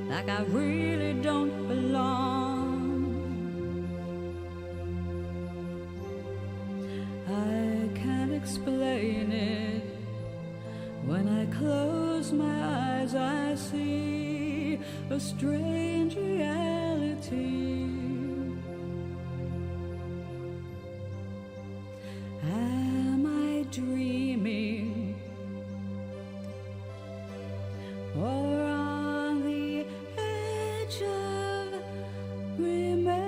like I really don't belong. I can't explain it. When I close my eyes, I see a strange reality. Am I dreaming, or on the edge of remembering?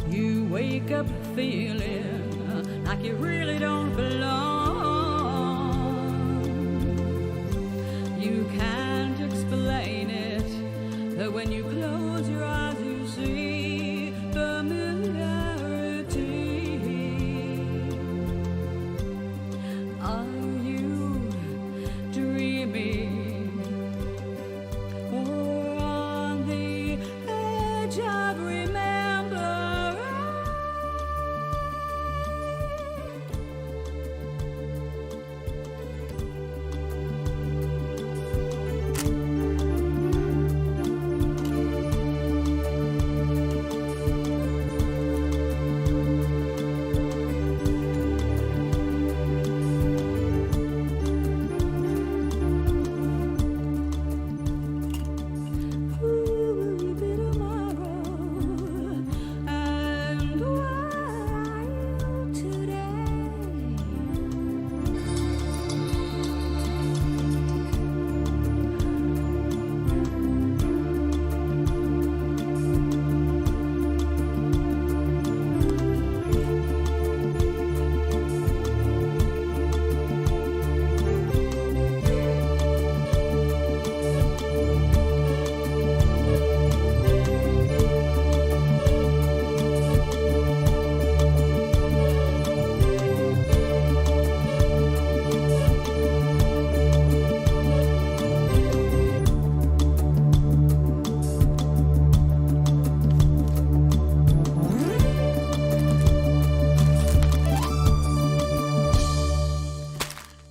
You wake up feeling like you really don't belong. You can't explain it, but when you close your eyes you see familiarity. Are you dreaming, or on the edge of remembering?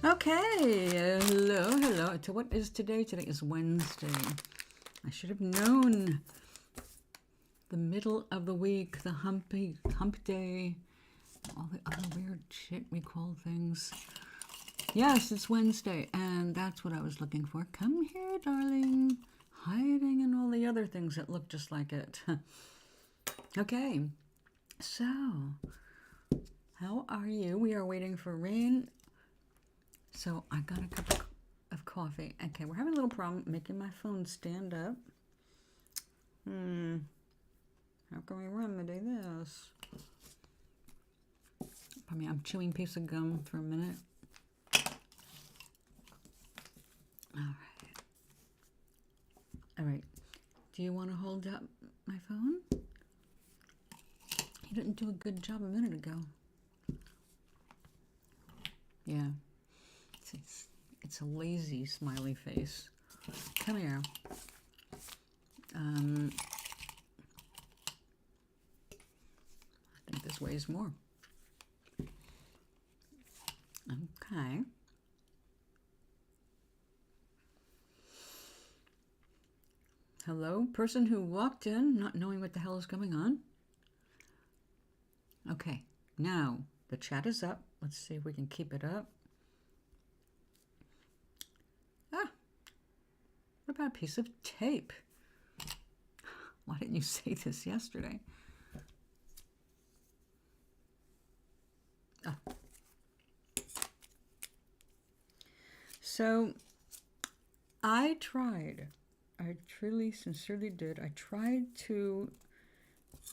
Okay, hello. So what is today? Today is Wednesday. I should have known. The middle of the week, the hump day, all the other weird shit we call things. Yes, it's Wednesday, and that's what I was looking for. Come here, darling. Hiding in all the other things that look just like it. Okay, so how are you? We are waiting for rain. So I got a cup of coffee. Okay, we're having a little problem making my phone stand up. How can we remedy this? I mean, I'm chewing a piece of gum for a minute. All right. Do you want to hold up my phone? You didn't do a good job a minute ago. Yeah. It's a lazy smiley face. Come here. I think this weighs more. Okay. Hello, person who walked in not knowing what the hell is going on. Okay, now The chat is up. Let's see if we can keep it up. Ah, what about a piece of tape? Why didn't you say this yesterday? Ah. So I truly, sincerely did. I tried to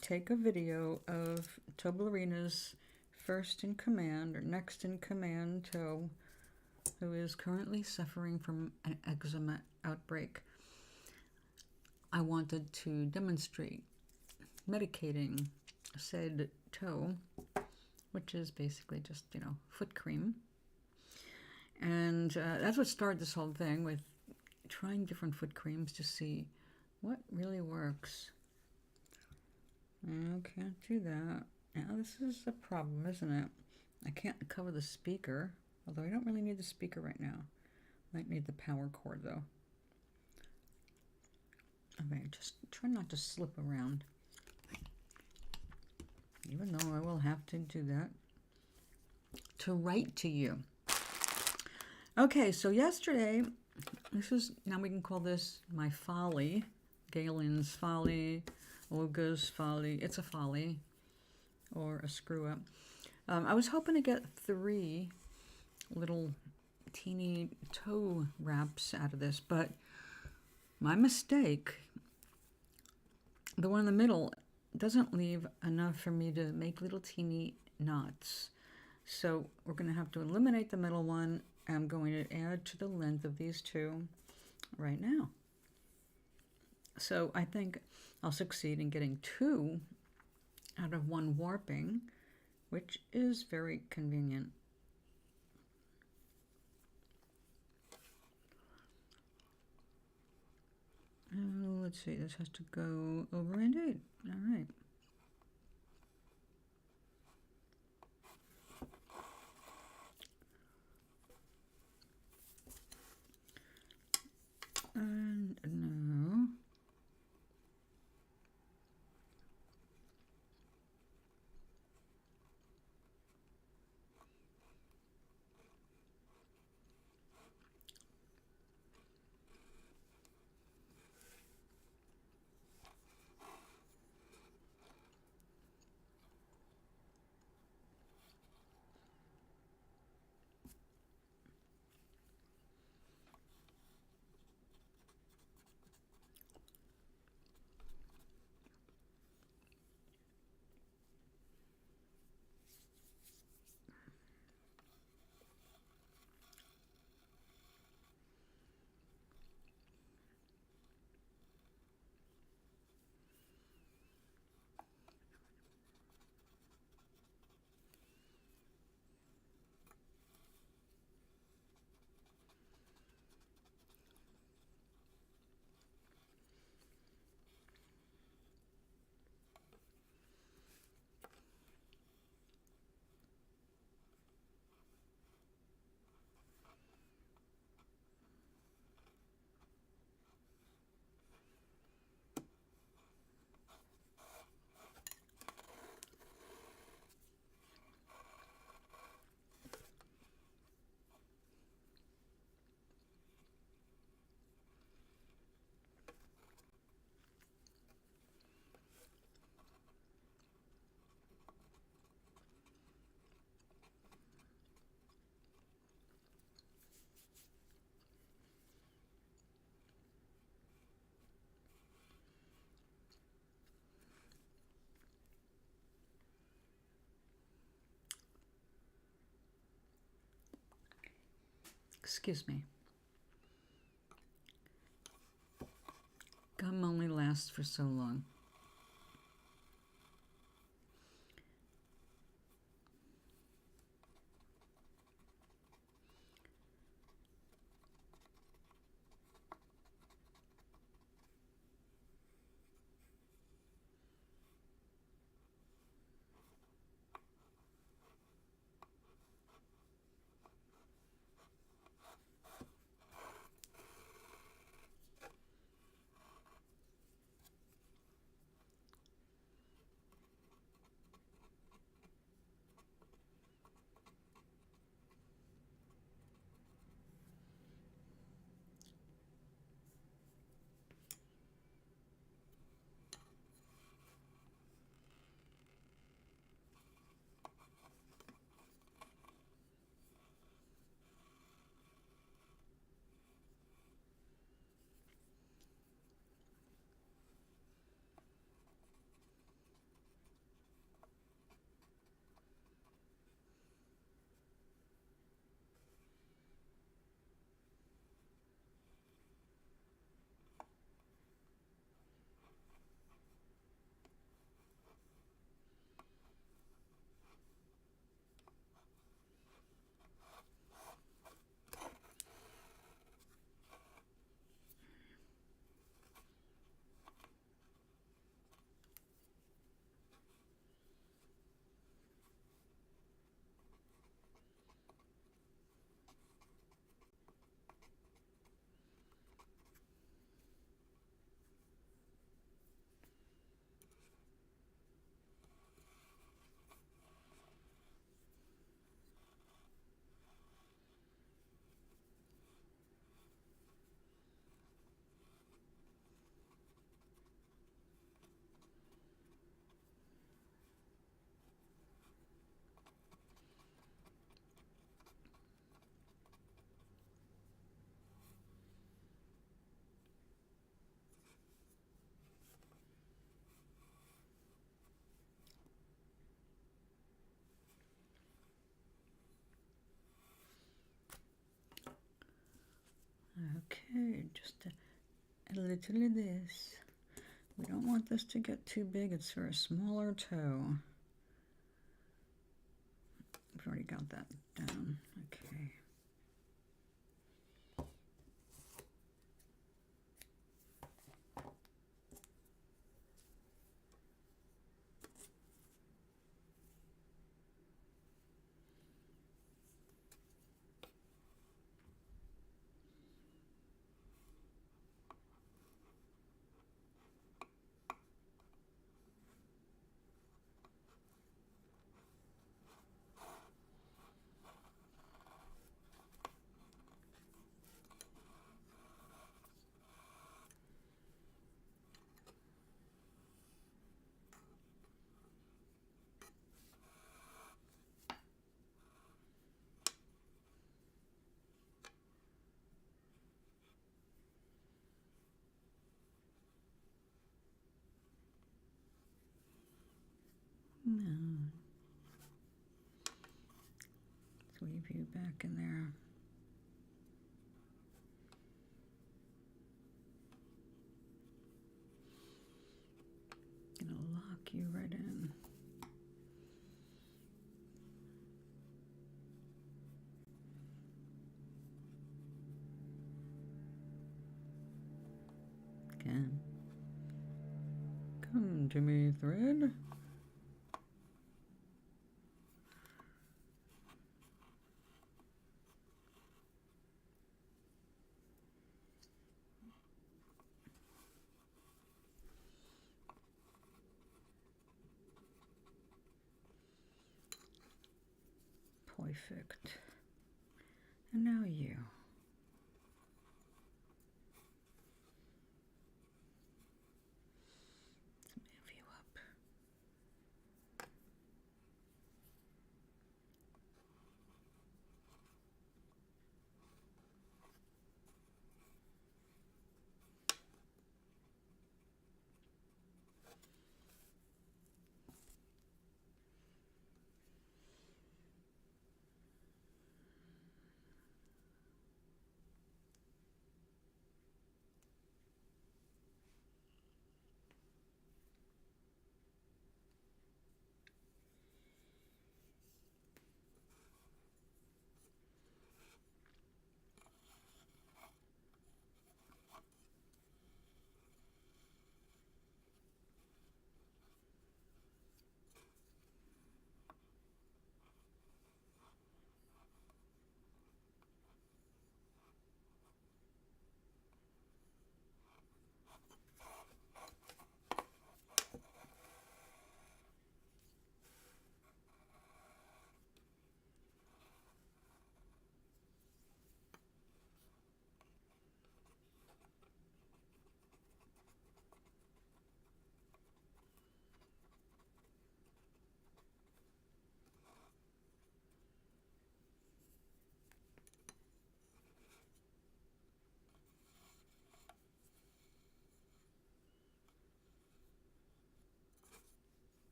take a video of Toblerina's first in command or next in command toe, who is currently suffering from an eczema outbreak. I wanted to demonstrate medicating said toe, which is basically just, foot cream. And that's what started this whole thing, with trying different foot creams to see what really works. I can't do that. Now this is a problem, isn't it? I can't cover the speaker, although I don't really need the speaker right now. Might need the power cord though. Okay, just try not to slip around. Even though I will have to do that to write to you. Okay, so yesterday, now we can call this my folly. Galen's folly, Olga's folly. It's a folly or a screw up. I was hoping to get 3 little teeny toe wraps out of this, but my mistake, the one in the middle, doesn't leave enough for me to make little teeny knots. So we're going to have to eliminate the middle one. I'm going to add to the length of these 2 right now. So I think I'll succeed in getting 2 out of 1 warping, which is very convenient. Let's see, this has to go over indeed. All right. And no. Excuse me. Gum only lasts for so long. just a little of this. We don't want this to get too big. It's for a smaller toe. We've already got that down. Okay. No. Let's weave you back in there. Gonna lock you right in. Again. Come to me, thread. Perfect. And now you. Let's move you up.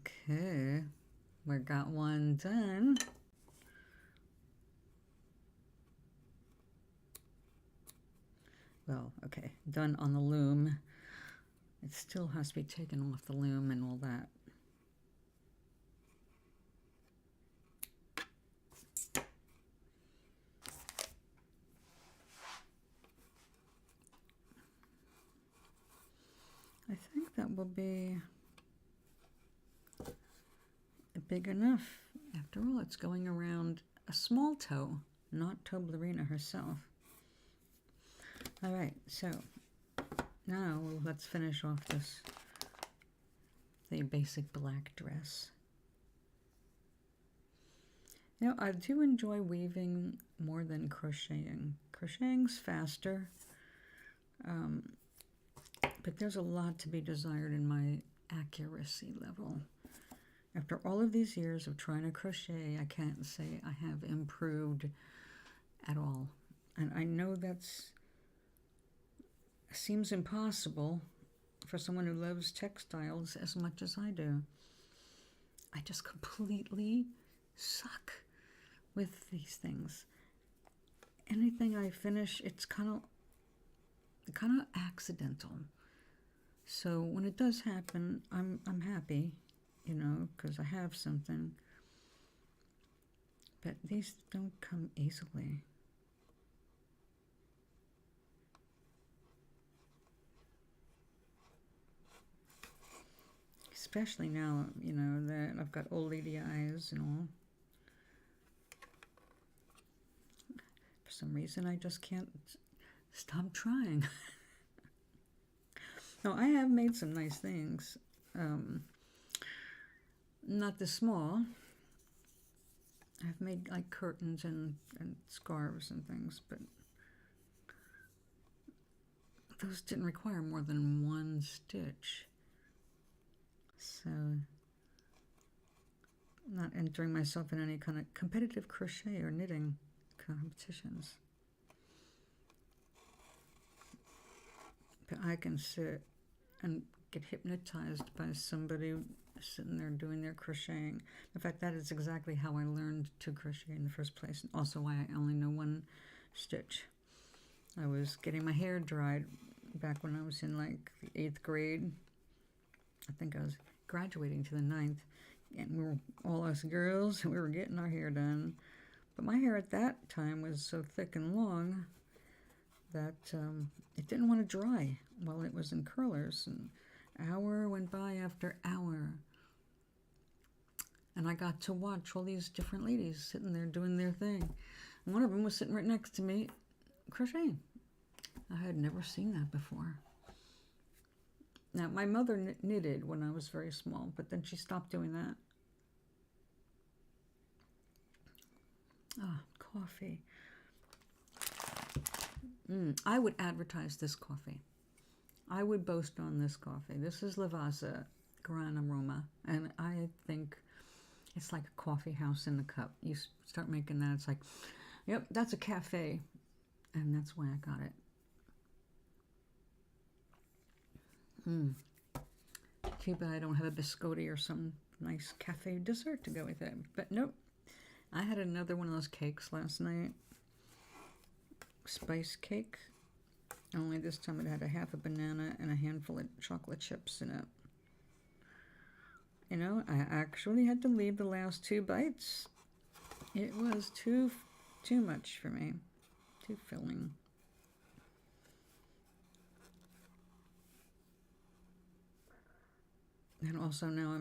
Okay, we got one done. Well, okay, done on the loom. It still has to be taken off the loom and all that. I think that will be big enough. After all, it's going around a small toe, not Toblerina herself. All right, so now let's finish off the basic black dress. You know, I do enjoy weaving more than crocheting. Crocheting's faster, but there's a lot to be desired in my accuracy level. After all of these years of trying to crochet, I can't say I have improved at all. And I know that's seems impossible for someone who loves textiles as much as I do. I just completely suck with these things. Anything I finish, it's kind of accidental. So when it does happen, I'm happy, you know, because I have something. But these don't come easily. Especially now, you know, that I've got old lady eyes and all. For some reason, I just can't stop trying. No, I have made some nice things. Not this small. I've made like curtains and scarves and things, but those didn't require more than one stitch. So, not entering myself in any kind of competitive crochet or knitting competitions. But I can sit and get hypnotized by somebody sitting there doing their crocheting. In fact, that is exactly how I learned to crochet in the first place, and also why I only know one stitch. I was getting my hair dried back when I was in like the 8th grade. I think I was graduating to the 9th, and we were all us girls, and we were getting our hair done. But my hair at that time was so thick and long that it didn't want to dry while it was in curlers, and hour went by after hour. And I got to watch all these different ladies sitting there doing their thing. And one of them was sitting right next to me, crocheting. I had never seen that before. Now, my mother knitted when I was very small, but then she stopped doing that. Ah, coffee. I would advertise this coffee. I would boast on this coffee. This is Lavazza Gran Aroma, and I think it's like a coffee house in the cup. You start making that, it's like, yep, that's a cafe, and that's why I got it. Too bad I don't have a biscotti or some nice cafe dessert to go with it. But nope, I had another one of those cakes last night. Spice cake. Only this time it had a half a banana and a handful of chocolate chips in it. You know, I actually had to leave the last 2 bites. It was too much for me. Too filling. And also now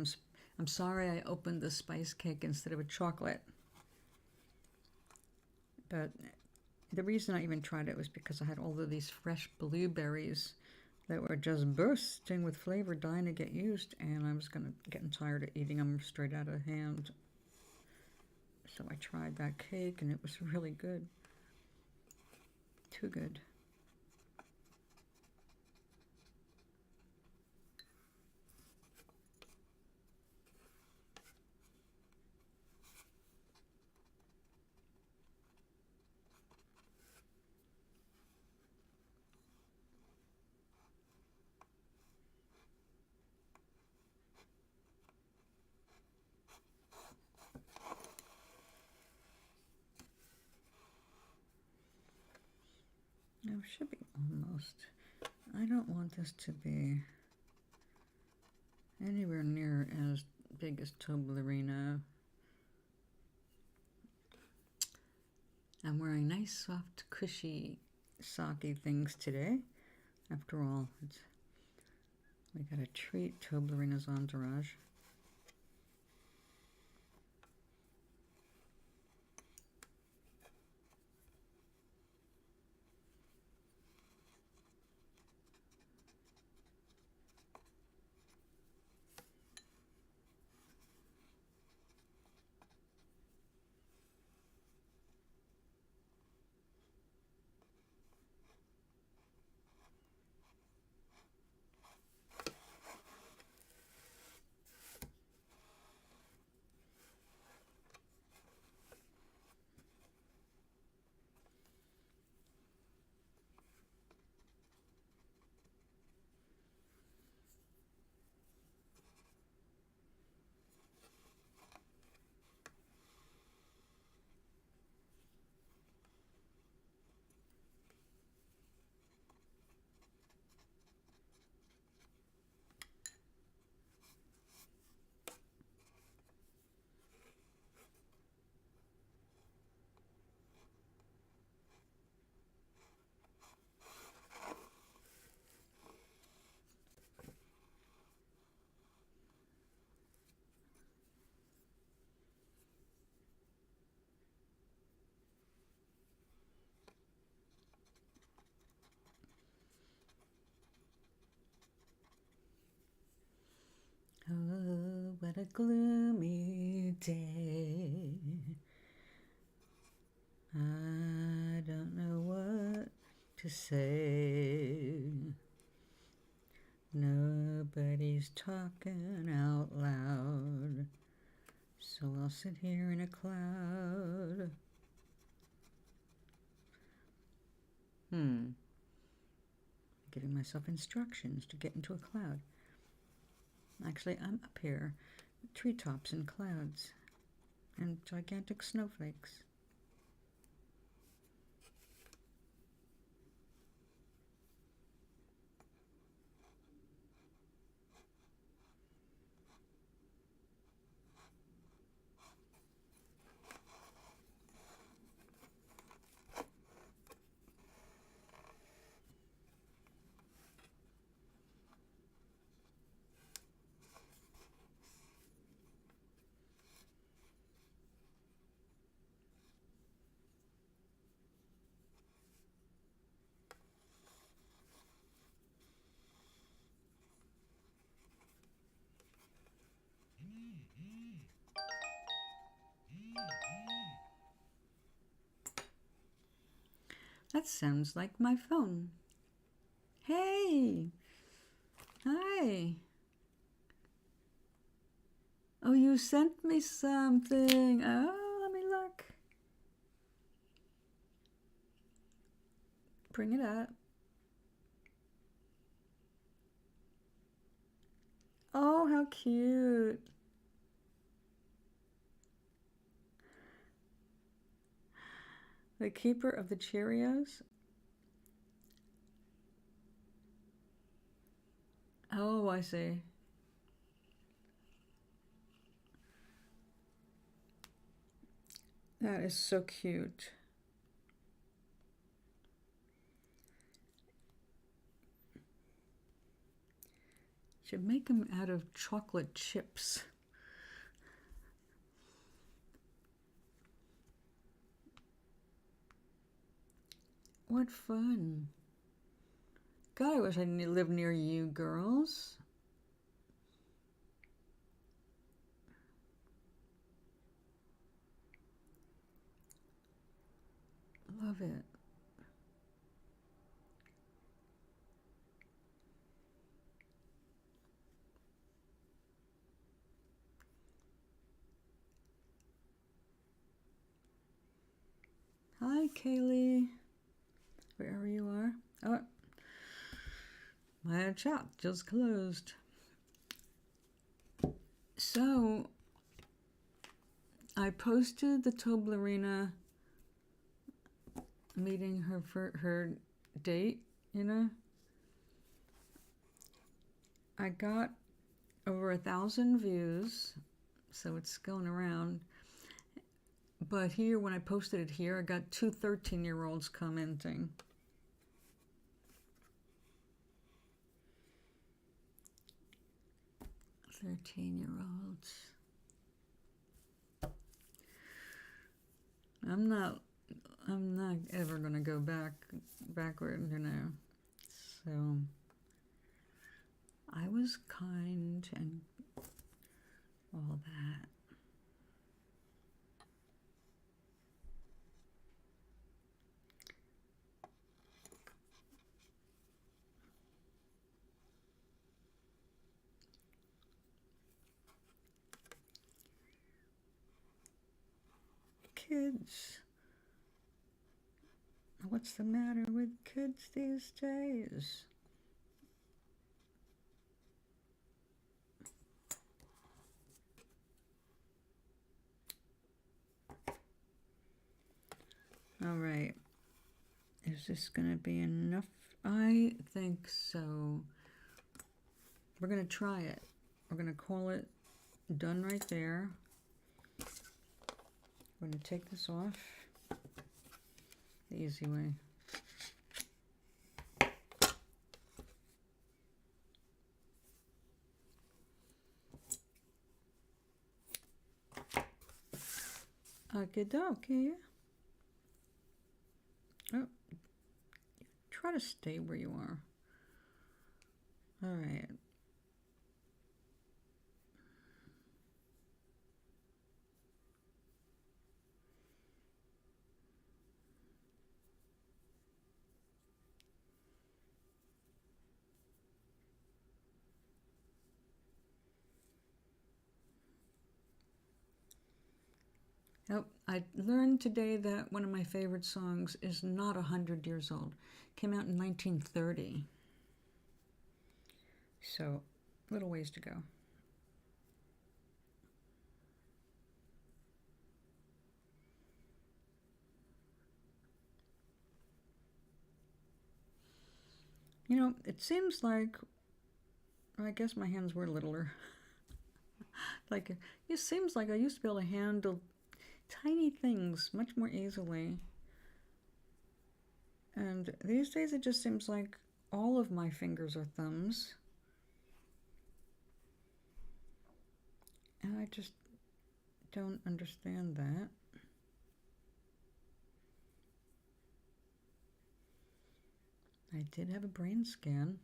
I'm sorry I opened the spice cake instead of a chocolate. But the reason I even tried it was because I had all of these fresh blueberries that were just bursting with flavor, dying to get used, and I was getting tired of eating them straight out of hand. So I tried that cake, and it was really good. Too good. No, it should be almost. I don't want this to be anywhere near as big as Toblerina. I'm wearing nice, soft, cushy, socky things today. After all, we got a treat, Toblerina's entourage. Oh, what a gloomy day. I don't know what to say. Nobody's talking out loud, so I'll sit here in a cloud. Giving myself instructions to get into a cloud. Actually, I'm up here, treetops and clouds and gigantic snowflakes. That sounds like my phone. Hey! Hi! Oh, you sent me something. Oh, let me look. Bring it up. Oh, how cute. The keeper of the Cheerios. Oh, I see. That is so cute. Should make them out of chocolate chips. What fun. God, I wish I lived near you girls. Love it. Hi, Kaylee. Wherever you are. Oh, my chat just closed. So, I posted the Toblerina meeting her date, you know. I got over 1,000 views, so it's going around. But here, when I posted it here, I got two 13-year-olds commenting. "13-year-olds. I'm not ever gonna go backward, you know. So I was kind and all that. Kids. What's the matter with kids these days? All right. Is this going to be enough? I think so. We're going to try it. We're going to call it done right there. We're going to take this off the easy way. Okie dokie. Oh, try to stay where you are. All right. Oh, I learned today that one of my favorite songs is not 100 years old. Came out in 1930. So, little ways to go. You know, it seems like, I guess my hands were littler. Like, it seems like I used to be able to handle tiny things much more easily. And these days it just seems like all of my fingers are thumbs. And I just don't understand that. I did have a brain scan.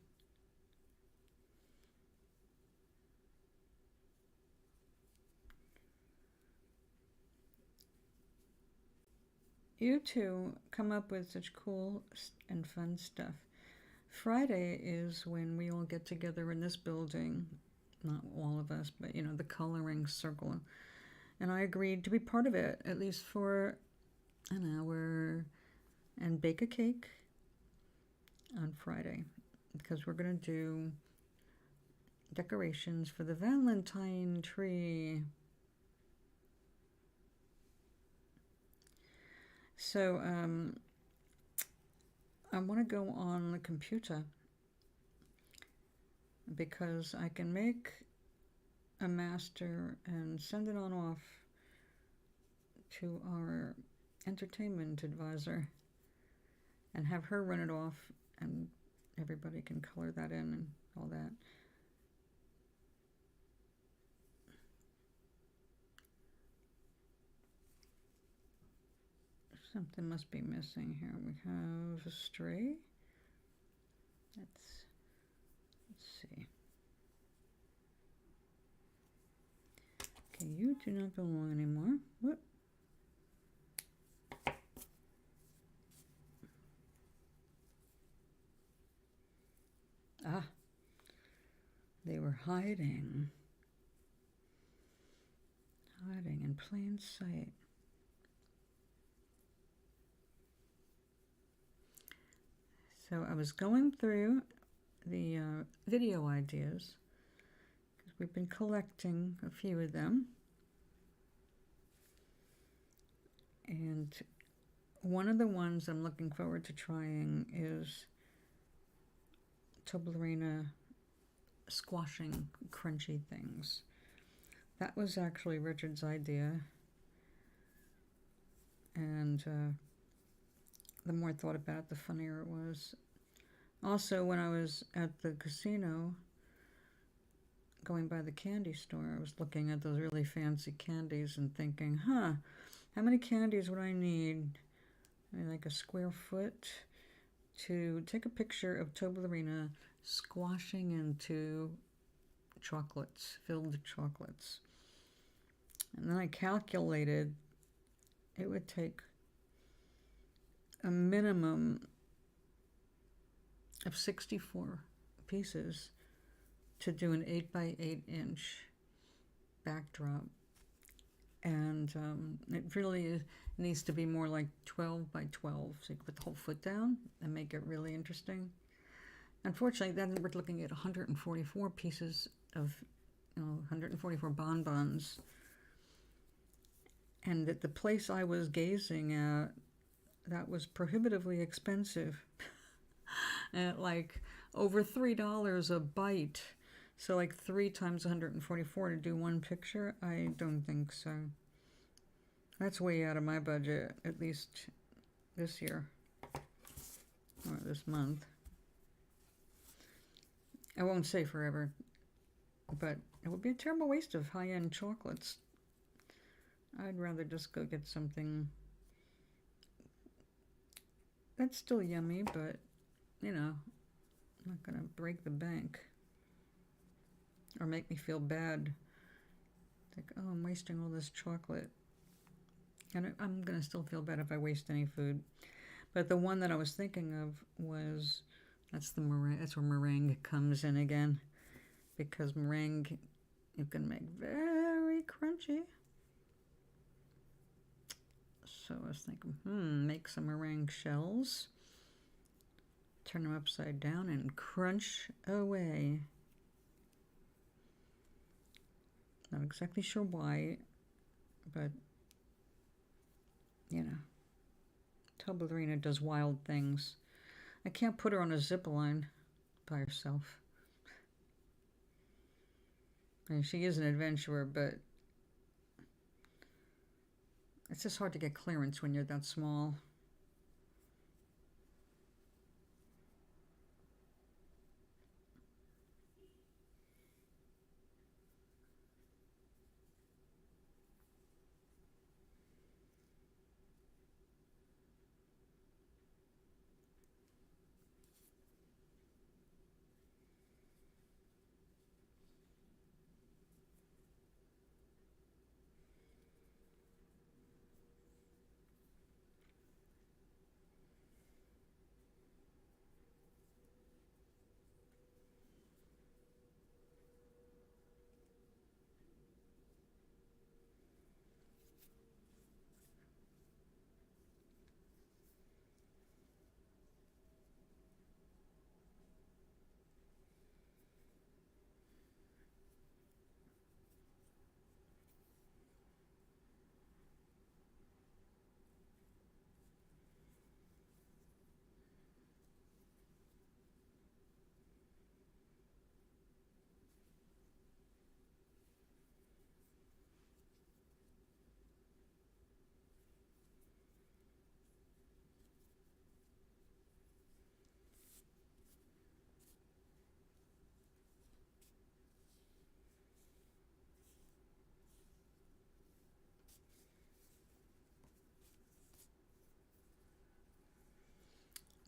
You two come up with such cool and fun stuff. Friday is when we all get together in this building. Not all of us, but you know, the coloring circle. And I agreed to be part of it, at least for an hour, and bake a cake on Friday, because we're going to do decorations for the Valentine tree. So I want to go on the computer because I can make a master and send it on off to our entertainment advisor and have her run it off, and everybody can color that in and all that. Something must be missing here. We have a stray. Let's see. Okay, you do not belong anymore. What? Ah, they were hiding in plain sight. So I was going through the video ideas because we've been collecting a few of them, and one of the ones I'm looking forward to trying is Toblerina squashing crunchy things. That was actually Richard's idea, and the more I thought about it, the funnier it was. Also, when I was at the casino, going by the candy store, I was looking at those really fancy candies and thinking, how many candies would I need? Maybe like a square foot to take a picture of Toblerina squashing into chocolates, filled chocolates. And then I calculated it would take a minimum of 64 pieces to do an 8 by 8 inch backdrop. And it really needs to be more like 12 by 12, so you can put the whole foot down and make it really interesting. Unfortunately, then we're looking at 144 pieces of, 144 bonbons. And at the place I was gazing at, that was prohibitively expensive. At like over $3 a bite. So like 3 times 144 to do one picture? I don't think so. That's way out of my budget, at least this year. Or this month. I won't say forever, but it would be a terrible waste of high-end chocolates. I'd rather just go get something that's still yummy, but, I'm not going to break the bank or make me feel bad. Like, oh, I'm wasting all this chocolate. And I'm going to still feel bad if I waste any food. But the one that I was thinking of was, that's where meringue comes in again. Because meringue, you can make very crunchy. So I was thinking, make some meringue shells. Turn them upside down and crunch away. Not exactly sure why, but, Toblerina does wild things. I can't put her on a zip line by herself. I mean, she is an adventurer, but it's just hard to get clearance when you're that small.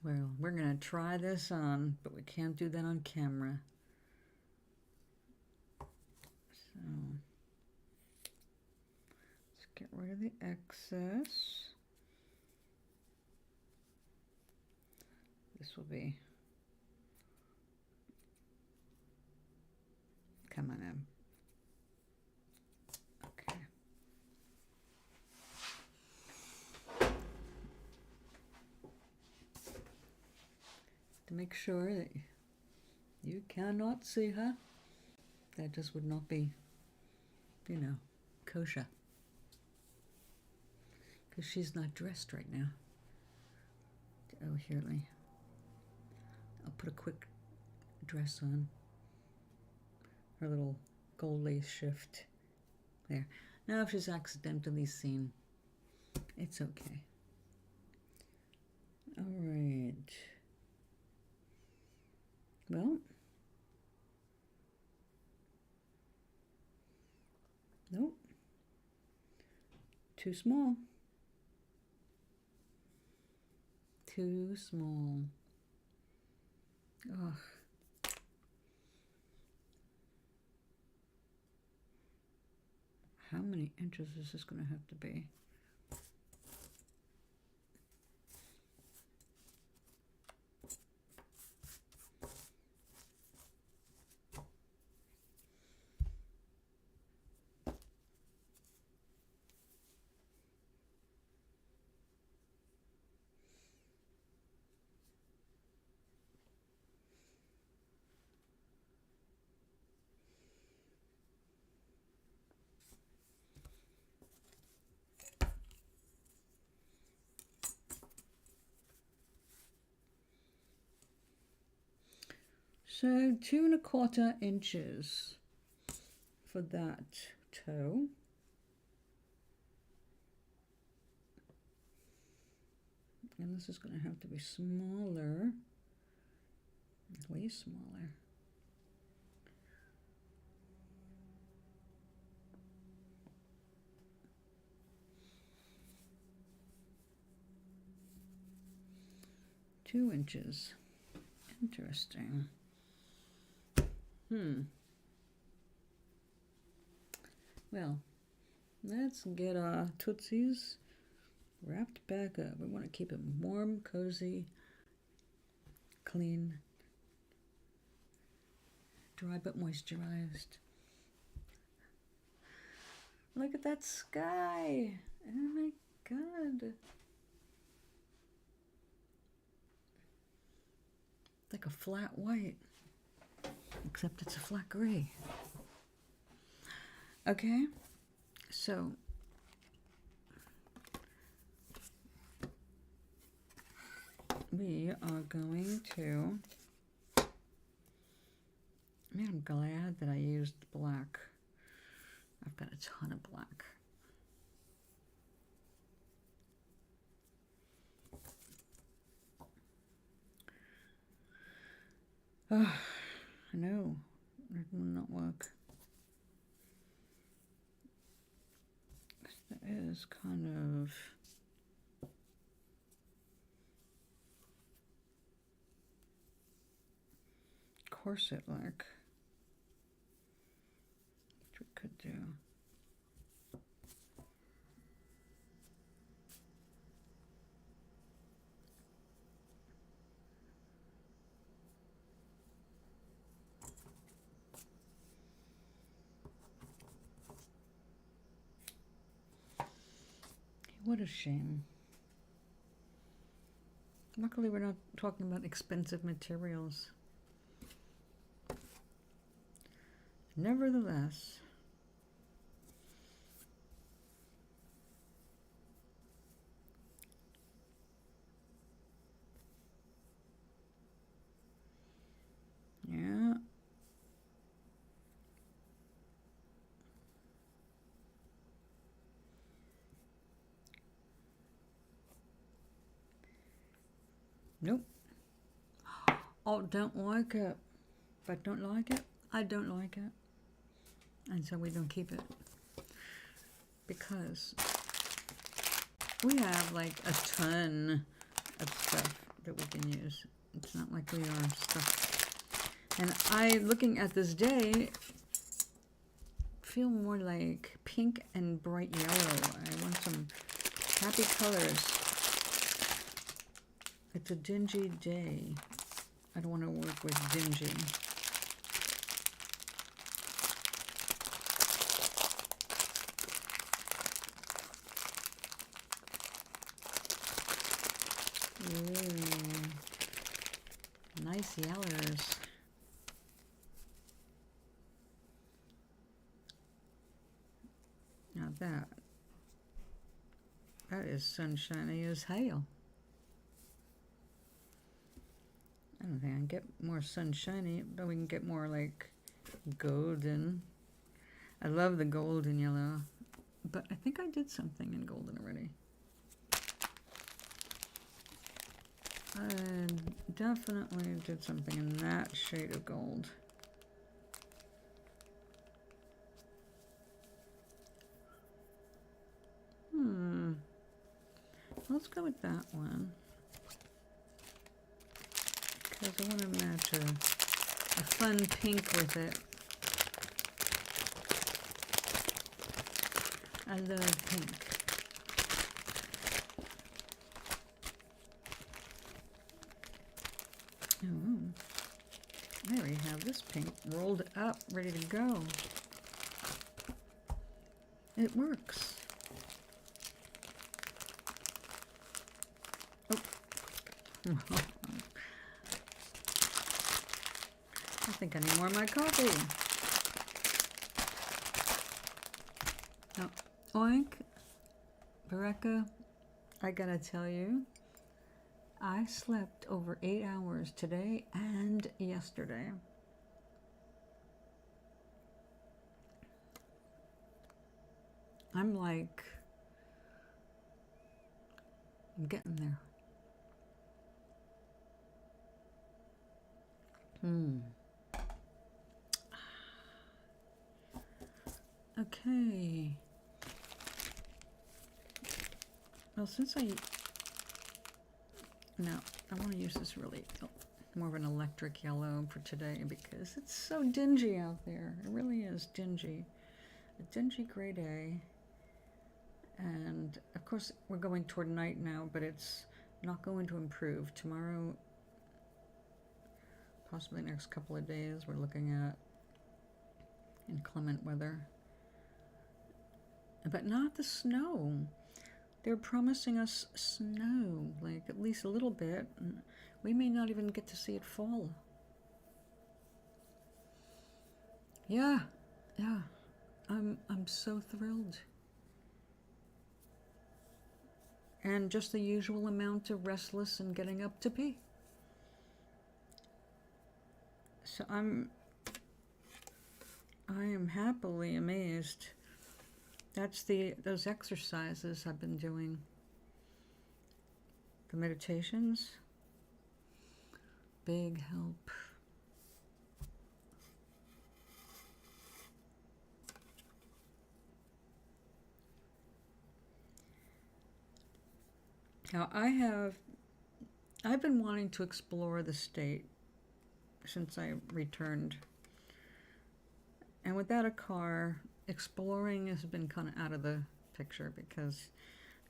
Well, we're going to try this on, but we can't do that on camera. So, let's get rid of the excess. This will be, come on in. Okay. To make sure that you cannot see her, that just would not be, kosher. Because she's not dressed right now. Oh, here, I'll put a quick dress on. Her little gold lace shift. There. Now if she's accidentally seen, it's okay. All right. Well, nope. Too small. Too small. Ugh. How many inches is this going to have to be? So 2¼ inches for that toe. And this is going to have to be smaller, way smaller. Two inches. Interesting. Well, let's get our Tootsies wrapped back up. We want to keep it warm, cozy, clean, dry but moisturized. Look at that sky. Oh my God. Like a flat white, except it's a flat gray. Okay, so we are going to, man, I'm glad that I used black. I've got a ton of black. Oh, I know, it will not work. That is kind of corset-like, which we could do. What a shame. Luckily, we're not talking about expensive materials. Nevertheless, yeah. Nope. Oh, don't like it. If I don't like it, I don't like it. And so we don't keep it. Because we have like a ton of stuff that we can use. It's not like we are stuck. And I, looking at this day, feel more like pink and bright yellow. I want some happy colors. It's a dingy day. I don't want to work with dingy. Ooh, nice yellows. Now that is sunshiny as hell. don't think I can get more sunshiny, but we can get more like golden. I love the golden yellow, but I think I did something in golden already. I definitely did something in that shade of gold. Let's go with that one. Because I want to match a fun pink with it. I love pink. Oh, there we have this pink rolled up, ready to go. It works. Oh. I think I need more of my coffee. Oh, oink. Bereka, I gotta tell you, I slept over 8 hours today and yesterday. I'm getting there. Okay. Well, since I want to use this really more of an electric yellow for today because it's so dingy out there. It really is dingy. A dingy gray day. And of course we're going toward night now, but it's not going to improve. Tomorrow, possibly next couple of days, we're looking at inclement weather. But not the snow. They're promising us snow, like at least a little bit. And we may not even get to see it fall. Yeah. I'm so thrilled. And just the usual amount of restless and getting up to pee. So I am happily amazed. That's those exercises I've been doing. The meditations. Big help. Now I've been wanting to explore the state since I returned. And without a car, exploring has been kind of out of the picture because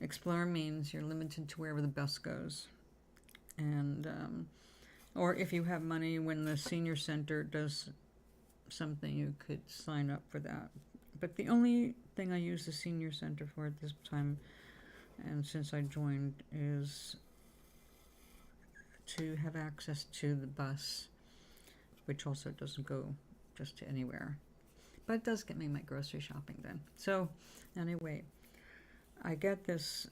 explore means you're limited to wherever the bus goes. And, or if you have money, when the senior center does something, you could sign up for that. But the only thing I use the senior center for at this time, and since I joined, is to have access to the bus, which also doesn't go just to anywhere. But it does get me my grocery shopping done. So anyway, I get this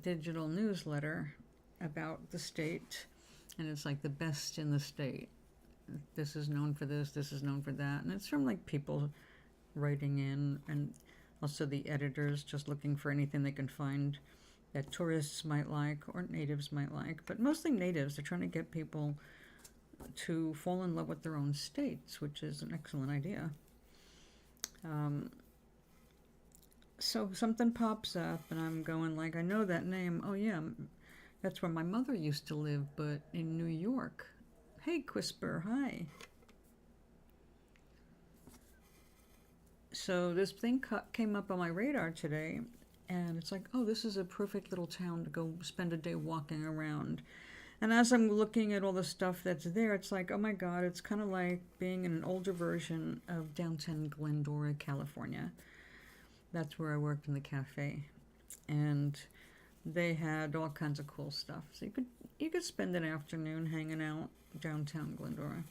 digital newsletter about the state, and it's like the best in the state. This is known for this, this is known for that. And it's from like people writing in, and also the editors just looking for anything they can find that tourists might like or natives might like. But mostly natives. They're trying to get people to fall in love with their own states, which is an excellent idea. So something pops up and I'm going like, I know that name. Oh yeah, that's where my mother used to live, but in New York. Hey Quisper, hi. So this thing came up on my radar today, and it's like, oh, this is a perfect little town to go spend a day walking around. And as I'm looking at all the stuff that's there, it's like, oh my God, it's kind of like being in an older version of downtown Glendora, California. That's where I worked in the cafe. And they had all kinds of cool stuff. So you could spend an afternoon hanging out downtown Glendora.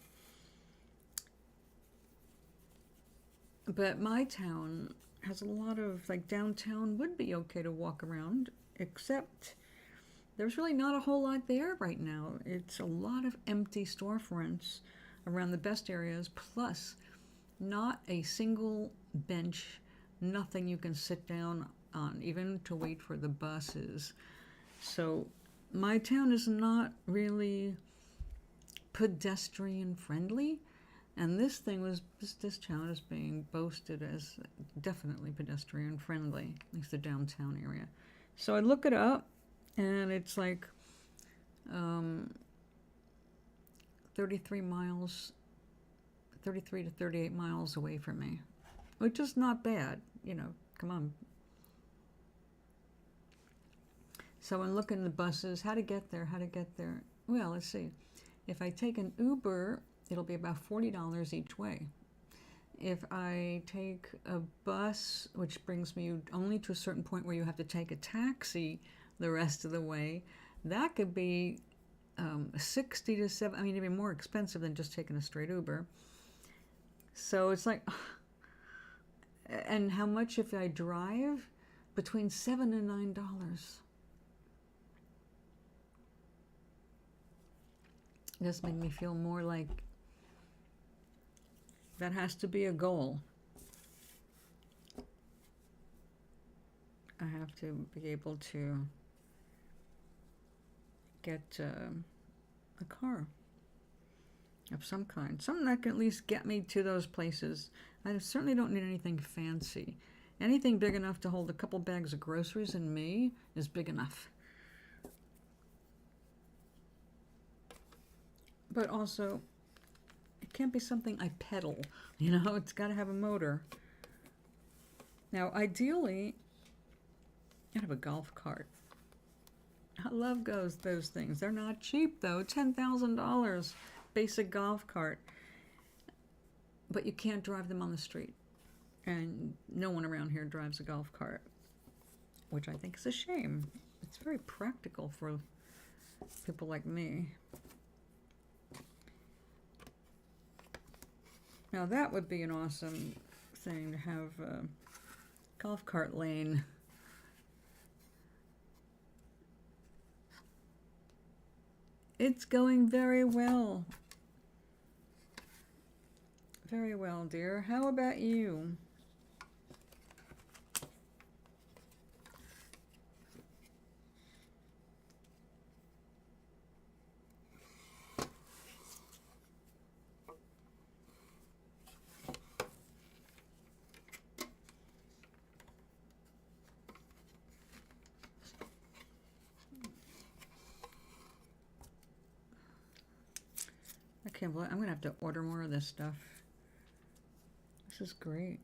But my town has a lot of, like, downtown would be okay to walk around, except there's really not a whole lot there right now. It's a lot of empty storefronts around the best areas, plus not a single bench, nothing you can sit down on, even to wait for the buses. So my town is not really pedestrian friendly, and this town is being boasted as definitely pedestrian friendly, at least the downtown area. So I look it up, and it's like 33 to 38 miles away from me, which is not bad, come on. So I'm looking at the buses, how to get there. Well, let's see. If I take an Uber, it'll be about $40 each way. If I take a bus, which brings me only to a certain point where you have to take a taxi the rest of the way, that could be 60 to 70, it'd be more expensive than just taking a straight Uber. So it's like, and how much if I drive? Between $7 and $9. This made me feel more like that has to be a goal. I have to be able to get a car of some kind. Something that can at least get me to those places. I certainly don't need anything fancy. Anything big enough to hold a couple bags of groceries and me is big enough. But also, it can't be something I pedal, it's got to have a motor. Now, ideally, I'd have a golf cart. I love those things. They're not cheap, though. $10,000, basic golf cart. But you can't drive them on the street. And no one around here drives a golf cart, which I think is a shame. It's very practical for people like me. Now that would be an awesome thing to have a golf cart lane. It's going very well. Very well, dear. How about you? I can't believe I'm going to have to order more of this stuff. This is great.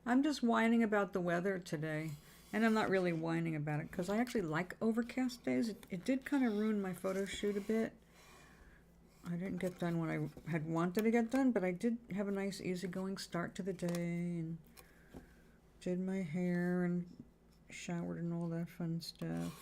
I'm just whining about the weather today, and I'm not really whining about it because I actually like overcast days. It did kind of ruin my photo shoot a bit. I didn't get done what I had wanted to get done, but I did have a nice easygoing start to the day and did my hair and showered and all that fun stuff.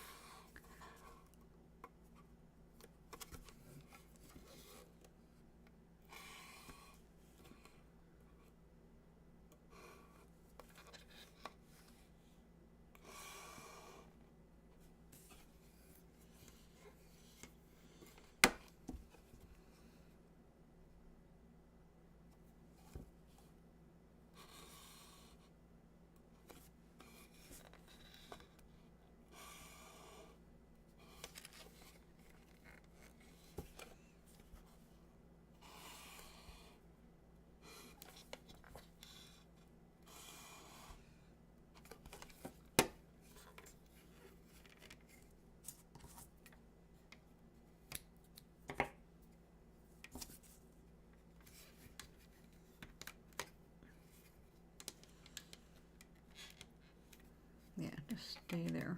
Stay there.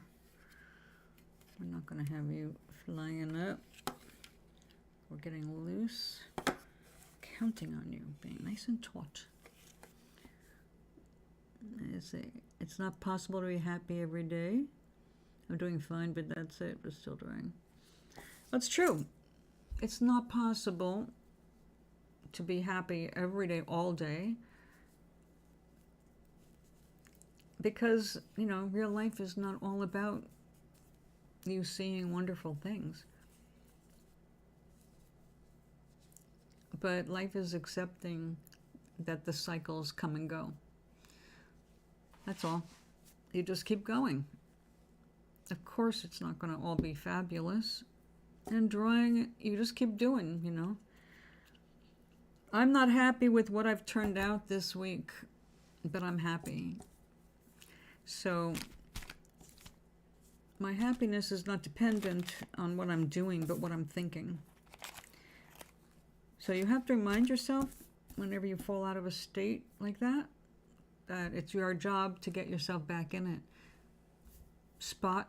We're not going to have you flying up. We're getting loose. Counting on you, being nice and taut. It's not possible to be happy every day. I'm doing fine, but that's it. We're still doing. That's true. It's not possible to be happy every day, all day. Because, you know, real life is not all about you seeing wonderful things. But life is accepting that the cycles come and go. That's all. You just keep going. Of course, it's not going to all be fabulous. And drawing, you just keep doing, you know. I'm not happy with what I've turned out this week, but I'm happy. So my happiness is not dependent on what I'm doing, but what I'm thinking. So you have to remind yourself whenever you fall out of a state like that, that it's your job to get yourself back in it. Spot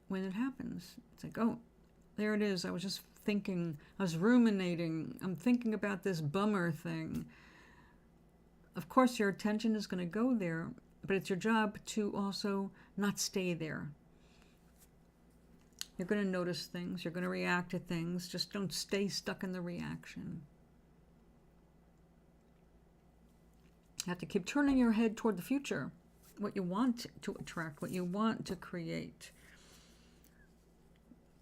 when it happens. It's like, oh, there it is. I was just thinking, I was ruminating. I'm thinking about this bummer thing. Of course, your attention is going to go there, but it's your job to also not stay there. You're going to notice things. You're going to react to things. Just don't stay stuck in the reaction. You have to keep turning your head toward the future, what you want to attract, what you want to create.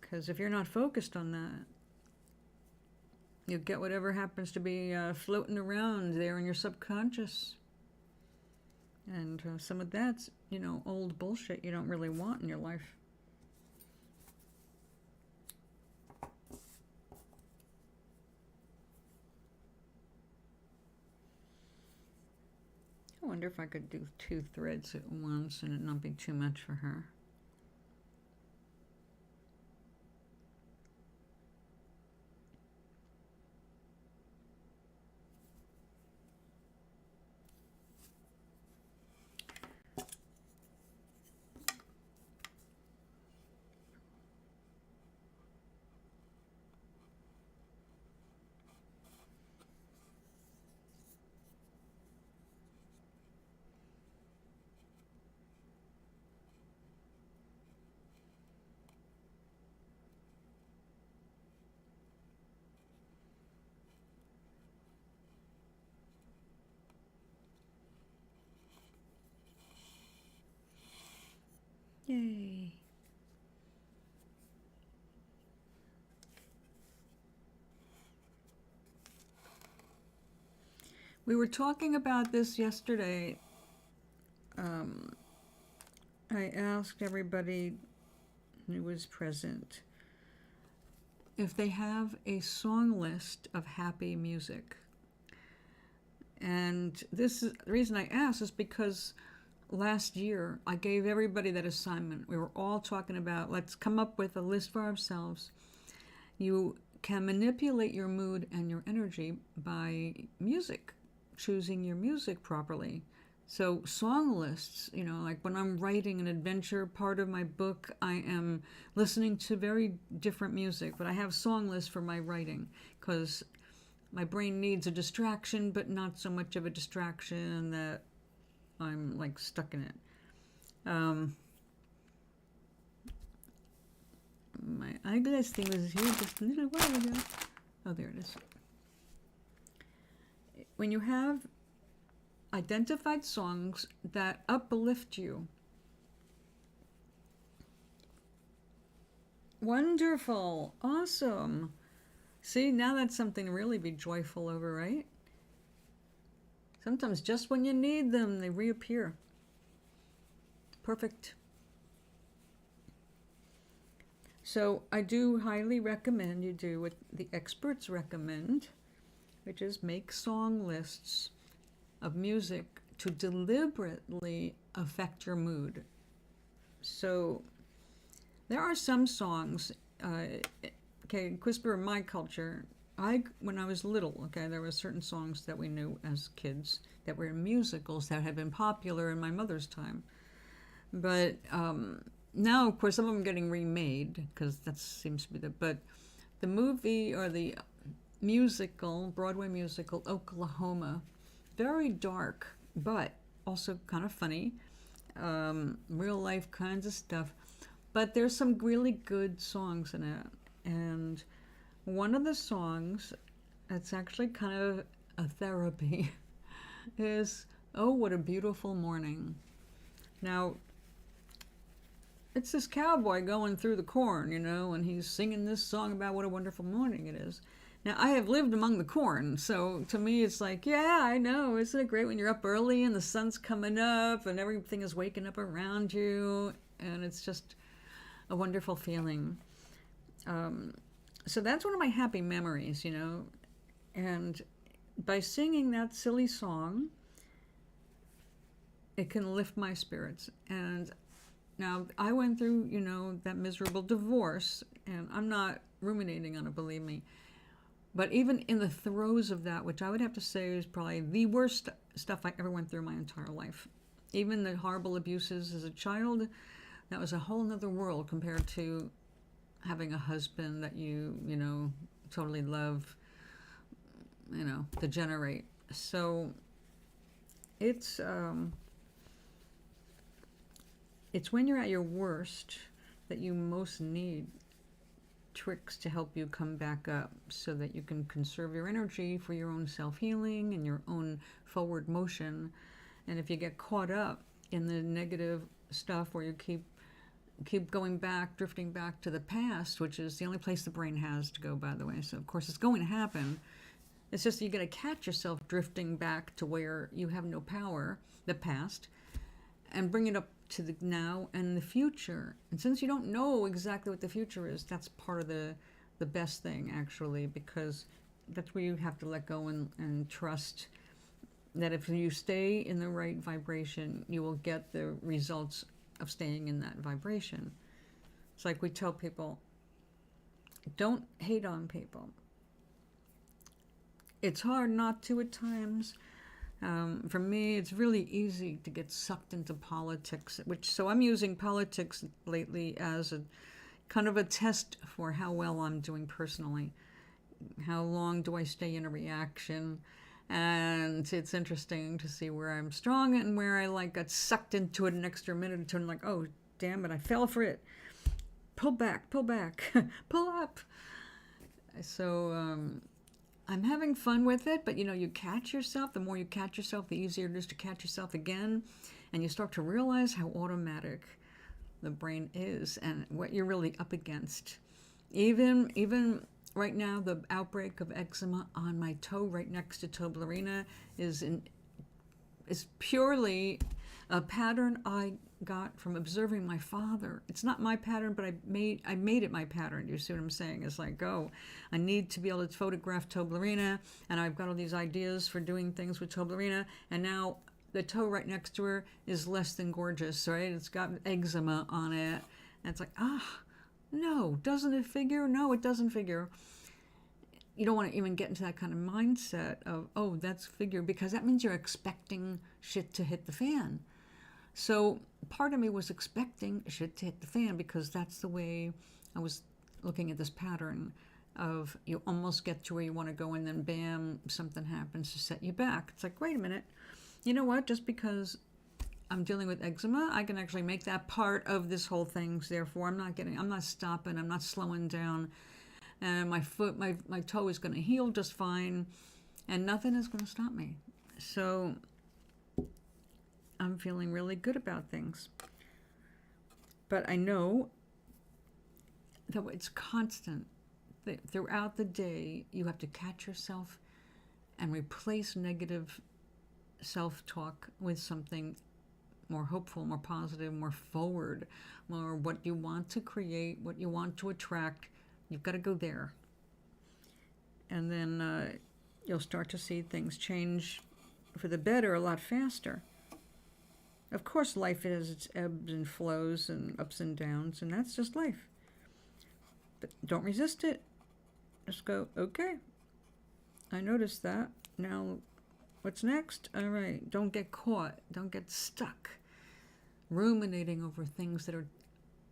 Because if you're not focused on that, you get whatever happens to be floating around there in your subconscious. And some of that's, you know, old bullshit you don't really want in your life. I wonder if I could do 2 threads at once and it not be too much for her. Yay. We were talking about this yesterday. I asked everybody who was present if they have a song list of happy music. And this is the reason I asked is because last year I gave everybody that assignment. We were all talking about, let's come up with a list for ourselves. You can manipulate your mood and your energy by music, choosing your music properly. So song lists, you know, like when I'm writing an adventure part of my book, I am listening to very different music, but I have song lists for my writing because my brain needs a distraction, but not so much of a distraction that I'm like stuck in it. My eyeglass thing was here just a little while ago. Oh, there it is. When you have identified songs that uplift you, wonderful, awesome. See, now that's something to really be joyful over, right? Sometimes just when you need them, they reappear. Perfect. So I do highly recommend you do what the experts recommend, which is make song lists of music to deliberately affect your mood. So there are some songs, okay, CRISPR in my culture, when I was little, okay, there were certain songs that we knew as kids that were in musicals that had been popular in my mother's time. But now, of course, some of them are getting remade because that seems to be but the movie or the musical, Broadway musical, Oklahoma, very dark, but also kind of funny, real life kinds of stuff. But there's some really good songs in it. And one of the songs that's actually kind of a therapy is "Oh, What a Beautiful Morning." Now, it's this cowboy going through the corn, and he's singing this song about what a wonderful morning it is. Now, I have lived among the corn, so to me it's like, yeah, I know. Isn't it great when you're up early and the sun's coming up and everything is waking up around you? And it's just a wonderful feeling. So that's one of my happy memories, And by singing that silly song, it can lift my spirits. And now, I went through, that miserable divorce, and I'm not ruminating on it, believe me. But even in the throes of that, which I would have to say is probably the worst stuff I ever went through my entire life, even the horrible abuses as a child, that was a whole nother world compared to having a husband that you totally love, degenerate. So it's when you're at your worst that you most need tricks to help you come back up so that you can conserve your energy for your own self-healing and your own forward motion. And if you get caught up in the negative stuff where you keep going back, drifting back to the past, which is the only place the brain has to go, by the way. So, of course, it's going to happen. It's just you got to catch yourself drifting back to where you have no power, the past, and bring it up to the now and the future. And since you don't know exactly what the future is, that's part of the best thing, actually, because that's where you have to let go and trust that if you stay in the right vibration, you will get the results of staying in that vibration. It's like we tell people, don't hate on people. It's hard not to at times. For me, it's really easy to get sucked into politics, so I'm using politics lately as a kind of a test for how well I'm doing personally. How long do I stay in a reaction? And it's interesting to see where I'm strong and where I got sucked into it an extra minute or two and oh, damn it, I fell for it. Pull back, pull up. So, I'm having fun with it, but you catch yourself. The more you catch yourself, the easier it is to catch yourself again. And you start to realize how automatic the brain is and what you're really up against. Even right now, the outbreak of eczema on my toe right next to Toblerina is purely a pattern I got from observing my father. It's not my pattern, but I made it my pattern. You see what I'm saying? It's like, I need to be able to photograph Toblerina, and I've got all these ideas for doing things with Toblerina, and now the toe right next to her is less than gorgeous, right? It's got eczema on it, and it's like, no, doesn't it figure? No, it doesn't figure. You don't want to even get into that kind of mindset of, that's figure, because that means you're expecting shit to hit the fan. So part of me was expecting shit to hit the fan because that's the way I was looking at this pattern of you almost get to where you want to go and then bam, something happens to set you back. It's like, wait a minute, you know what? Just because I'm dealing with eczema, I can actually make that part of this whole thing. So therefore, I'm not stopping, I'm not slowing down. And my toe is going to heal just fine, and nothing is going to stop me. So I'm feeling really good about things. But I know that it's constant. Throughout the day, you have to catch yourself and replace negative self-talk with something more hopeful, more positive, more forward, more what you want to create, what you want to attract. You've got to go there. And then you'll start to see things change for the better a lot faster. Of course, life has its ebbs and flows and ups and downs, and that's just life. But don't resist it. Just go, okay, I noticed that. Now, what's next? All right, don't get caught. Don't get stuck. ruminating over things that are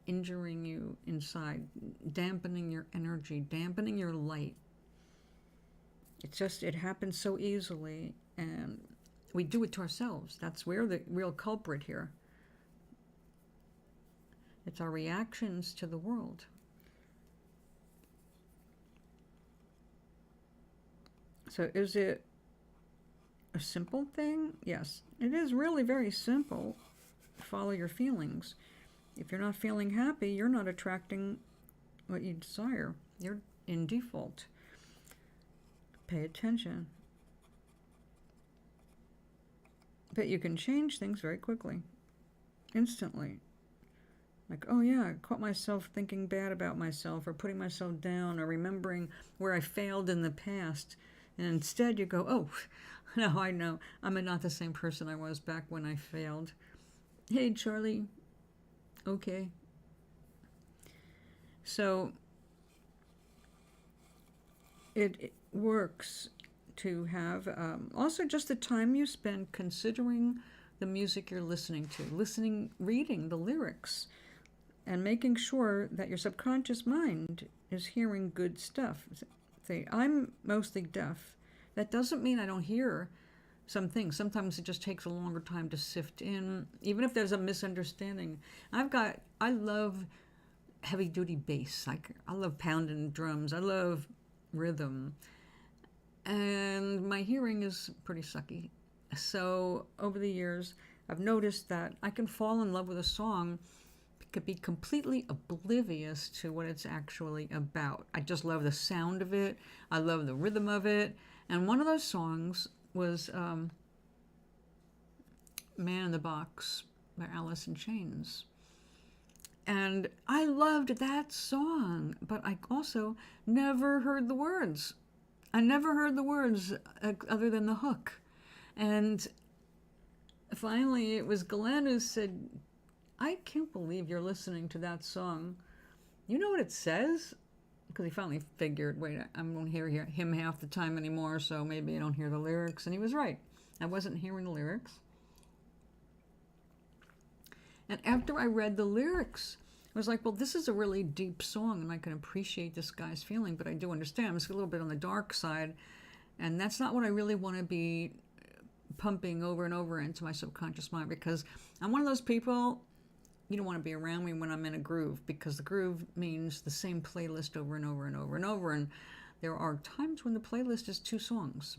injuring you inside, dampening your energy, dampening your light. It happens so easily, and we do it to ourselves. That's where the real culprit here. It's our reactions to the world. So is it a simple thing? Yes, it is really very simple. Follow your feelings. If you're not feeling happy, you're not attracting what you desire. You're in default. Pay attention. But you can change things very quickly, instantly. Like, oh yeah, I caught myself thinking bad about myself, or putting myself down, or remembering where I failed in the past. And instead you go, oh, no, I know. I'm not the same person I was back when I failed. Hey, Charlie. Okay. So it works to have also just the time you spend considering the music you're listening to, reading the lyrics, and making sure that your subconscious mind is hearing good stuff. Say, I'm mostly deaf. That doesn't mean I don't hear some things. Sometimes it just takes a longer time to sift in, even if there's a misunderstanding. I love heavy duty bass. I love pounding drums. I love rhythm. And my hearing is pretty sucky. So over the years, I've noticed that I can fall in love with a song, could be completely oblivious to what it's actually about. I just love the sound of it. I love the rhythm of it. And one of those songs was Man in the Box by Alice in Chains. And I loved that song, but I also never heard the words. I never heard the words other than the hook. And finally, it was Glenn who said, I can't believe you're listening to that song. You know what it says? Because he finally figured, wait, I don't hear him half the time anymore, so maybe I don't hear the lyrics. And he was right. I wasn't hearing the lyrics. And after I read the lyrics, I was like, well, this is a really deep song, and I can appreciate this guy's feeling, but I do understand it's a little bit on the dark side, and that's not what I really want to be pumping over and over into my subconscious mind, because I'm one of those people, you don't want to be around me when I'm in a groove, because the groove means the same playlist over and over and over and over, and there are times when the playlist is 2 songs.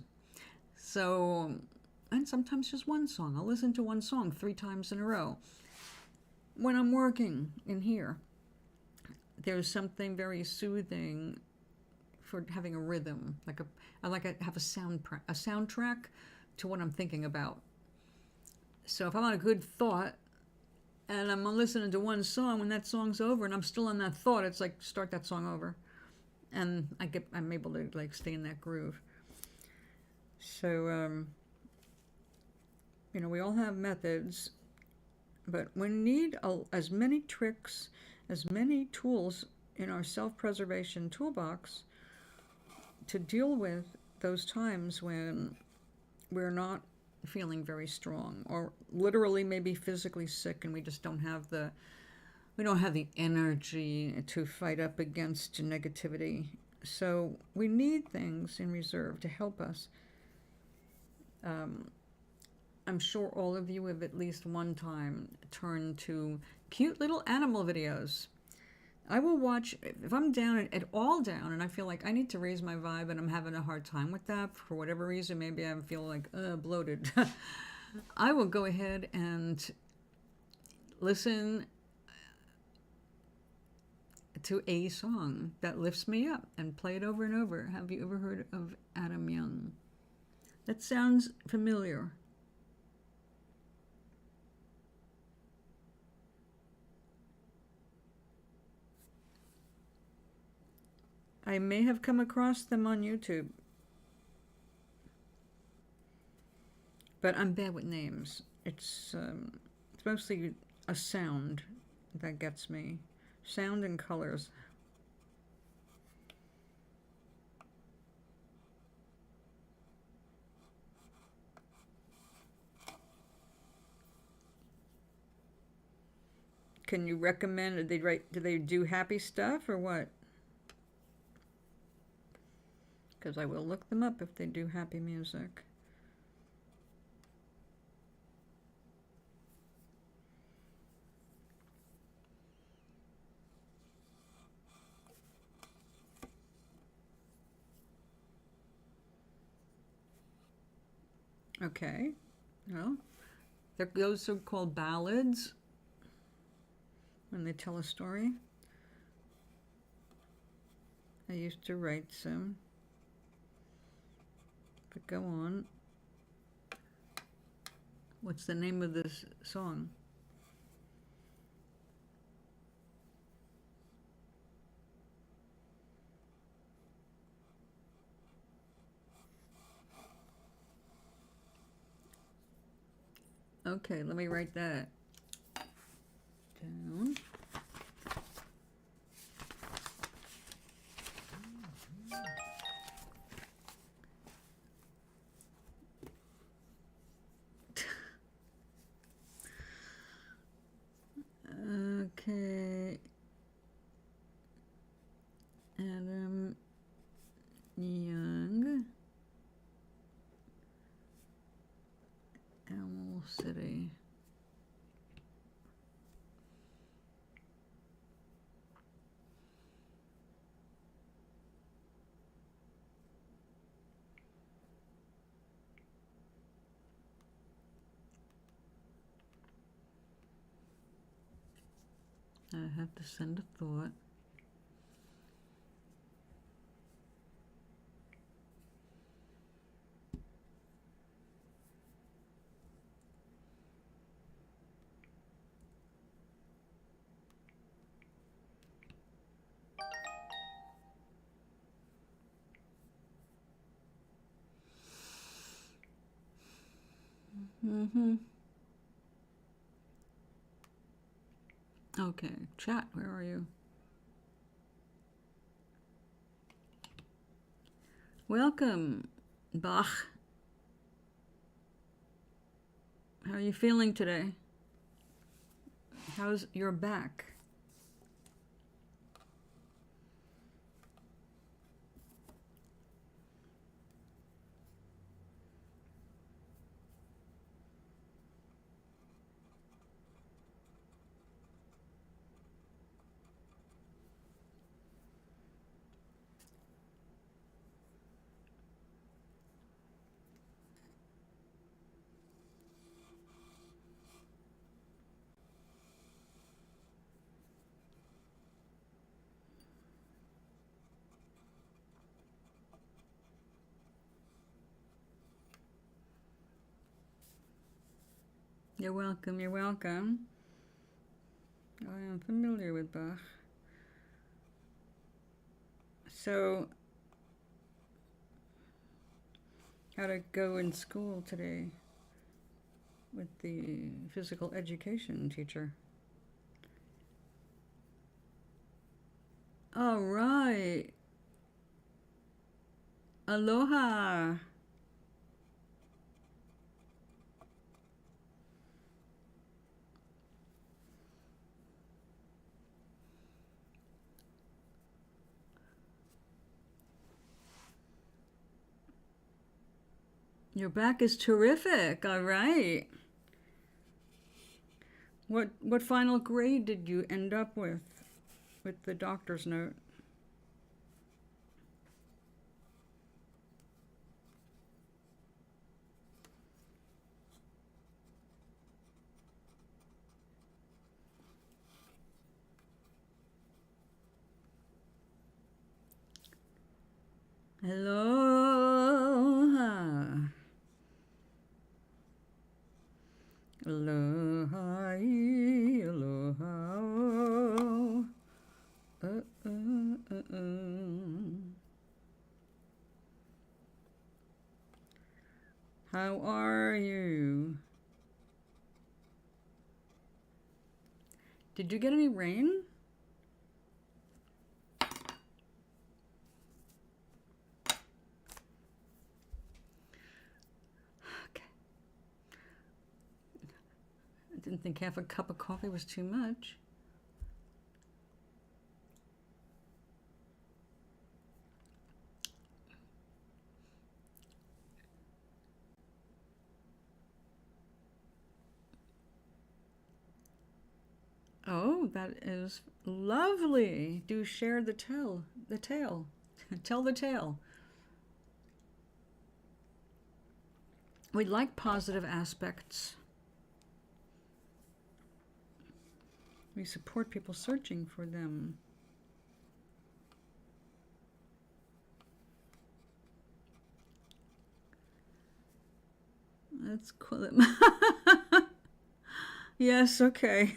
So, and sometimes just one song. I'll listen to one song 3 times in a row. When I'm working in here, there's something very soothing for having a rhythm. I like to have a soundtrack to what I'm thinking about. So if I'm on a good thought and I'm listening to one song, when that song's over and I'm still on that thought, it's like start that song over, and I'm able to stay in that groove. So we all have methods. But we need as many tricks, as many tools in our self-preservation toolbox to deal with those times when we're not feeling very strong, or literally maybe physically sick, and we just don't have the energy to fight up against negativity. So we need things in reserve to help us. I'm sure all of you have at least one time turned to cute little animal videos. I will watch, if I'm down at all down and I feel like I need to raise my vibe and I'm having a hard time with that for whatever reason, maybe I feel like bloated, I will go ahead and listen to a song that lifts me up and play it over and over. Have you ever heard of Adam Young? That sounds familiar. I may have come across them on YouTube, but I'm bad with names. It's mostly a sound that gets me. Sound and colors. can you recommend? Do they do happy stuff or what? Because I will look them up if they do happy music. Okay, well, those are called ballads when they tell a story. I used to write some, but go on. What's the name of this song? Okay, let me write that down. Okay. Adam Young. Owl City. I have to send a thought. Okay, chat, where are you? Welcome, Bach. How are you feeling today? How's your back? You're welcome, you're welcome. I am familiar with Bach. So, how'd it go in school today with the physical education teacher? All right. Aloha. Your back is terrific. All right. What final grade did you end up with the doctor's note? Aloha. Aloha, aloha. How are you? Did you get any rain? Okay. I didn't think half a cup of coffee was too much. Oh, that is lovely. Do share the tale. Tell the tale. We like positive aspects. We support people searching for them. That's cool. Yes, okay.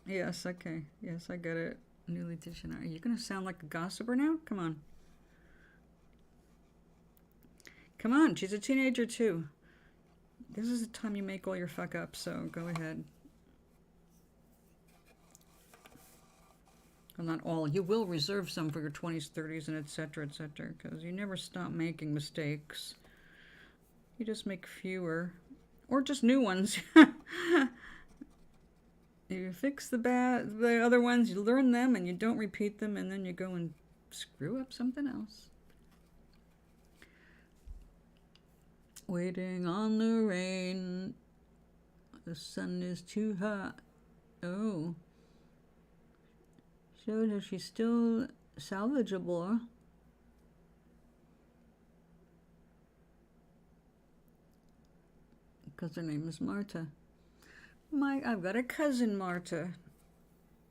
Yes, okay. Yes, I get it. Newly edition. Are you going to sound like a gossiper now? Come on. Come on, she's a teenager too. This is the time you make all your fuck ups, so go ahead. Well, not all. You will reserve some for your 20s, 30s, and etc., because you never stop making mistakes. You just make fewer. Or just new ones. You fix the other ones, you learn them, and you don't repeat them, and then you go and screw up something else. Waiting on the rain. The sun is too hot. Oh. Showed her she's still salvageable. Because her name is Marta. I've got a cousin, Marta.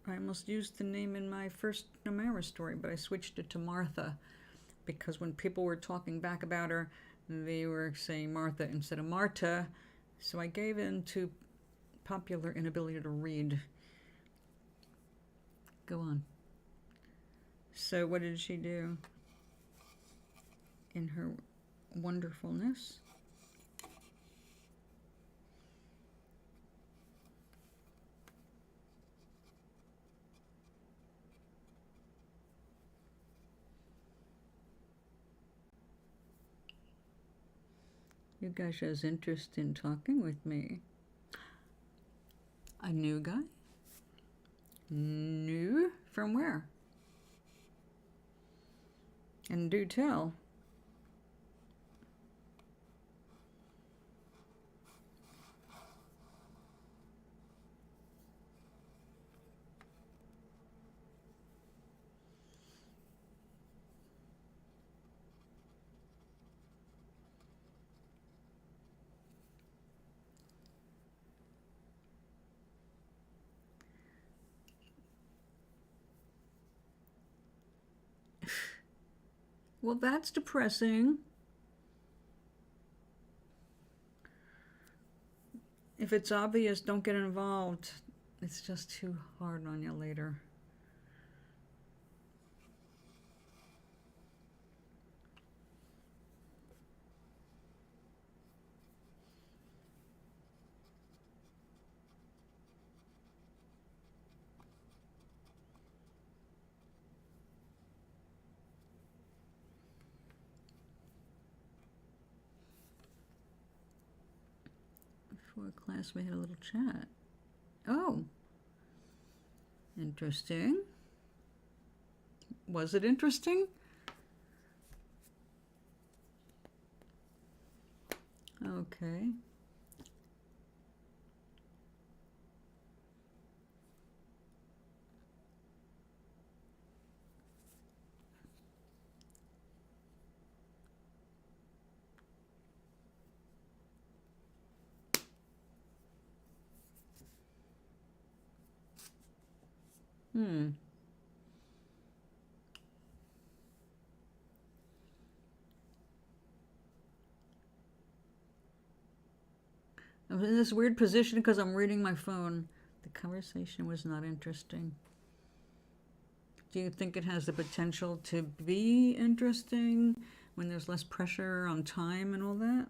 I almost used the name in my first Namara story, but I switched it to Martha. Because when people were talking back about her, they were saying Martha instead of Marta. So I gave in to popular inability to read. Go on. So what did she do in her wonderfulness? You guys shows interest in talking with me. A new guy? New? From where? And do tell. Well, that's depressing. If it's obvious, don't get involved. It's just too hard on you later. Before class, we had a little chat. Oh. Interesting. Was it interesting? Okay. I'm in this weird position because I'm reading my phone. The conversation was not interesting. Do you think it has the potential to be interesting when there's less pressure on time and all that?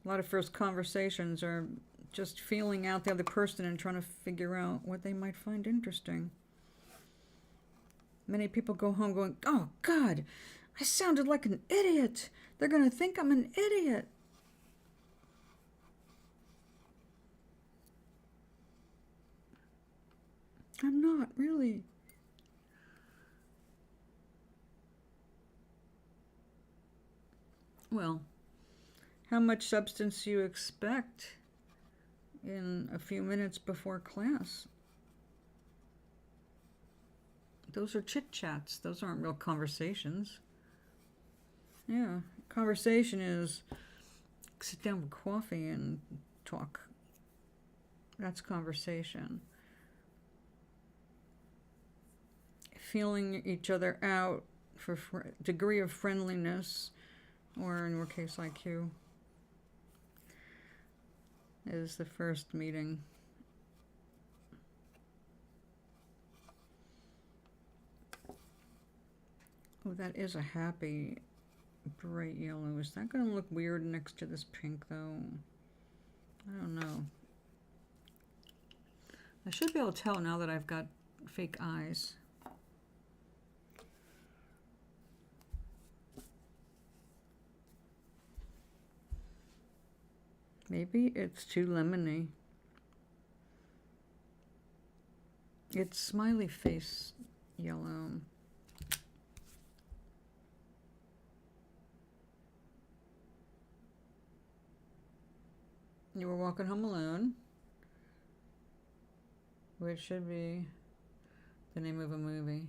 A lot of first conversations are just feeling out the other person and trying to figure out what they might find interesting. Many people go home going, oh God, I sounded like an idiot. They're going to think I'm an idiot. I'm not, really. Well, how much substance you expect in a few minutes before class? Those are chit-chats. Those aren't real conversations. Yeah, conversation is sit down with coffee and talk. That's conversation. Feeling each other out for degree of friendliness, or in your case IQ, is the first meeting. Oh, that is a happy bright yellow. Is that going to look weird next to this pink, though? I don't know. I should be able to tell now that I've got fake eyes. Maybe it's too lemony. It's smiley face yellow. You were walking home alone, which should be the name of a movie.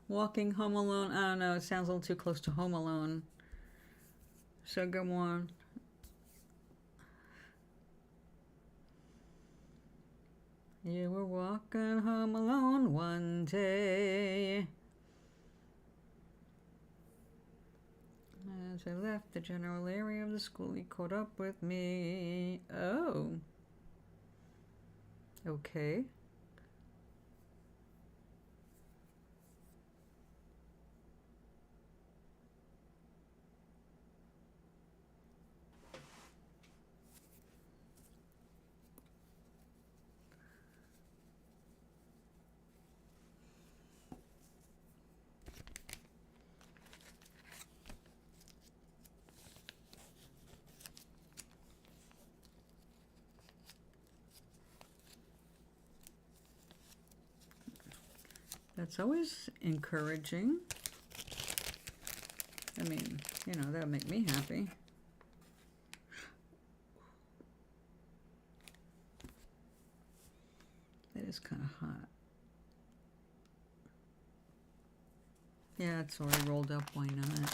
Walking home alone. I don't know. It sounds a little too close to Home Alone. So go on. You were walking home alone one day. As I left the general area of the school, he caught up with me. Oh. Okay. That's always encouraging. I mean, you know, that'll make me happy. That is kind of hot. Yeah, it's already rolled up. Why not?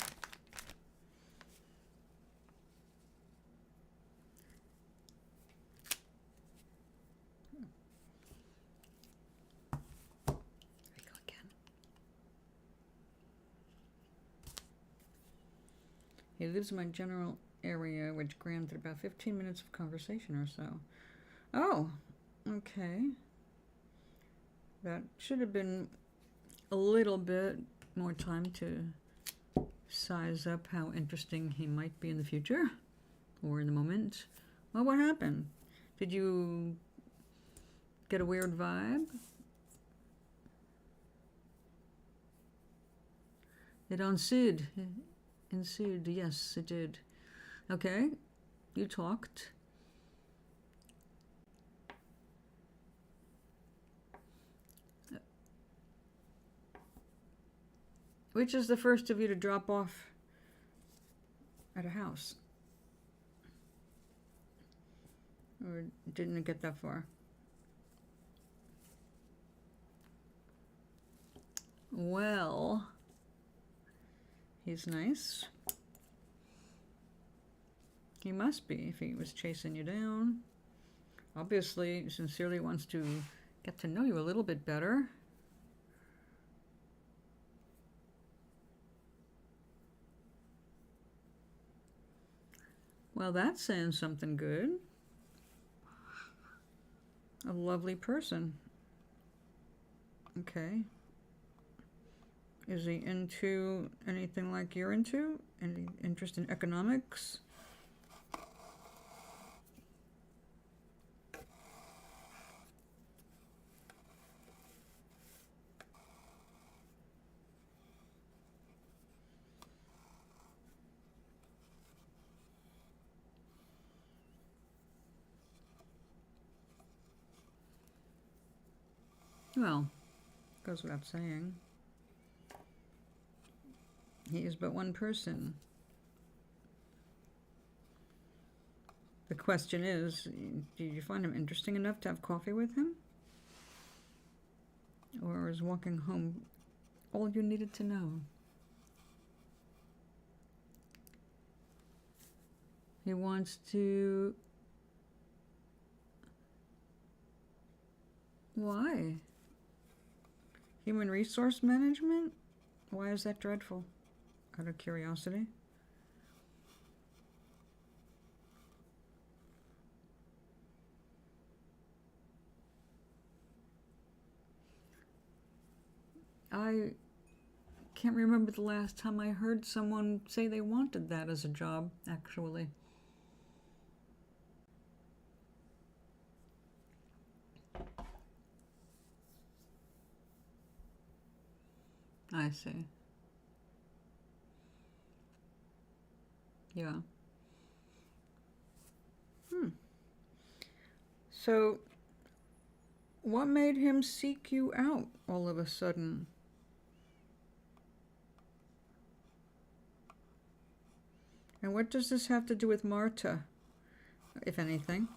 He lives in my general area, which granted about 15 minutes of conversation or so. Oh, okay. That should have been a little bit more time to size up how interesting he might be in the future or in the moment. Well, what happened? Did you get a weird vibe? It ensued. Ensued, yes, it did. Okay, you talked. Which is the first of you to drop off at a house? Or didn't it get that far? Well, he's nice. He must be if he was chasing you down. Obviously, sincerely wants to get to know you a little bit better. Well, that's saying something good. A lovely person. Okay. Is he into anything like you're into? Any interest in economics? Well, goes without saying. He is but one person. The question is, do you find him interesting enough to have coffee with him? Or is walking home all you needed to know? He wants to... Why? Human resource management? Why is that dreadful? Out of curiosity. I can't remember the last time I heard someone say they wanted that as a job, actually. I see. Yeah. So, what made him seek you out all of a sudden? And what does this have to do with Marta, if anything?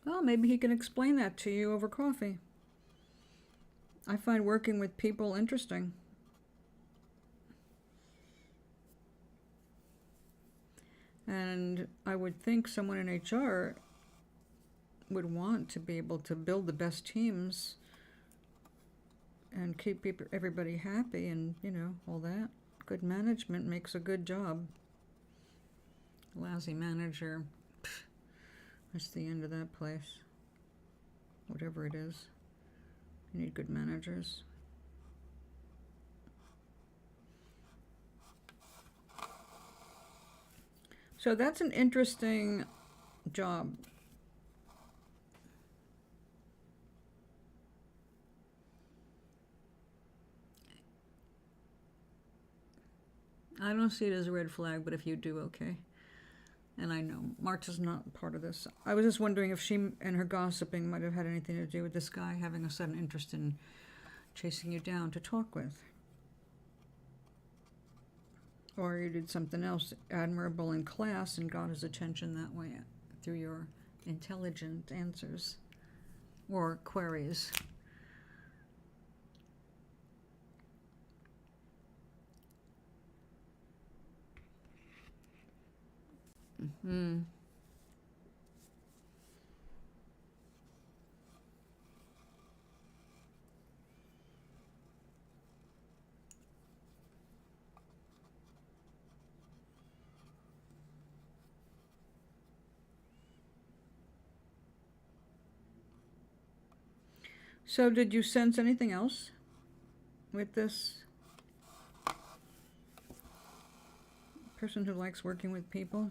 Well, maybe he can explain that to you over coffee. I find working with people interesting. And I would think someone in HR would want to be able to build the best teams and keep everybody happy and, you know, all that. Good management makes a good job. Lousy manager, pff, that's the end of that place. Whatever it is, you need good managers. So that's an interesting job. I don't see it as a red flag, but if you do, okay. And I know Marta's not part of this. I was just wondering if she and her gossiping might have had anything to do with this guy having a sudden interest in chasing you down to talk with. Or you did something else admirable in class and got his attention that way through your intelligent answers or queries. Mm-hmm. So did you sense anything else with this person who likes working with people?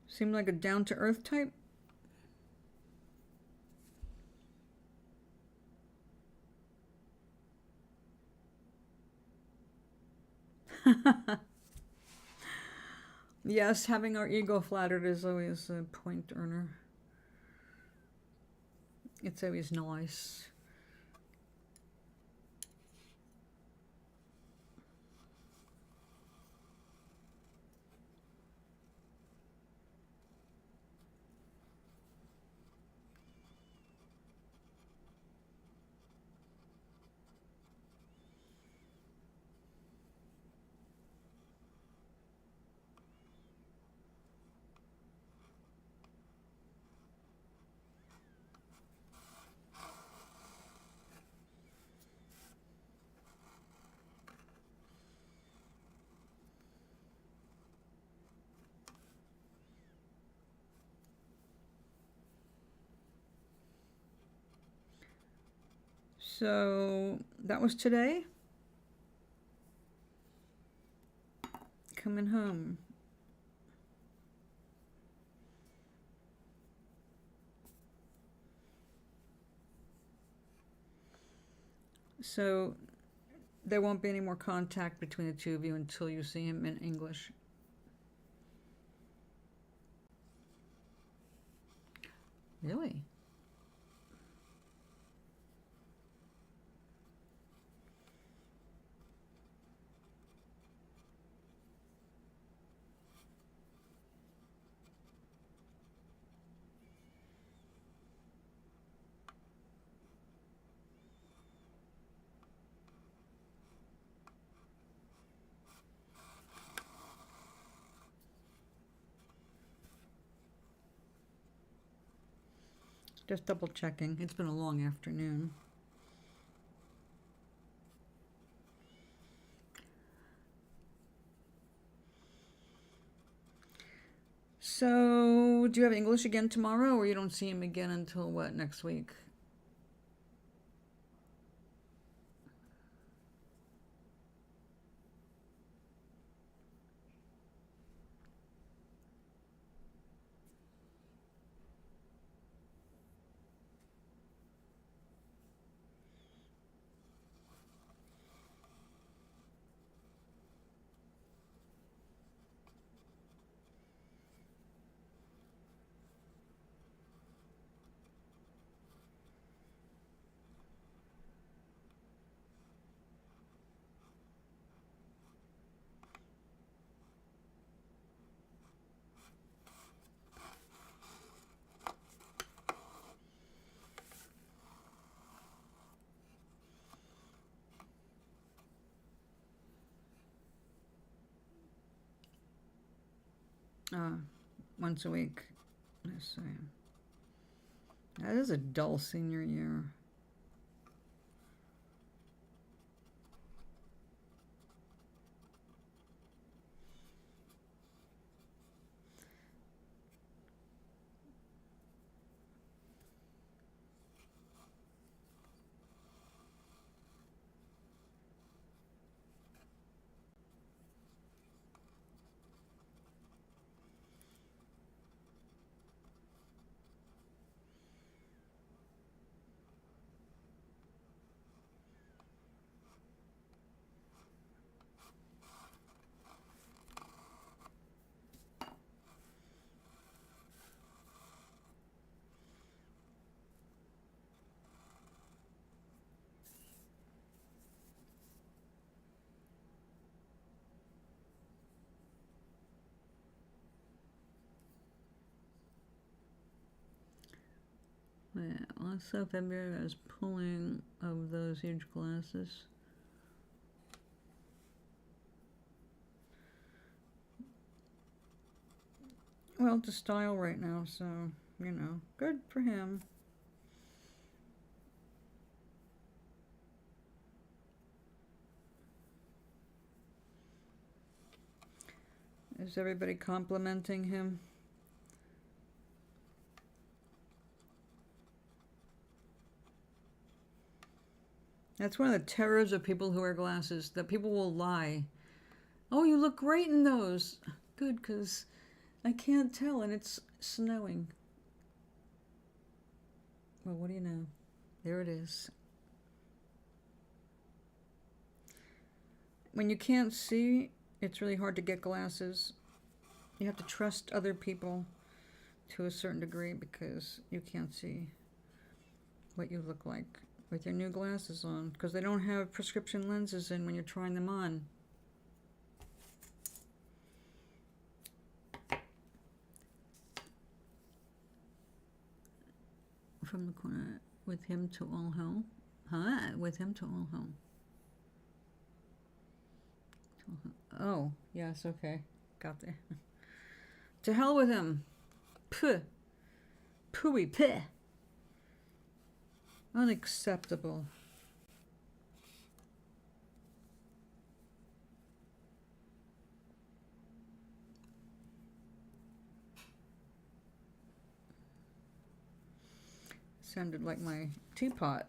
Seemed like a down-to-earth type? Yes, having our ego flattered is always a point earner. It's always nice. So that was today. Coming home. So there won't be any more contact between the two of you until you see him in English. Really? Just double checking. It's been a long afternoon. So, do you have English again tomorrow, or you don't see him again until what, next week? Once a week. Let's see. That is a dull senior year. Yeah, also February I was pulling of those huge glasses. Well, it's a style right now, so, you know, good for him. Is everybody complimenting him? That's one of the terrors of people who wear glasses, that people will lie. Oh, you look great in those. Good, because I can't tell and it's snowing. Well, what do you know? There it is. When you can't see, it's really hard to get glasses. You have to trust other people to a certain degree because you can't see what you look like with your new glasses on, because they don't have prescription lenses in when you're trying them on. From the corner, with him to all home. Huh? With him to all home. Oh, yes, okay. Got there. To hell with him. Puh. Pooey peh. Unacceptable. Sounded like my teapot.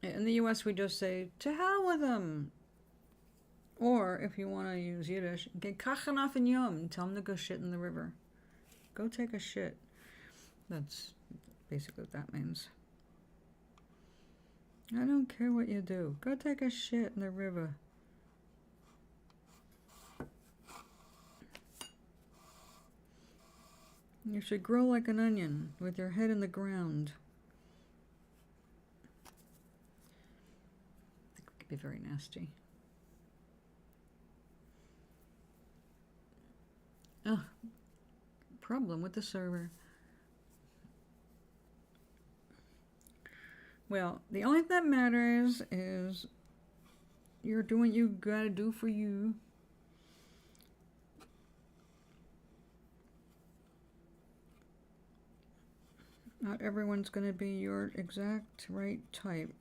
In the US, we just say, to hell with them. Or, if you want to use Yiddish, get kachen auf in yom. Tell them to go shit in the river. Go take a shit. That's basically what that means. I don't care what you do. Go take a shit in the river. You should grow like an onion with your head in the ground. It could be very nasty. Oh, problem with the server. Well, the only thing that matters is you're doing what you gotta do for you. Not everyone's gonna be your exact right type.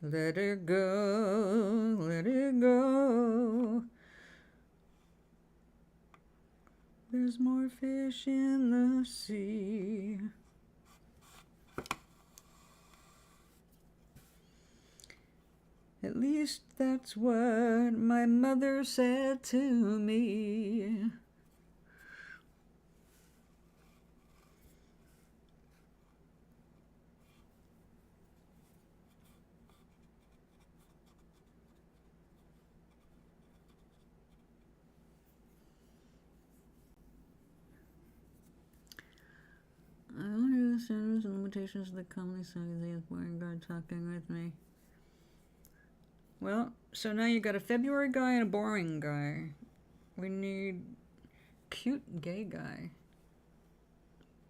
Let it go, let it go. There's more fish in the sea. At least that's what my mother said to me. I wonder the standards and limitations of the commonly cited the boring guy talking with me. Well, so now you got a February guy and a boring guy. We need cute gay guy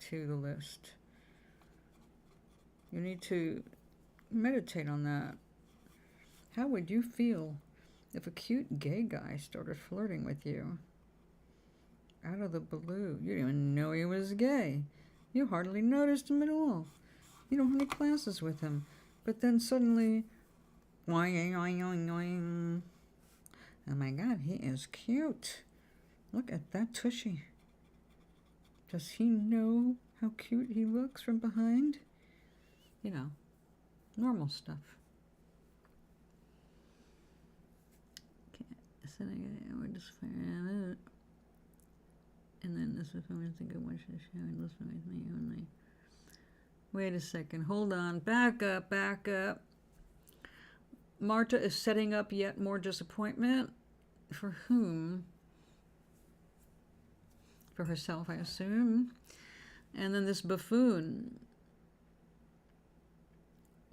to the list. You need to meditate on that. How would you feel if a cute gay guy started flirting with you? Out of the blue. You didn't even know he was gay. You hardly noticed him at all. You don't have any classes with him. But then suddenly, oing. Oh my God, he is cute. Look at that tushy. Does he know how cute he looks from behind? You know, normal stuff. Okay, so we're just figuring out. And then this is when I think I watch the show and listen with me only. Wait a second, hold on, back up. Marta is setting up yet more disappointment. For whom? For herself, I assume. And then this buffoon.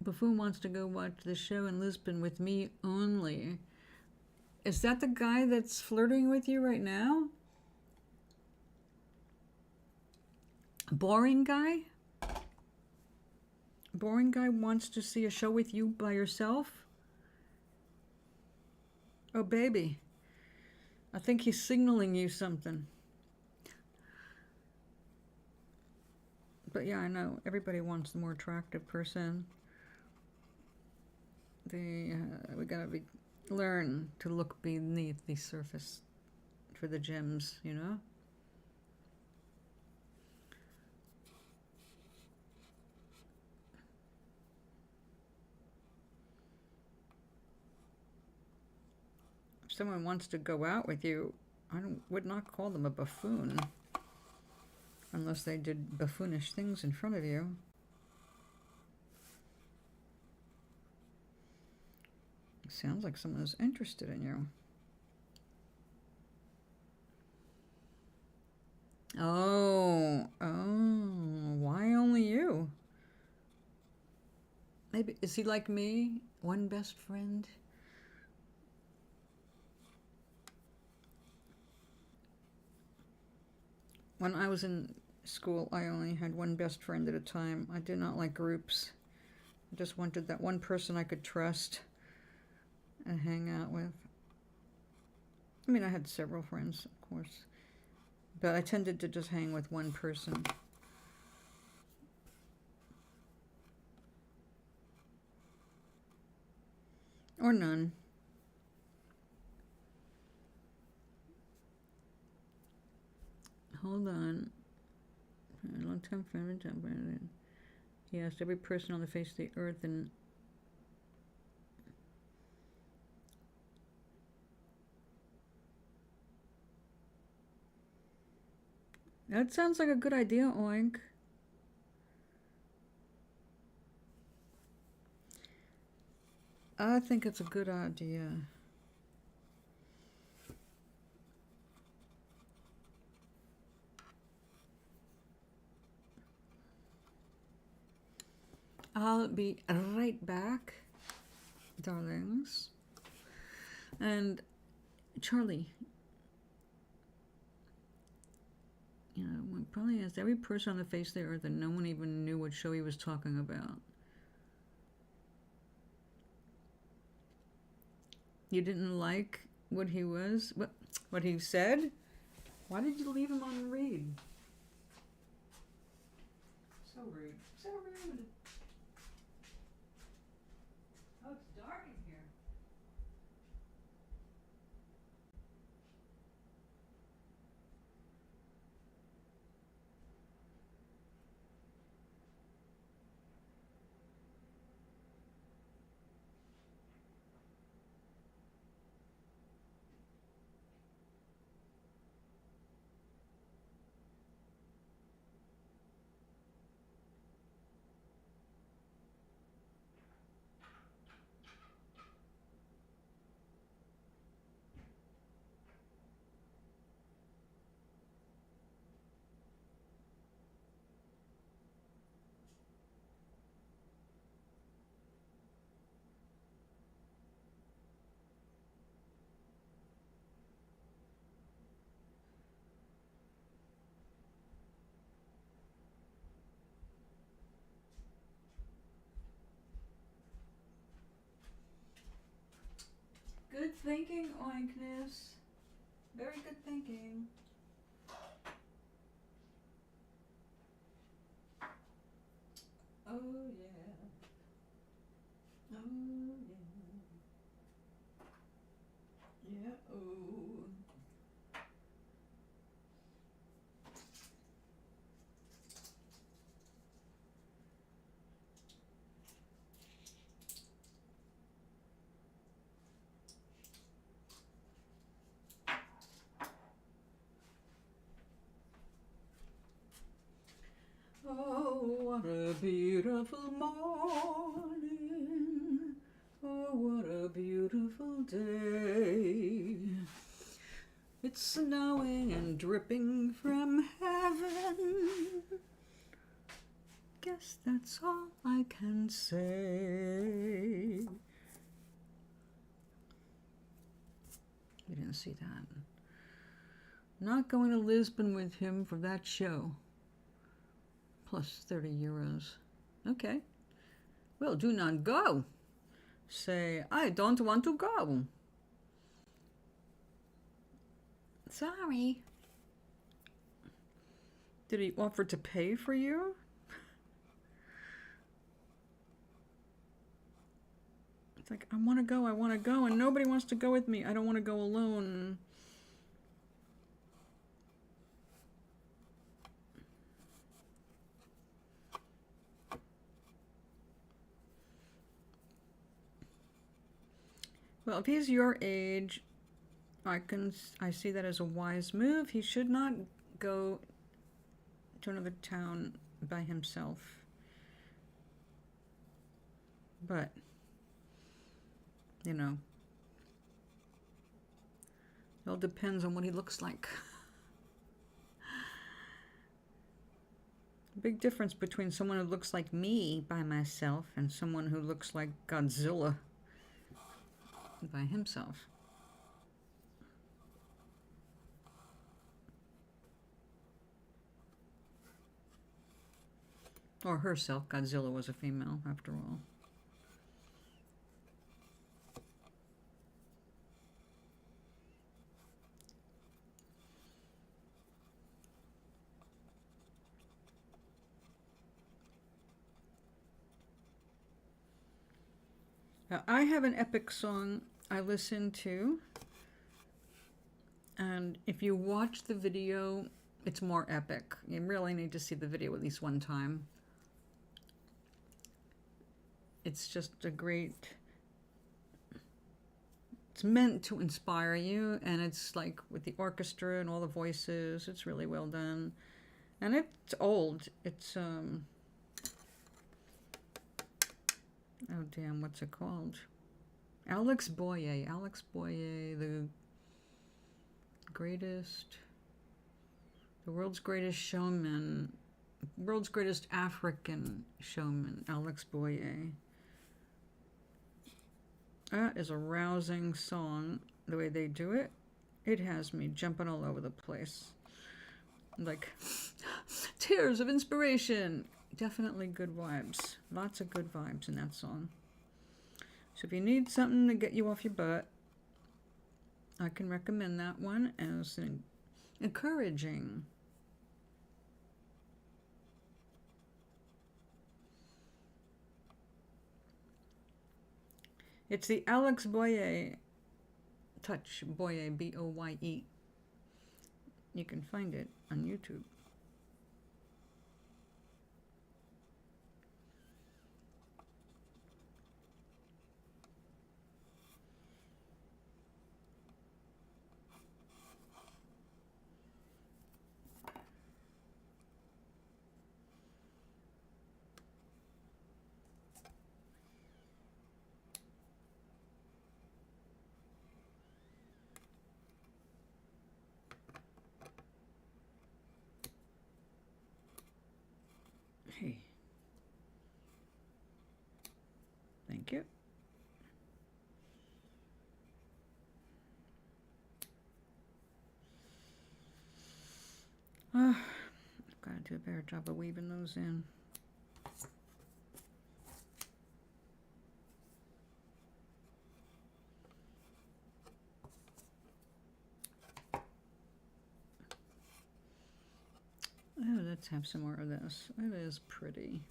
Buffoon wants to go watch the show in Lisbon with me only. Is that the guy that's flirting with you right now? Boring guy? Boring guy wants to see a show with you by yourself? Oh, baby. I think he's signaling you something. But yeah, I know. Everybody wants the more attractive person. We gotta learn to look beneath the surface for the gems, you know? If someone wants to go out with you, I would not call them a buffoon. Unless they did buffoonish things in front of you. It sounds like someone is interested in you. Oh, why only you? Maybe, is he like me? One best friend? When I was in school, I only had one best friend at a time. I did not like groups. I just wanted that one person I could trust and hang out with. I mean, I had several friends, of course, but I tended to just hang with one person. Or none. Hold on. A long time friend, He asked every person on the face of the earth, and that sounds like a good idea, Oink. I think it's a good idea. I'll be right back, darlings. And Charlie, you know, probably asked every person on the face of the earth, and no one even knew what show he was talking about. You didn't like what he was, what he said? Why did you leave him on read? So rude. So rude. Oh, it's dark in here. Good thinking, Oinkness. Very good thinking. Oh, yeah. Oh, yeah. Yeah, oh. Oh, what a beautiful morning. Oh, what a beautiful day. It's snowing and dripping from heaven. Guess that's all I can say. You didn't see that. Not going to Lisbon with him for that show. Plus 30 euros. Okay. Well, do not go. Say, I don't want to go. Sorry. Did he offer to pay for you? It's like, I want to go, and nobody wants to go with me. I don't want to go alone. Well, if he's your age, I see that as a wise move. He should not go to another town by himself. But, you know, it all depends on what he looks like. Big difference between someone who looks like me by myself and someone who looks like Godzilla by himself. Or herself. Godzilla was a female, after all. Now, I have an epic song I listen to, and if you watch the video, it's more epic. You really need to see the video at least one time. it's just a great, it's meant to inspire you, and it's like with the orchestra and all the voices, it's really well done. And it's old. It's oh damn, what's it called? Alex Boyer, the world's greatest showman, world's greatest African showman, Alex Boyer. That is a rousing song. The way they do it, it has me jumping all over the place. Like, tears of inspiration. Definitely good vibes. Lots of good vibes in that song. So if you need something to get you off your butt, I can recommend that one as encouraging. It's the Alex Boyer Touch, Boyer, B-O-Y-E. You can find it on YouTube. Hey. Thank you. I've got to do a better job of weaving those in. Oh, let's have some more of this. It is pretty.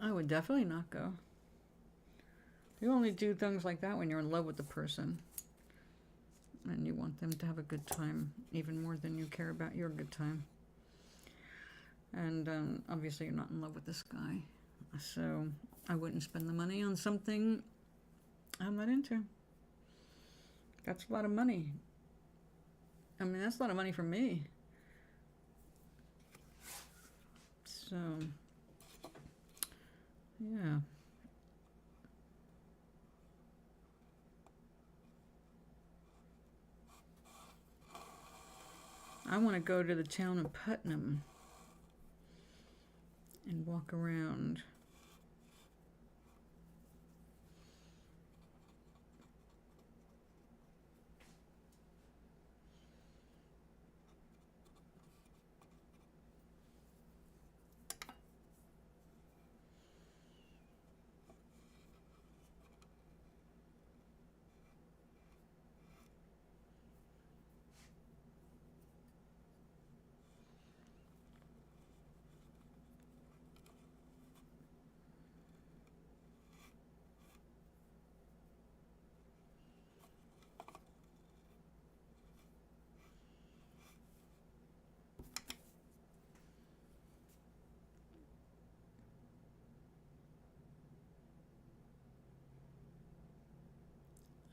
I would definitely not go. You only do things like that when you're in love with the person. And you want them to have a good time, even more than you care about your good time. And obviously you're not in love with this guy. So I wouldn't spend the money on something I'm not into. That's a lot of money. I mean, that's a lot of money for me. So, yeah. I want to go to the town of Putnam and walk around.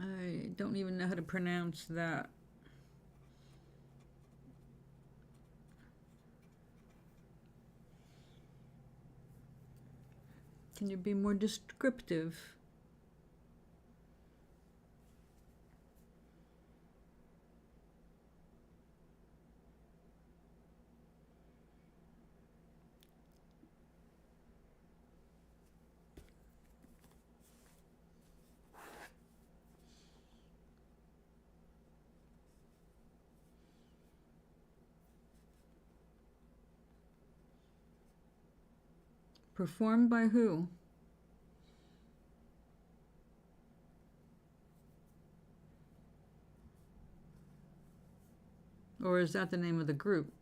I don't even know how to pronounce that. Can you be more descriptive? Performed by who? Or is that the name of the group?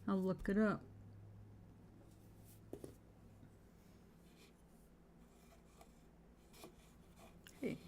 I'll look it up. Hey.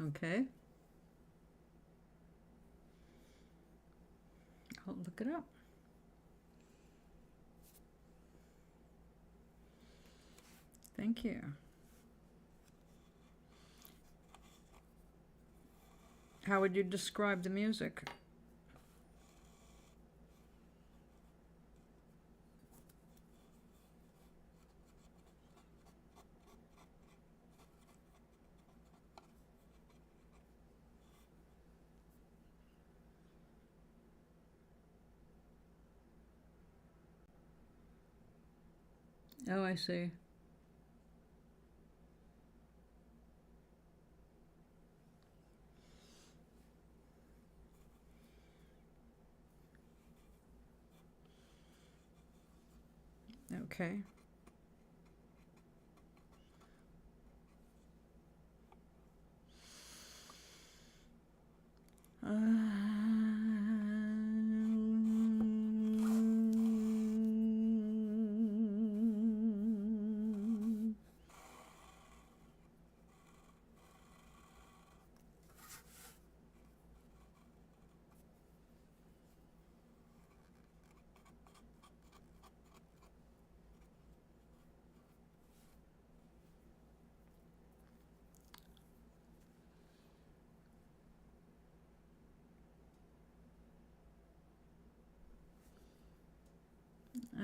Okay. I'll look it up. Thank you. How would you describe the music? Oh, I see. Okay.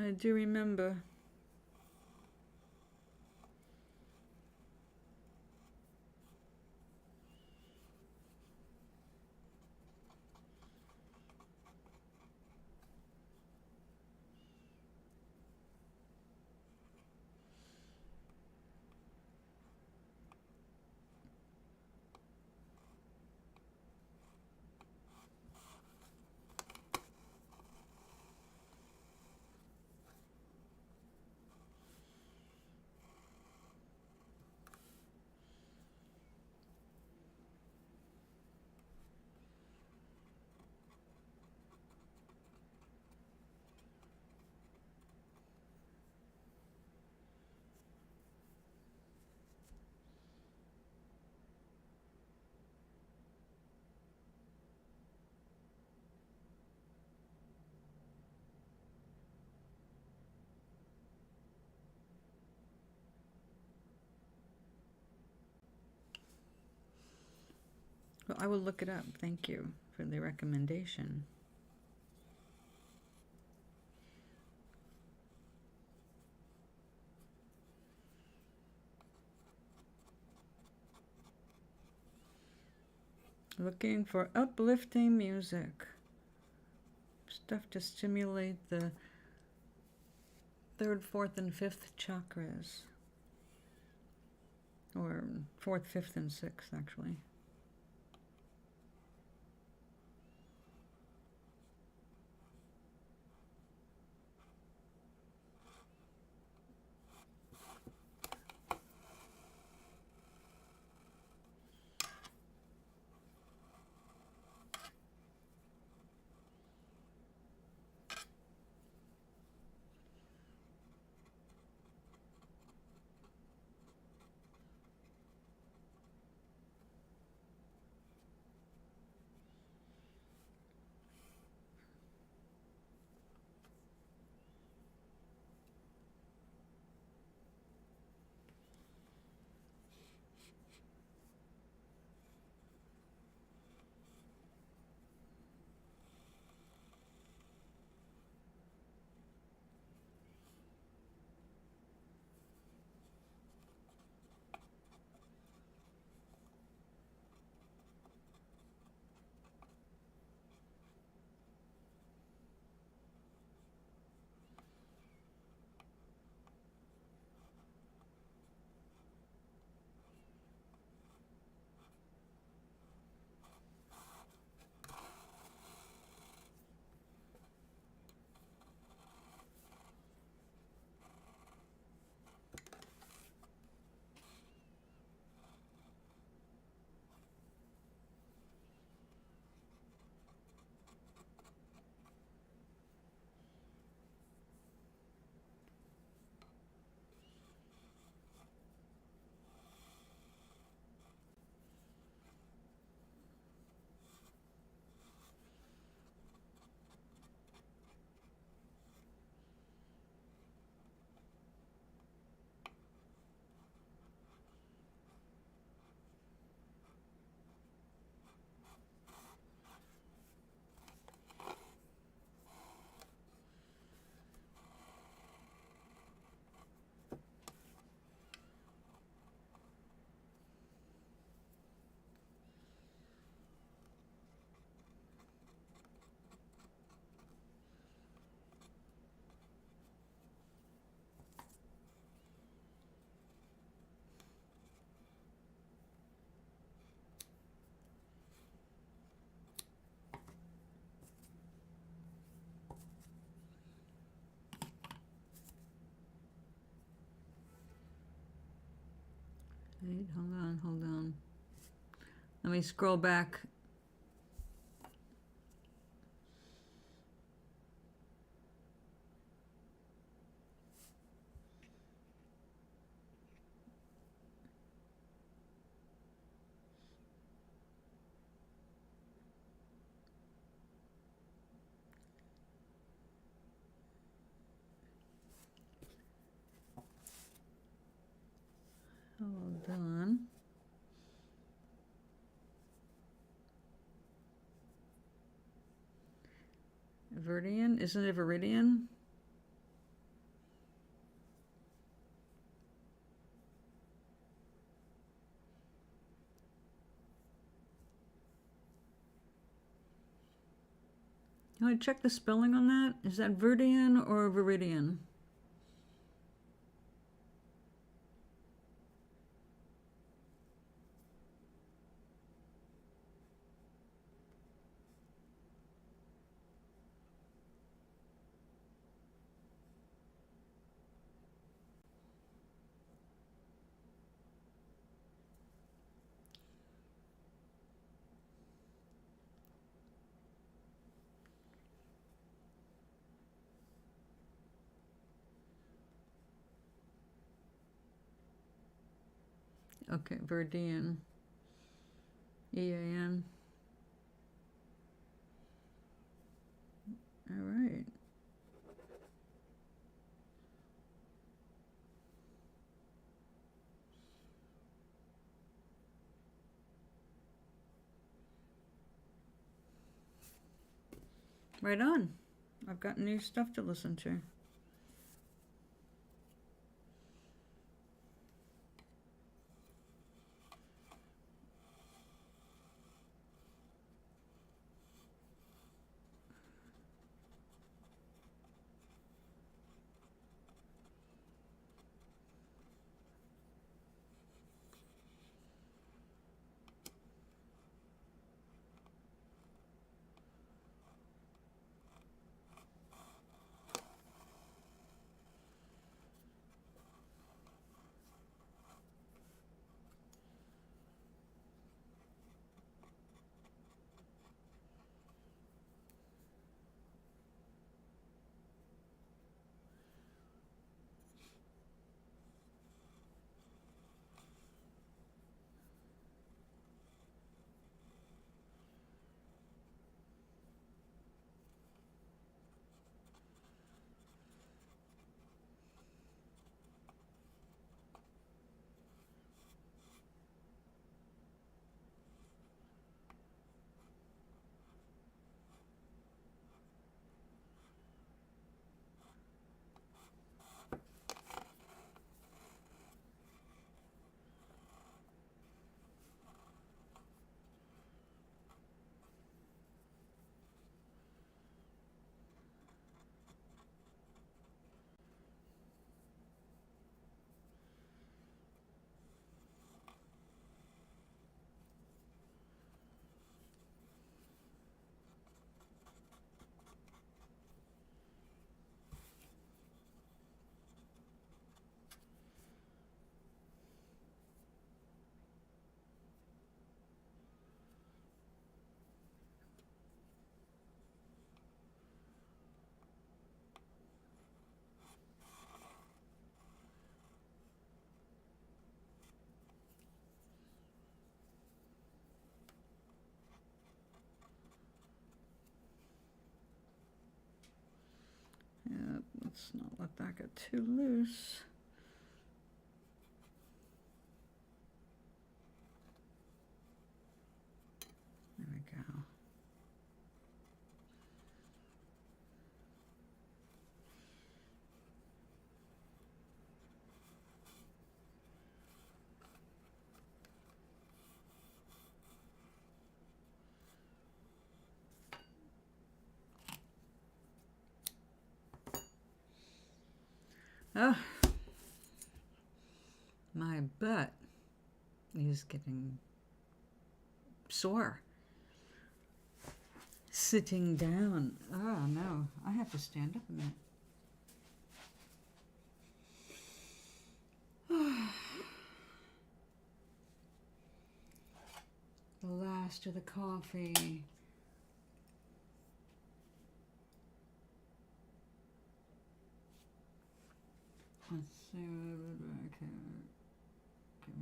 I do remember. Well, I will look it up. Thank you for the recommendation. Looking for uplifting music. Stuff to stimulate the third, fourth, and fifth chakras. Or fourth, fifth, and sixth, actually. Wait, hold on, hold on. Let me scroll back. Hold on. Viridian? Isn't it Viridian? You want to check the spelling on that? Is that Viridian or Viridian? Okay, Viridian. E-A-N. All right. Right on. I've got new stuff to listen to. Yeah, let's not let that get too loose. There we go. Oh, my butt is getting sore. Sitting down. Oh no, I have to stand up a minute. faster the coffee. Let's see.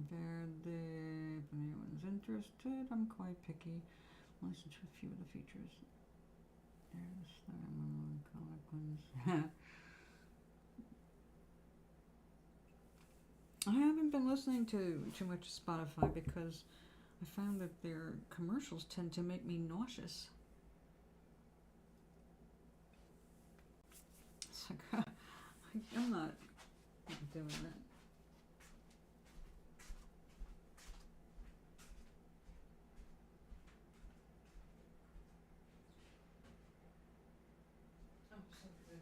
Verde. If anyone's interested, I'm quite picky. Listen to a few of the features. There's the comic ones. I haven't been listening to too much Spotify because I found that their commercials tend to make me nauseous. It's like, I'm not doing that. Oh, so good.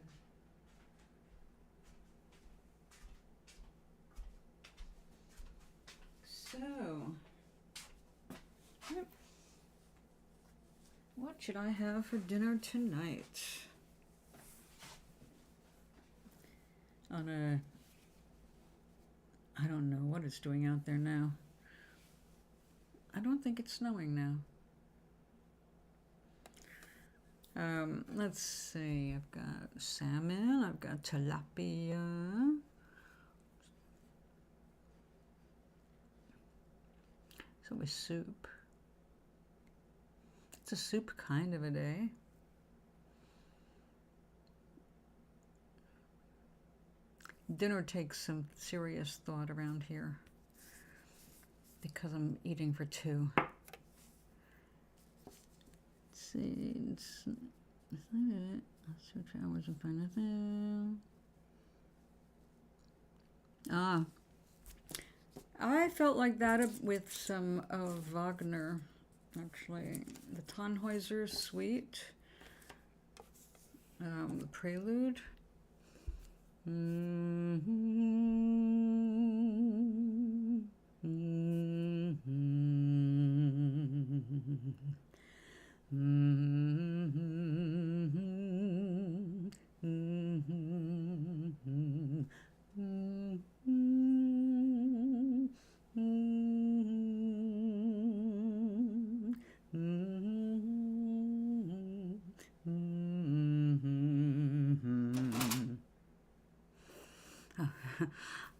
So, what should I have for dinner tonight? On a, I don't know what it's doing out there now. I don't think it's snowing now. Let's see, I've got salmon, I've got tilapia. So a soup. It's a soup kind of a day. Dinner takes some serious thought around here because I'm eating for two. Let's see, that's not it. Let's switch hours and find nothing. I felt like that with some of Wagner, actually. The Tannhäuser Suite, the Prelude.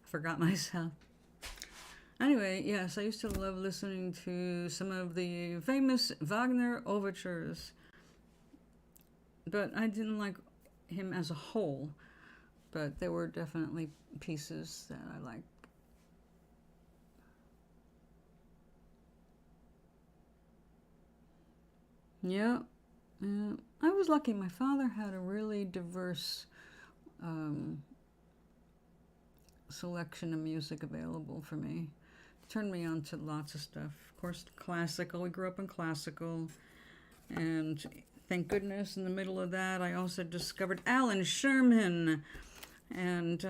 Forgot myself. Anyway, yes, I used to love listening to some of the famous Wagner overtures, but I didn't like him as a whole, but there were definitely pieces that I liked. Yeah, I was lucky. My father had a really diverse selection of music available for me. Turned me on to lots of stuff. Of course, classical. We grew up in classical. And thank goodness in the middle of that, I also discovered Alan Sherman. And,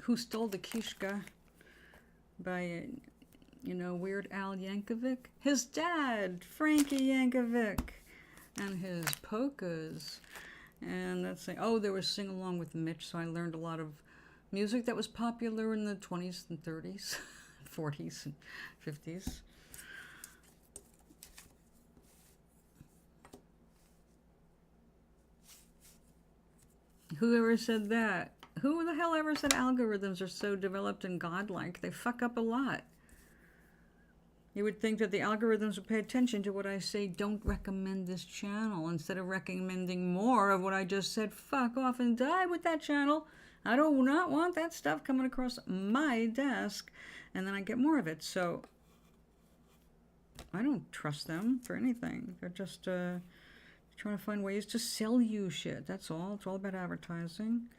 Who Stole the Kishka by, Weird Al Yankovic. His dad, Frankie Yankovic. And his polkas. And that's like, there was Sing Along with Mitch, so I learned a lot of music that was popular in the 20s and 30s, 40s and 50s. Whoever said that? Who the hell ever said algorithms are so developed and godlike? They fuck up a lot. You would think that the algorithms would pay attention to what I say, don't recommend this channel, instead of recommending more of what I just said, fuck off and die with that channel. I do not want that stuff coming across my desk, and then I get more of it. So I don't trust them for anything. They're just trying to find ways to sell you shit. That's all. It's all about advertising.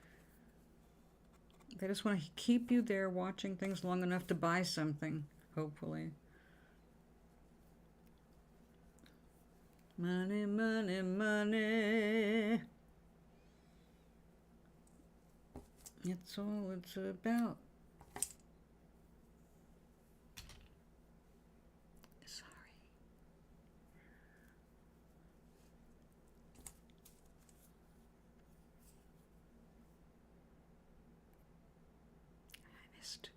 They just want to keep you there watching things long enough to buy something, hopefully. Money, money, money. It's all it's about. Sorry. I missed.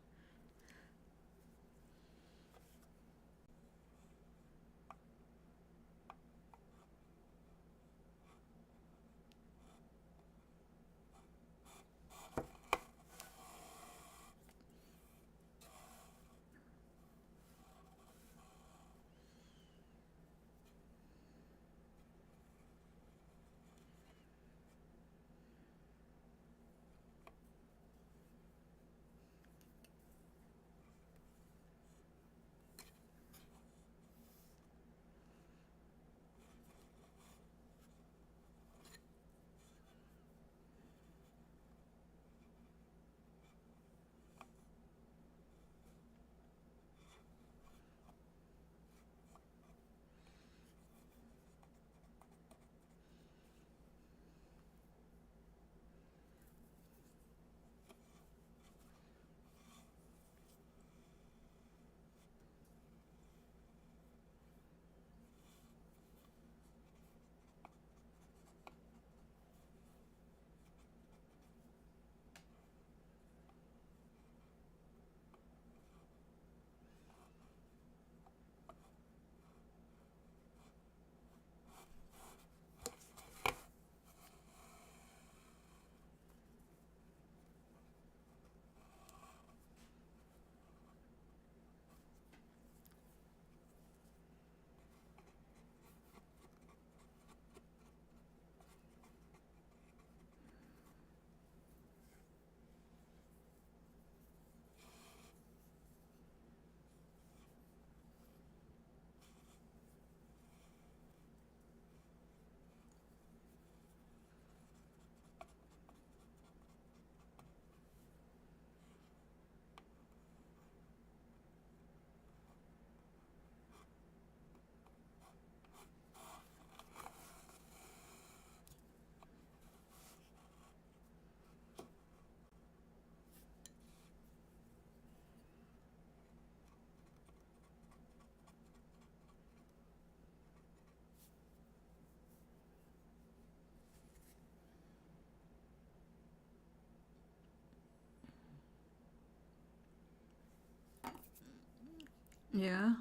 Yeah.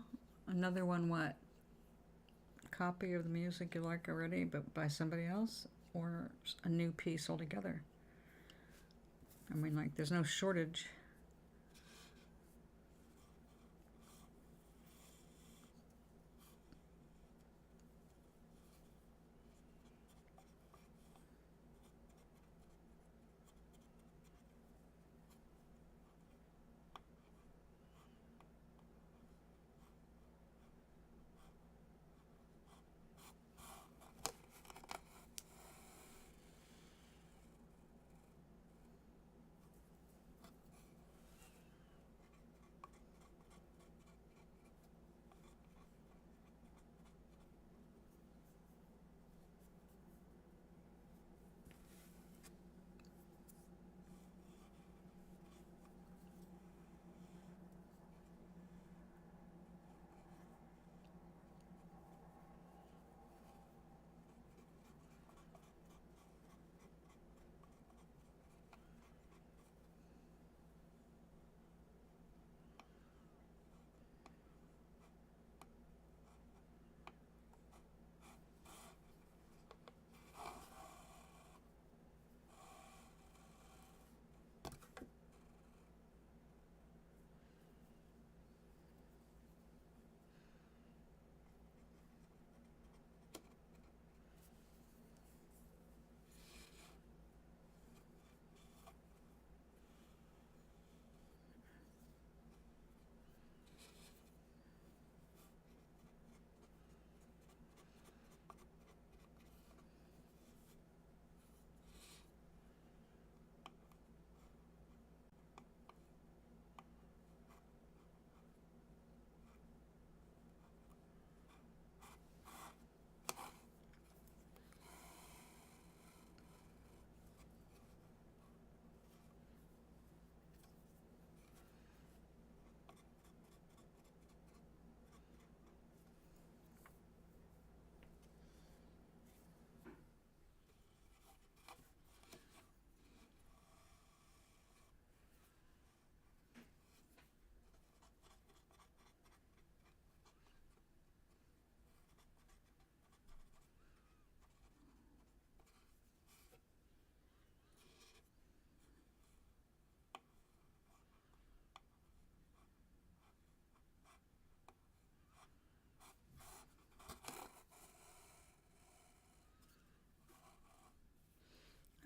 Another one, what? Copy of the music you like already, but by somebody else? Or a new piece altogether? I mean, like, there's no shortage.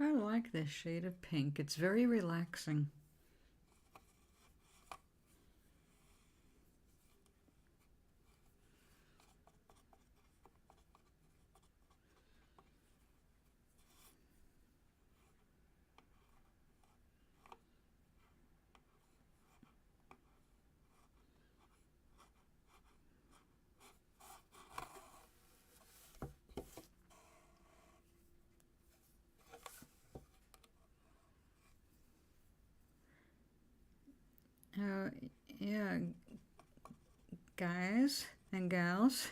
I like this shade of pink. It's very relaxing. Uh, yeah, guys and gals,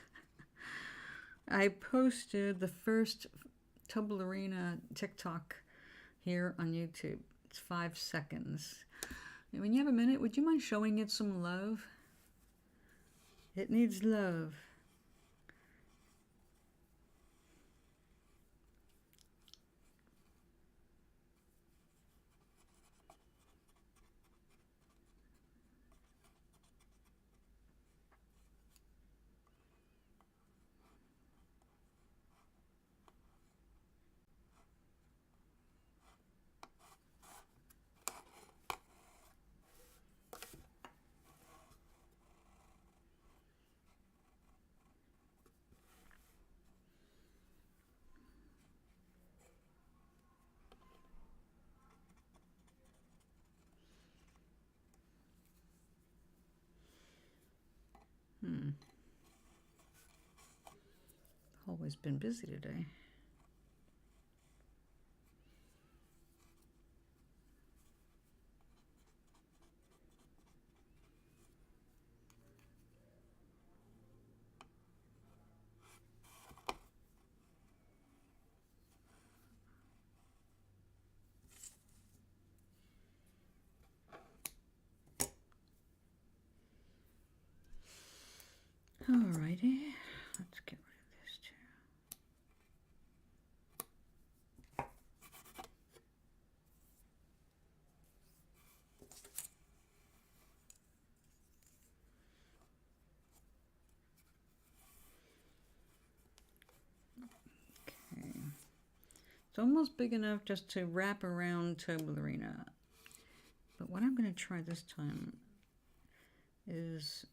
I posted the first Toblerina TikTok here on YouTube. It's 5 seconds. When you have a minute, would you mind showing it some love? It needs love. Always been busy today. Alrighty, let's get rid of this too. Okay, it's almost big enough just to wrap around Toblerina. But what I'm going to try this time is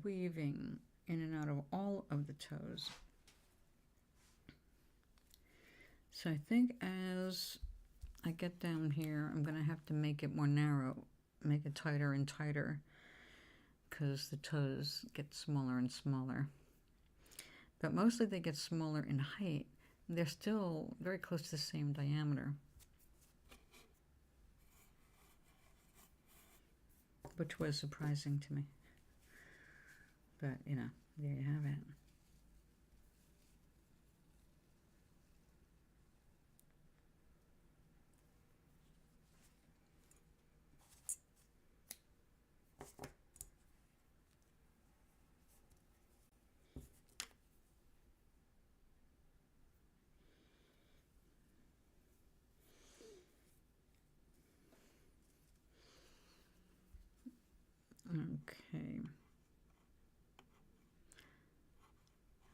weaving in and out of all of the toes. So I think as I get down here, I'm going to have to make it more narrow, make it tighter and tighter, because the toes get smaller and smaller. But mostly they get smaller in height. They're still very close to the same diameter, which was surprising to me. But, you know, there you have it. Okay.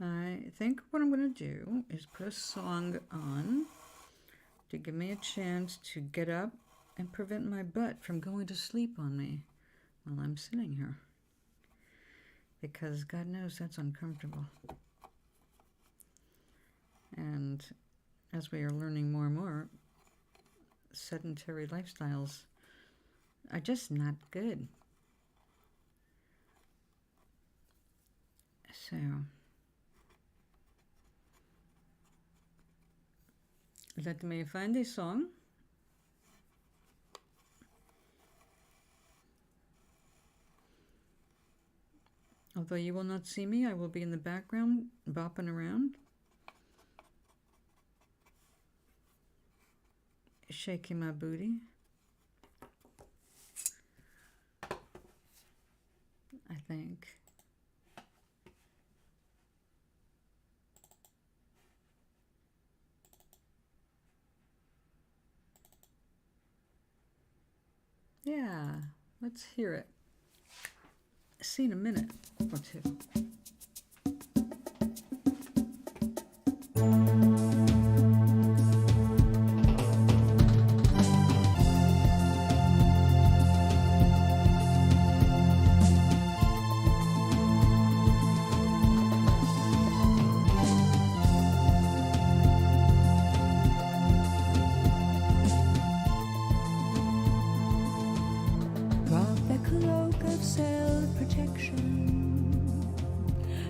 I think what I'm going to do is put a song on to give me a chance to get up and prevent my butt from going to sleep on me while I'm sitting here. Because God knows that's uncomfortable. And as we are learning more and more, sedentary lifestyles are just not good. So let me find a song. Although you will not see me, I will be in the background bopping around, shaking my booty. I think. Yeah, let's hear it. See in a minute or two.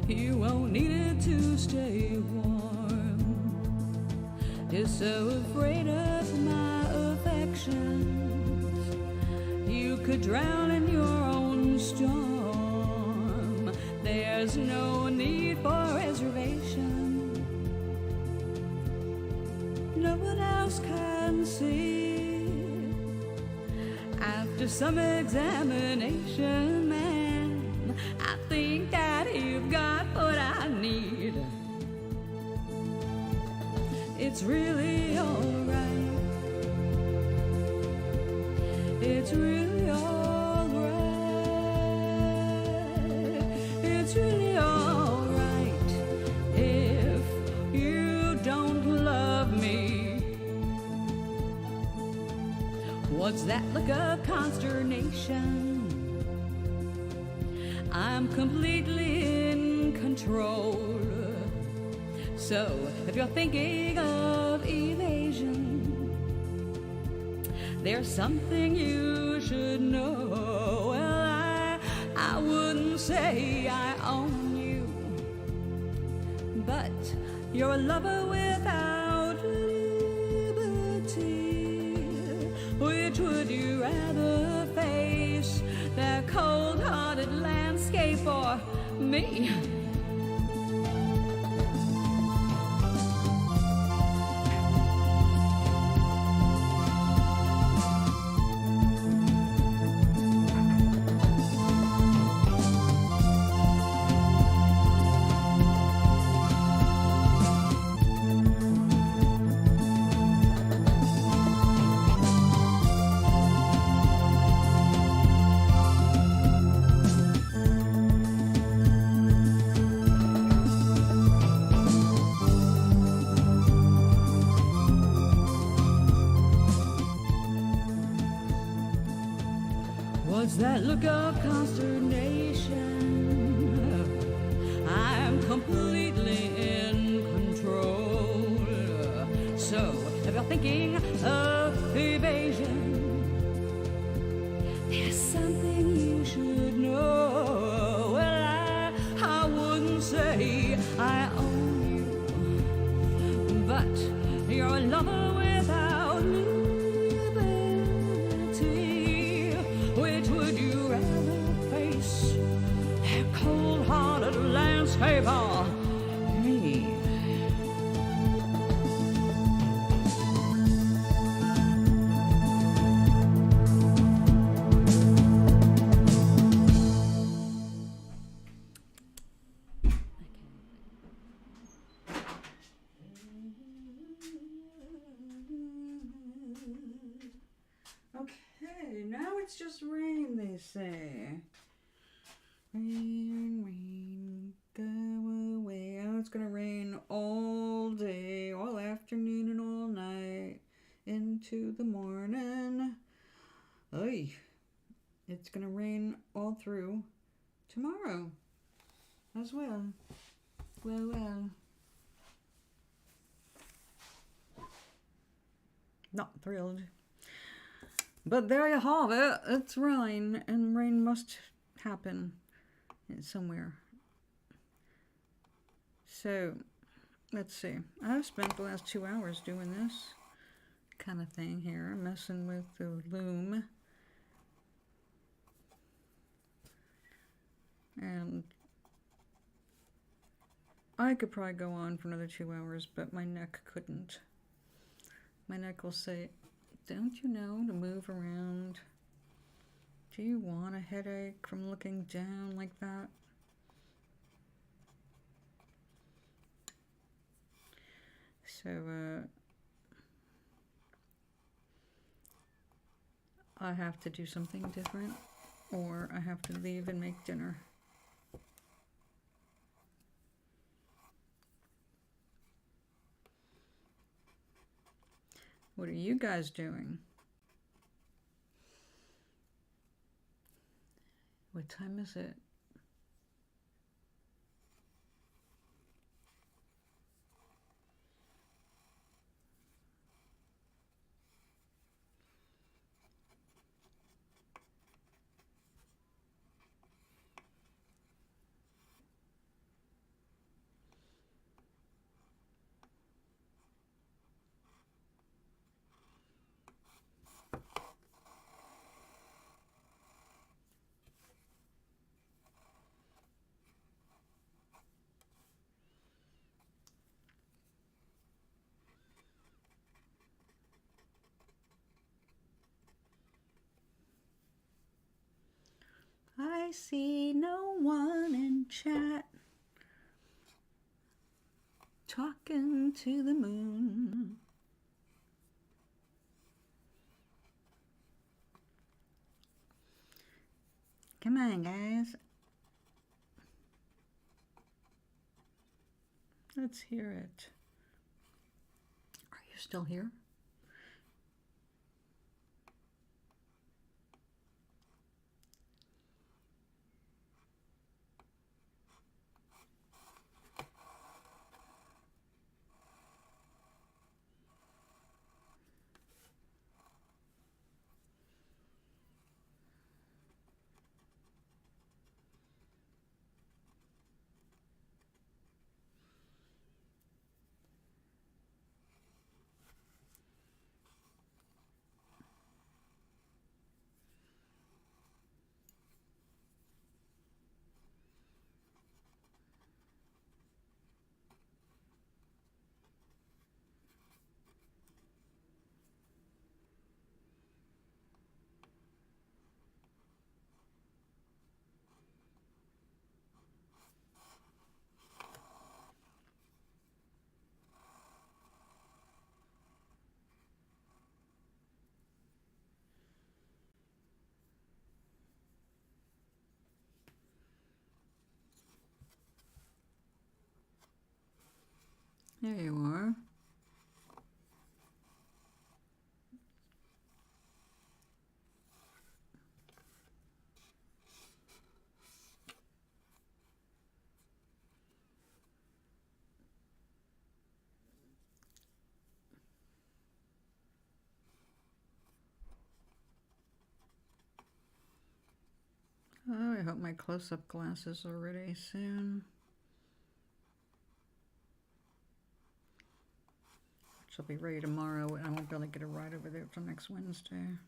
You won't need it to stay warm. You're so afraid of my affections. You could drown in your own storm. There's no need for reservation. No one else can see. After some examination, man, I think that you've got what I need. It's really alright. It's really alright. It's really alright if you don't love me. What's that look of consternation? I'm completely in control. So if you're thinking of evasion, there's something you should know. Well, I wouldn't say I own you, but you're a lover without liberty. Which would you rather face, that cold-hearted landscape or me? What's that look of consternation? I'm completely in control. So, if you're thinking of evasion, there's something you should know. Well, I wouldn't say I own you, but you're a lover without liberty. Which would you rather face? A cold-hearted landscape or me? Okay, now it's just rain, they say. Rain, rain, go away. Oh, it's gonna rain all day, all afternoon, and all night into the morning. Oy. It's gonna rain all through tomorrow as well. Well. Not thrilled. But there you have it. It's rain, and rain must happen somewhere. So, let's see. I've spent the last 2 hours doing this kind of thing here, messing with the loom. And I could probably go on for another 2 hours, but my neck couldn't. My neck will say, don't you know to move around? Do you want a headache from looking down like that? So, I have to do something different, or I have to leave and make dinner. What are you guys doing? What time is it? I see no one in chat talking to the moon. Come on, guys. Let's hear it. Are you still here? There you are. Oh, I hope my close-up glasses are ready soon. Which will be ready tomorrow, and I won't be able to get a ride over there till next Wednesday.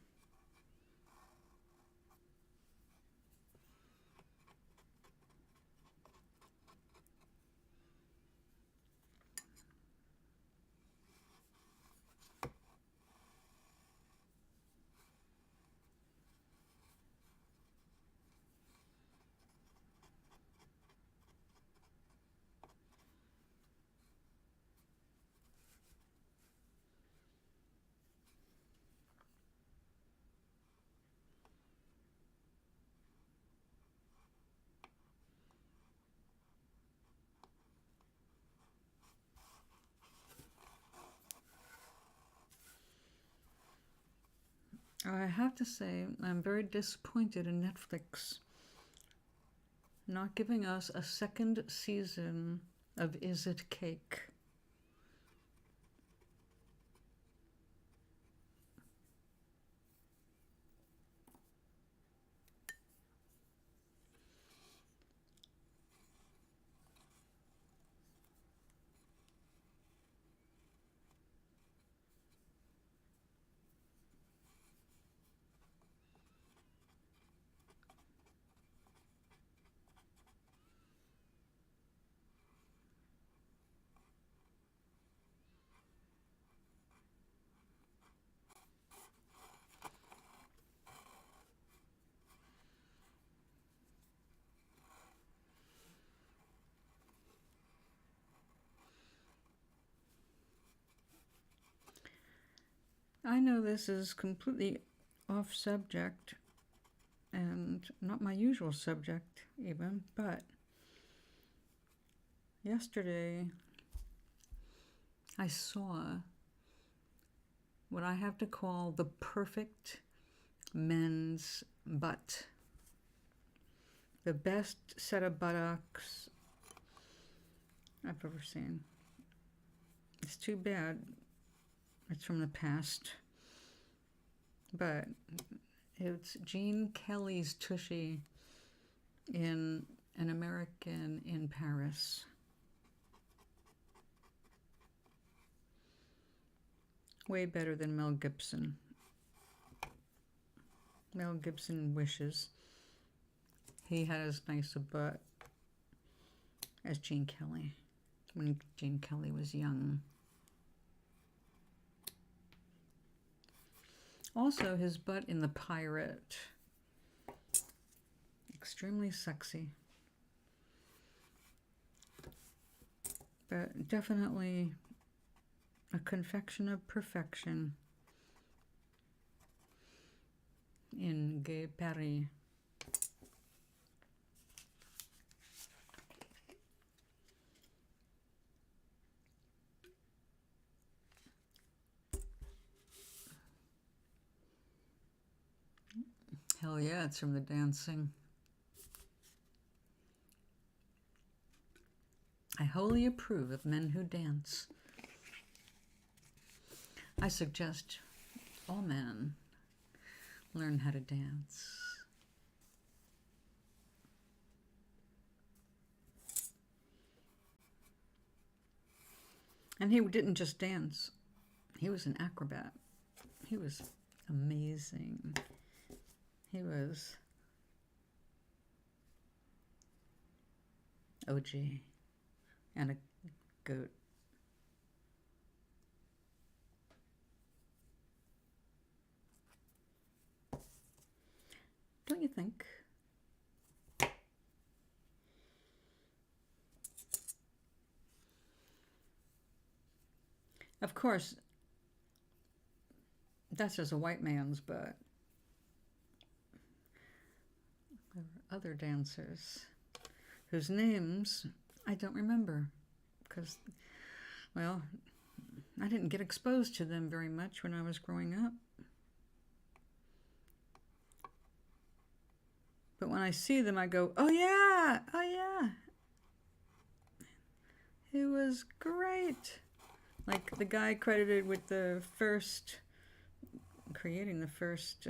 I have to say, I'm very disappointed in Netflix not giving us a second season of Is It Cake? I know this is completely off subject and not my usual subject even, but yesterday I saw what I have to call the perfect men's butt. The best set of buttocks I've ever seen. It's too bad it's from the past, but it's Gene Kelly's tushy in An American in Paris. Way better than Mel Gibson. Mel Gibson wishes he had as nice a butt as Gene Kelly when Gene Kelly was young. Also, his butt in The Pirate. Extremely sexy. But definitely a confection of perfection in Gay Paris. Hell yeah, it's from the dancing. I wholly approve of men who dance. I suggest all men learn how to dance. And he didn't just dance. He was an acrobat. He was amazing. He was OG and a goat. Don't you think? Of course, that's just a white man's butt. There were other dancers whose names I don't remember because, well, I didn't get exposed to them very much when I was growing up. But when I see them, I go, oh yeah, oh yeah. It was great. Like the guy credited with creating the first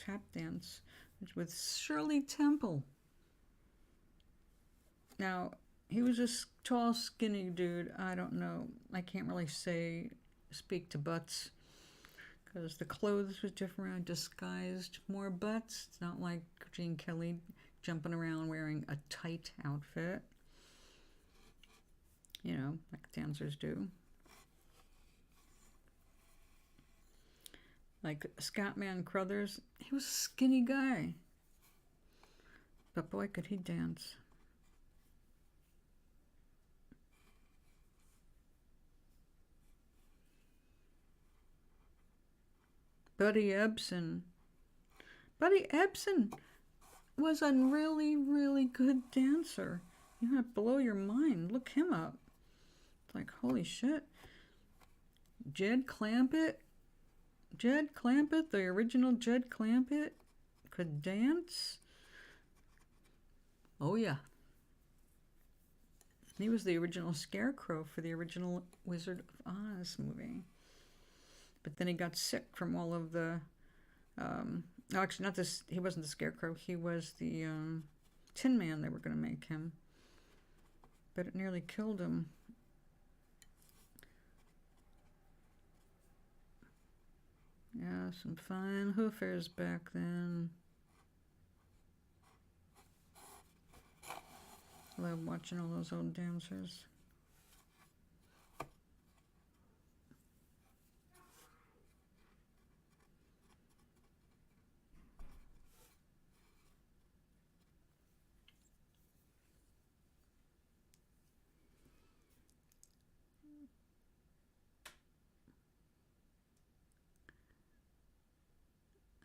tap dance with Shirley Temple. Now, he was a tall, skinny dude. I don't know. I can't really speak to butts, because the clothes was different, disguised more butts. It's not like Gene Kelly jumping around wearing a tight outfit, you know, like dancers do. Like Scatman Crothers, he was a skinny guy, but boy, could he dance. Buddy Ebsen. Buddy Ebsen was a really, really good dancer. You have to blow your mind. Look him up. It's like, holy shit. Jed Clampett, the original Jed Clampett, could dance. Oh yeah. He was the original Scarecrow for the original Wizard of Oz movie. But then he got sick from all of the, actually not this, he wasn't the Scarecrow, he was the Tin Man they were going to make him. But it nearly killed him. Yeah, some fine hoofers back then. Love watching all those old dancers.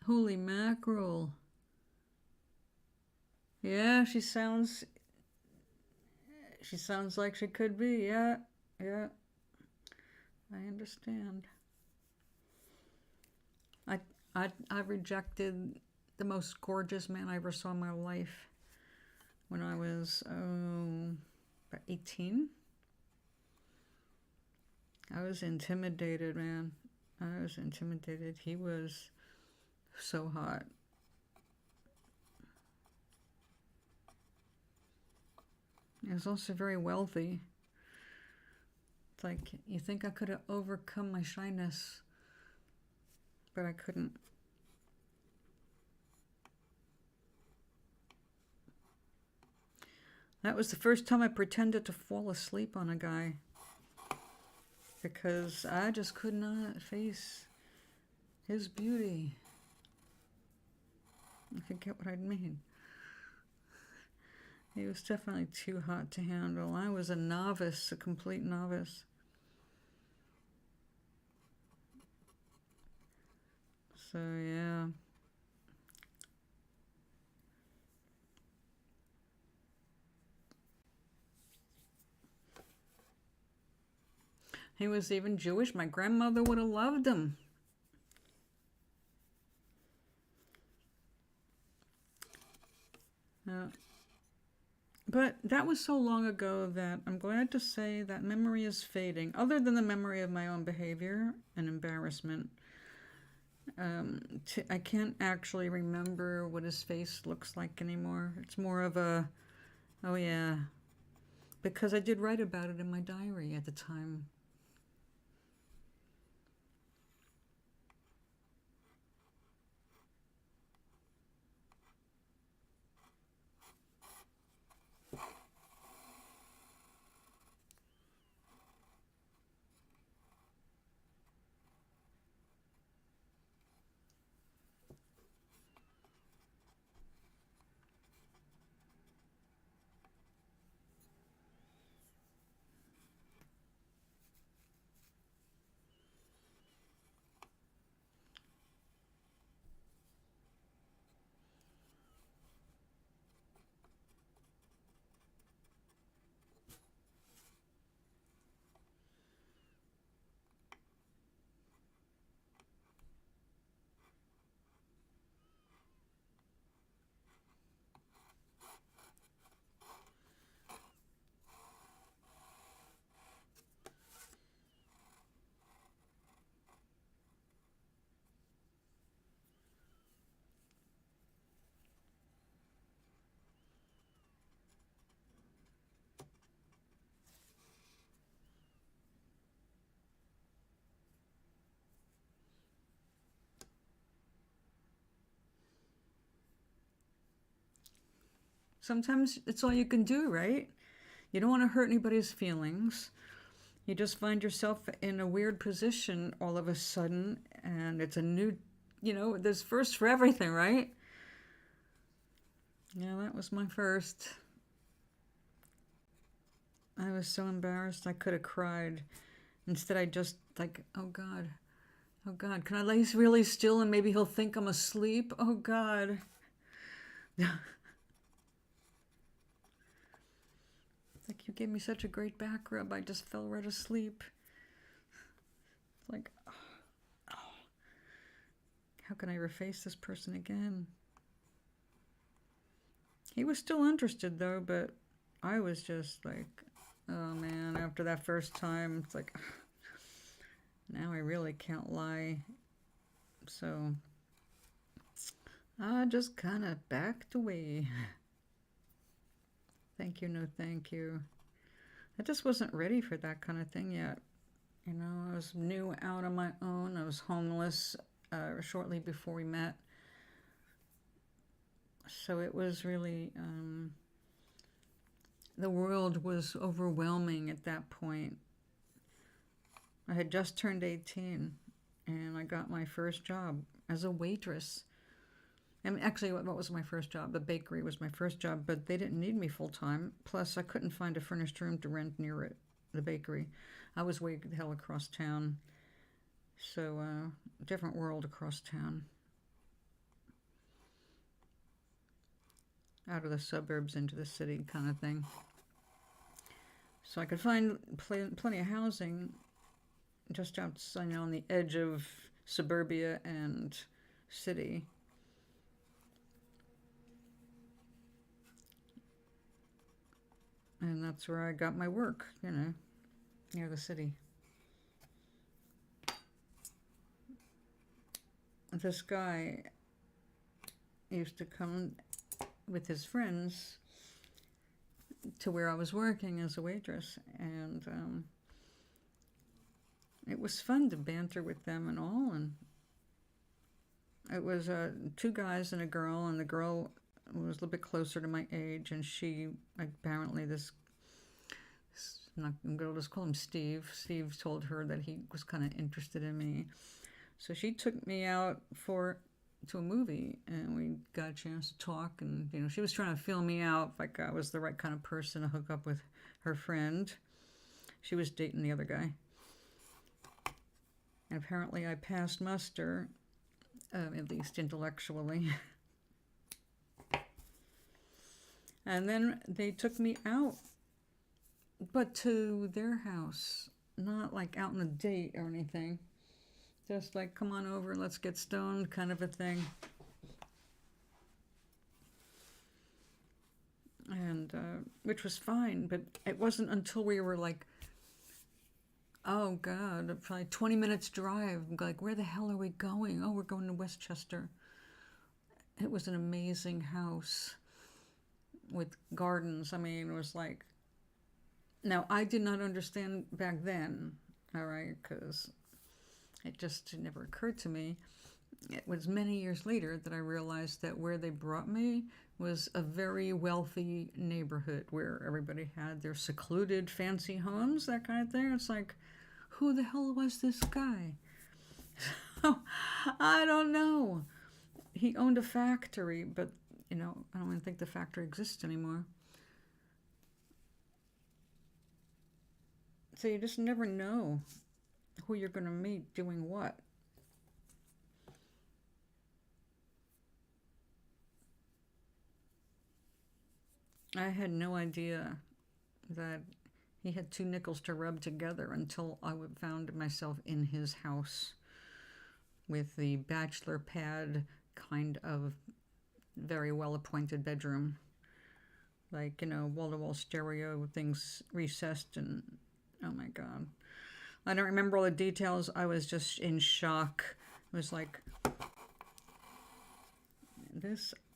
Holy mackerel. Yeah, she sounds like she could be. Yeah. I understand. I rejected the most gorgeous man I ever saw in my life when I was about 18. I was intimidated, man. I was intimidated. He was so hot. He was also very wealthy. It's like, you think I could have overcome my shyness, but I couldn't. That was the first time I pretended to fall asleep on a guy, because I just could not face his beauty. I forget what I'd mean. He was definitely too hot to handle. I was a novice, a complete novice. So, yeah. He was even Jewish. My grandmother would have loved him. But that was so long ago that I'm glad to say that memory is fading. Other than the memory of my own behavior and embarrassment, I can't actually remember what his face looks like anymore. It's more of a, oh yeah, because I did write about it in my diary at the time. Sometimes it's all you can do, right? You don't want to hurt anybody's feelings. You just find yourself in a weird position all of a sudden, and it's a new, there's first for everything, right? Yeah, that was my first. I was so embarrassed I could have cried. Instead, I just like, oh God, can I lay really still and maybe he'll think I'm asleep? Oh God. Like, you gave me such a great back rub, I just fell right asleep. It's like, oh, how can I ever face this person again? He was still interested though, but I was just like, oh man, after that first time, it's like, now I really can't lie. So I just kind of backed away. Thank you, no thank you. I just wasn't ready for that kind of thing yet. I was new out on my own. I was homeless shortly before we met. So it was really, the world was overwhelming at that point. I had just turned 18 and I got my first job as a waitress. I mean, actually, what was my first job? The bakery was my first job, but they didn't need me full-time. Plus, I couldn't find a furnished room to rent near it, the bakery. I was way the hell across town. So, different world across town. Out of the suburbs into the city kind of thing. So I could find plenty of housing just outside, on the edge of suburbia and city. And that's where I got my work, near the city. This guy used to come with his friends to where I was working as a waitress, and it was fun to banter with them and all. And it was two guys and a girl, and the girl was a little bit closer to my age, and she apparently I'm going to just call him Steve. Steve told her that he was kind of interested in me, so she took me out to a movie, and we got a chance to talk. And she was trying to feel me out, like I was the right kind of person to hook up with her friend. She was dating the other guy, and apparently I passed muster, at least intellectually. And then they took me out, but to their house, not like out on a date or anything. Just like, come on over, let's get stoned kind of a thing. And, which was fine, but it wasn't until we were like, oh God, probably 20 minutes drive. Like, where the hell are we going? Oh, we're going to Westchester. It was an amazing house with gardens. I mean, it was like, now I did not understand back then, all right, because it just never occurred to me. It was many years later that I realized that where they brought me was a very wealthy neighborhood where everybody had their secluded fancy homes, that kind of thing. It's like, who the hell was this guy? I don't know. He owned a factory, but I don't even think the factory exists anymore. So you just never know who you're going to meet doing what. I had no idea that he had two nickels to rub together until I found myself in his house with the bachelor pad kind of very well-appointed bedroom. Like, wall-to-wall stereo, things recessed, and oh my God. I don't remember all the details. I was just in shock. It was like,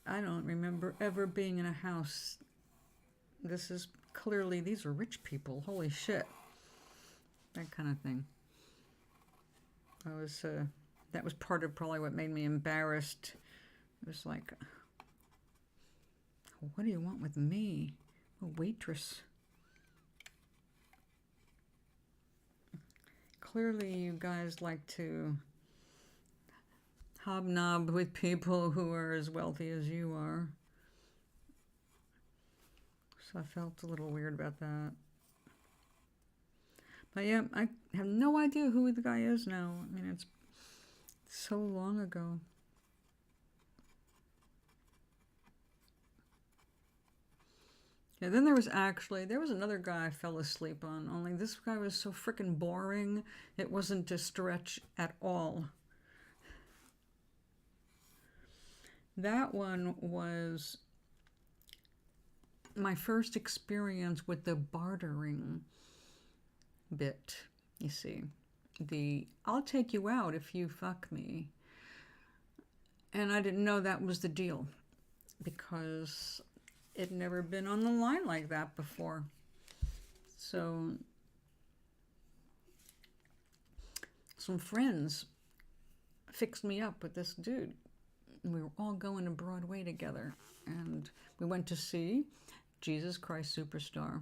I don't remember ever being in a house. This is clearly, these are rich people. Holy shit. That kind of thing. That was part of probably what made me embarrassed. It was like, What do you want with me? A waitress. Clearly you guys like to hobnob with people who are as wealthy as you are. So I felt a little weird about that. But yeah, I have no idea who the guy is now. I mean, it's so long ago. Yeah, then there was another guy I fell asleep on, only this guy was so freaking boring, it wasn't a stretch at all. That one was my first experience with the bartering bit, you see. The, I'll take you out if you fuck me. And I didn't know that was the deal, because it'd never been on the line like that before. So some friends fixed me up with this dude. We were all going to Broadway together, and we went to see Jesus Christ Superstar.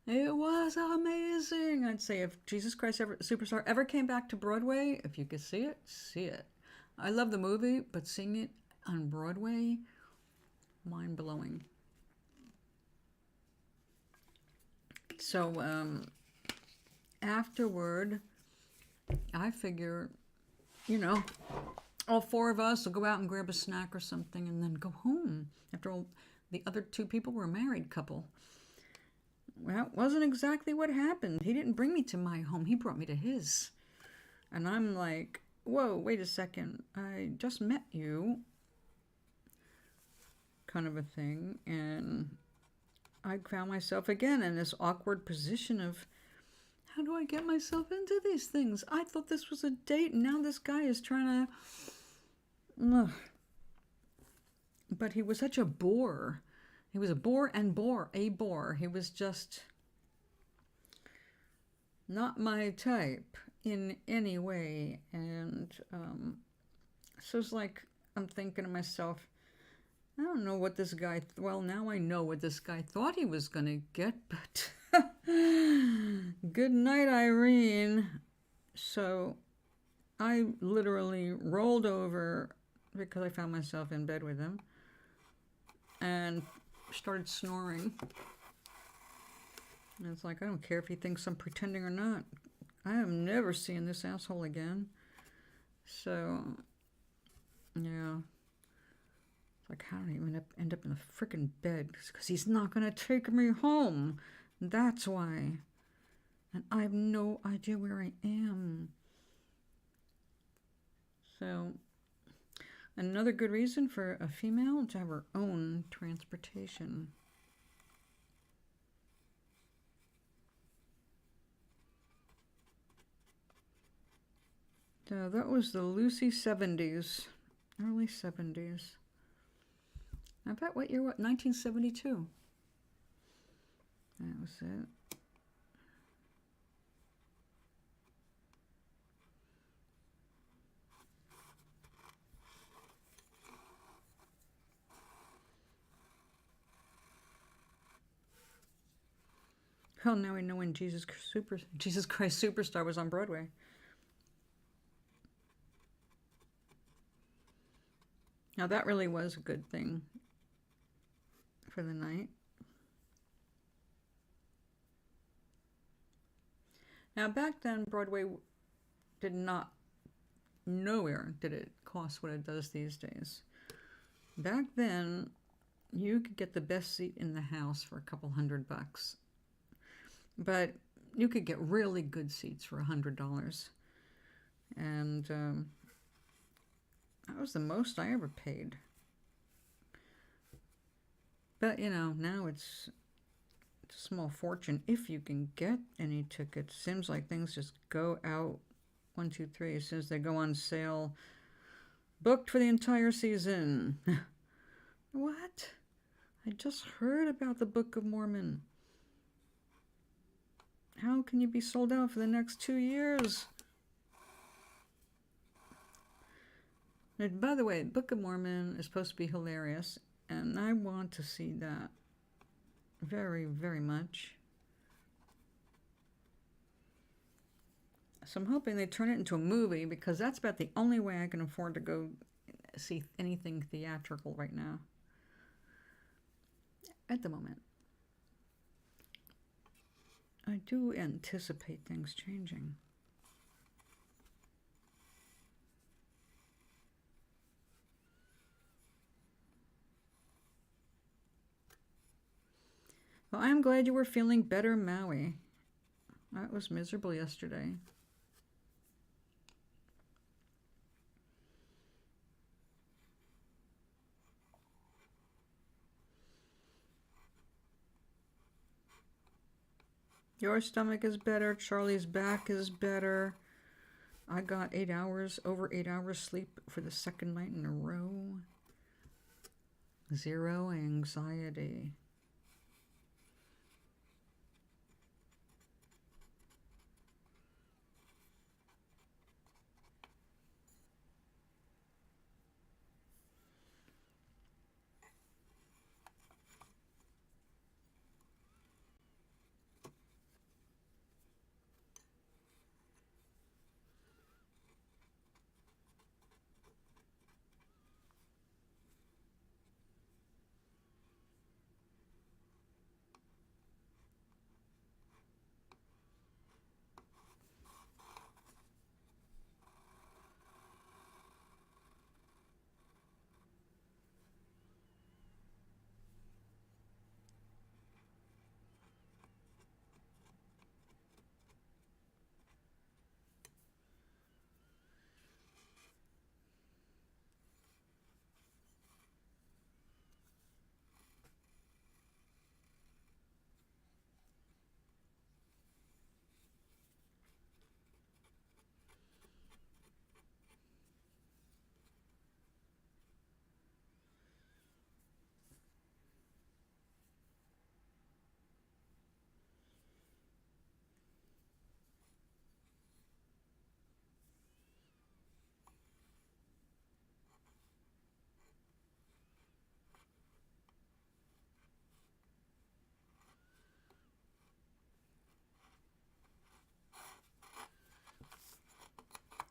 It was amazing. I'd say if Jesus Christ Superstar ever came back to Broadway, if you could see it, see it. I love the movie, but seeing it on Broadway, mind-blowing. So afterward, I figure, you know, all four of us will go out and grab a snack or something and then go home. After all, the other two people were a married couple. Well, that wasn't exactly what happened. He didn't bring me to my home. He brought me to his. And I'm like, whoa, wait a second. I just met you. Kind of a thing. And I found myself again in this awkward position of, how do I get myself into these things? I thought this was a date, and now this guy is trying to... Ugh. But he was such a bore. He was a bore. He was just not my type in any way. And so it's like, I'm thinking to myself, I don't know what this guy... Well, now I know what this guy thought he was going to get, but... Good night, Irene. So I literally rolled over because I found myself in bed with him and started snoring. And it's like, I don't care if he thinks I'm pretending or not. I am never seeing this asshole again. So, yeah. It's like, how did I even end up in the frickin' bed? Because he's not going to take me home. That's why. And I have no idea where I am. So, another good reason for a female to have her own transportation. So that was the Lucy 70s. Early 70s. I bet what year, what? 1972. That was it. Well, now we know when Jesus Christ Superstar was on Broadway. Now that really was a good thing for the night. Now back then, Broadway did not, nowhere did it cost what it does these days. Back then, you could get the best seat in the house for a couple $100. But you could get really good seats for $100. And that was the most I ever paid. But, you know, now it's a small fortune if you can get any tickets. Seems like things just go out 1, 2, 3 as soon as they go on sale. Booked for the entire season. What? I just heard about the Book of Mormon. How can you be sold out for the next 2 years? And by the way, Book of Mormon is supposed to be hilarious. And I want to see that very, very much. So I'm hoping they turn it into a movie, because that's about the only way I can afford to go see anything theatrical right now. At the moment. I do anticipate things changing. Well, I'm glad you were feeling better, Maui. I was miserable yesterday. Your stomach is better. Charlie's back is better. I got over 8 hours sleep for the second night in a row. 0 anxiety.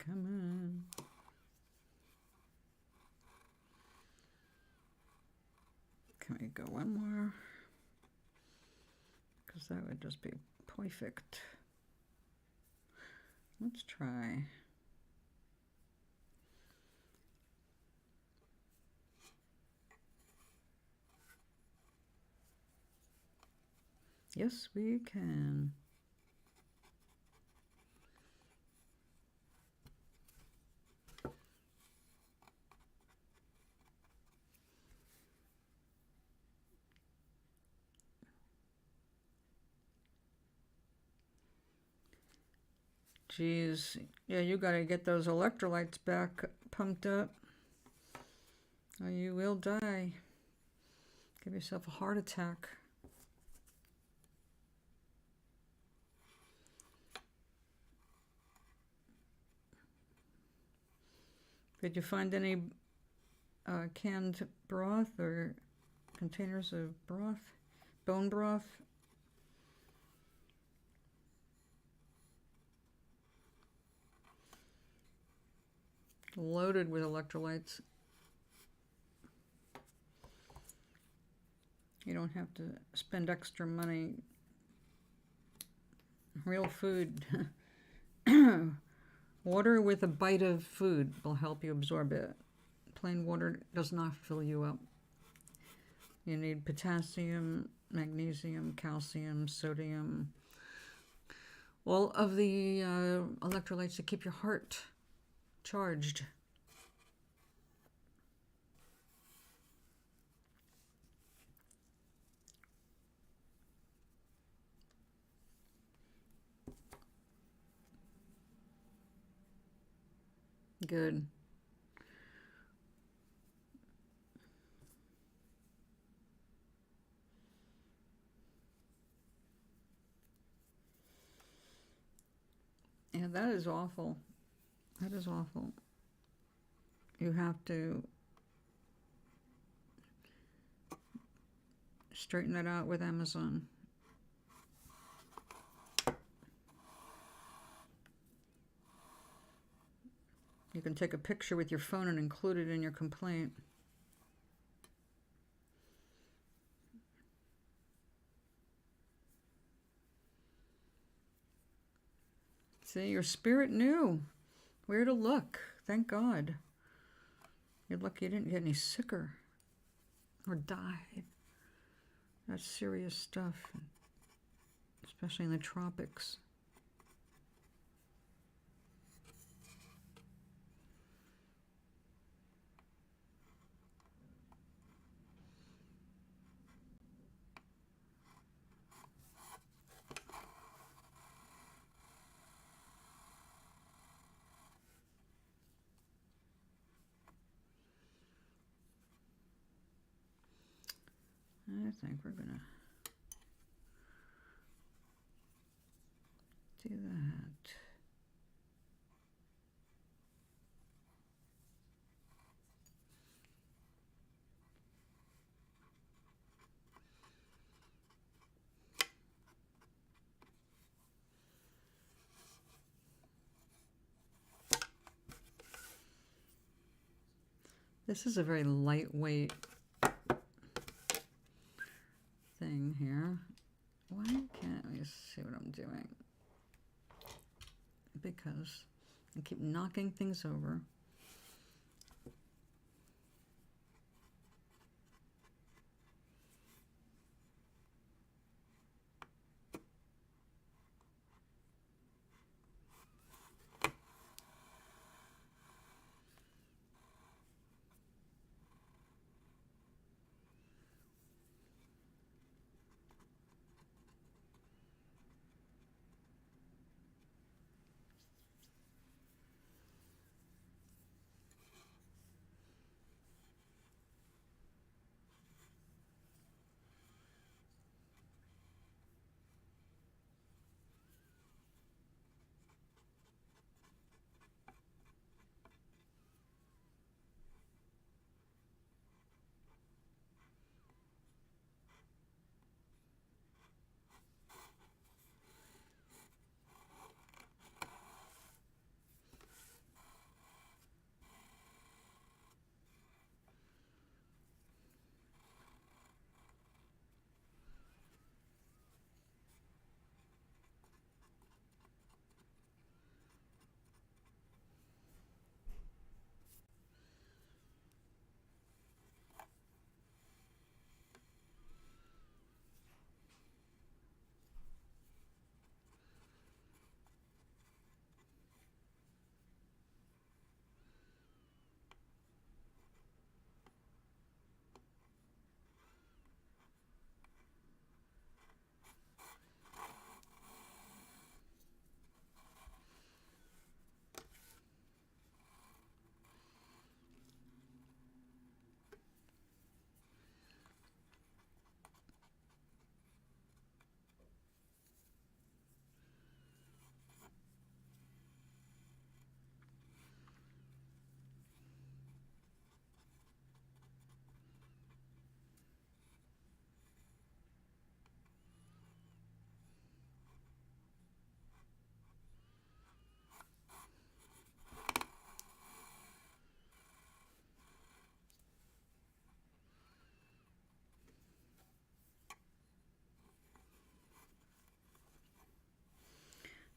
Come on. Can we go one more? Because that would just be perfect. Let's try. Yes, we can. Geez, yeah, you gotta get those electrolytes back pumped up, or you will die. Give yourself a heart attack. Did you find any canned broth or containers of broth, bone broth? Loaded with electrolytes. You don't have to spend extra money. Real food. Water with a bite of food will help you absorb it. Plain water does not fill you up. You need potassium, magnesium, calcium, sodium, all of the electrolytes to keep your heart charged. Good. Yeah, that is awful. That is awful. You have to straighten that out with Amazon. You can take a picture with your phone and include it in your complaint. See, your spirit knew where to look. Thank God. You're lucky you didn't get any sicker or die. That's serious stuff, especially in the tropics. I think we're gonna do that. This is a very lightweight thing here. Why can't we see what I'm doing? Because I keep knocking things over.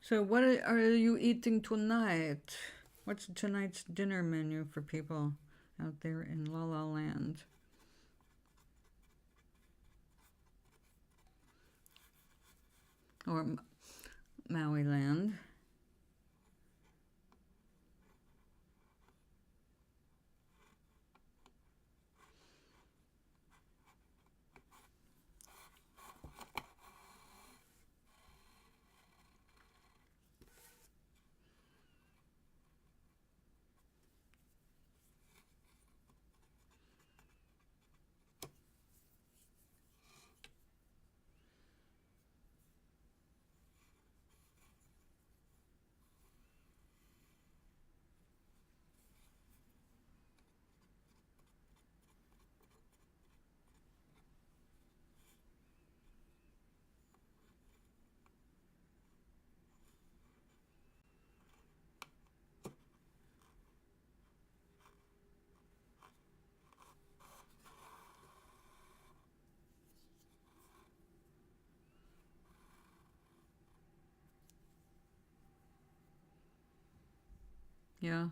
So what are you eating tonight? What's tonight's dinner menu for people out there in La La Land? Or Maui Land? Yeah.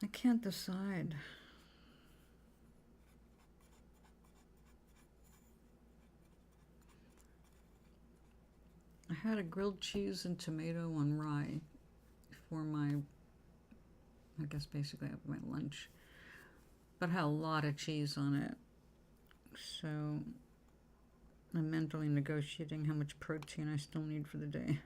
I can't decide. I had a grilled cheese and tomato on rye for my, I guess basically my lunch. But it had a lot of cheese on it. So I'm mentally negotiating how much protein I still need for the day.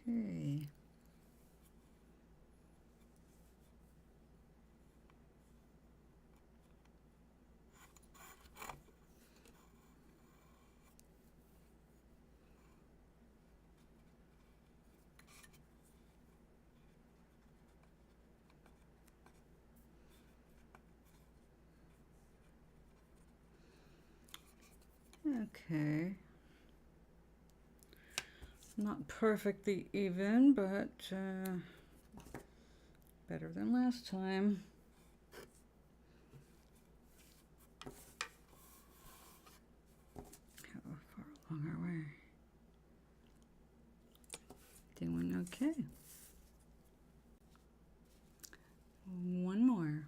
Okay. Okay. Not perfectly even, but better than last time. How far along are we? Doing okay. One more.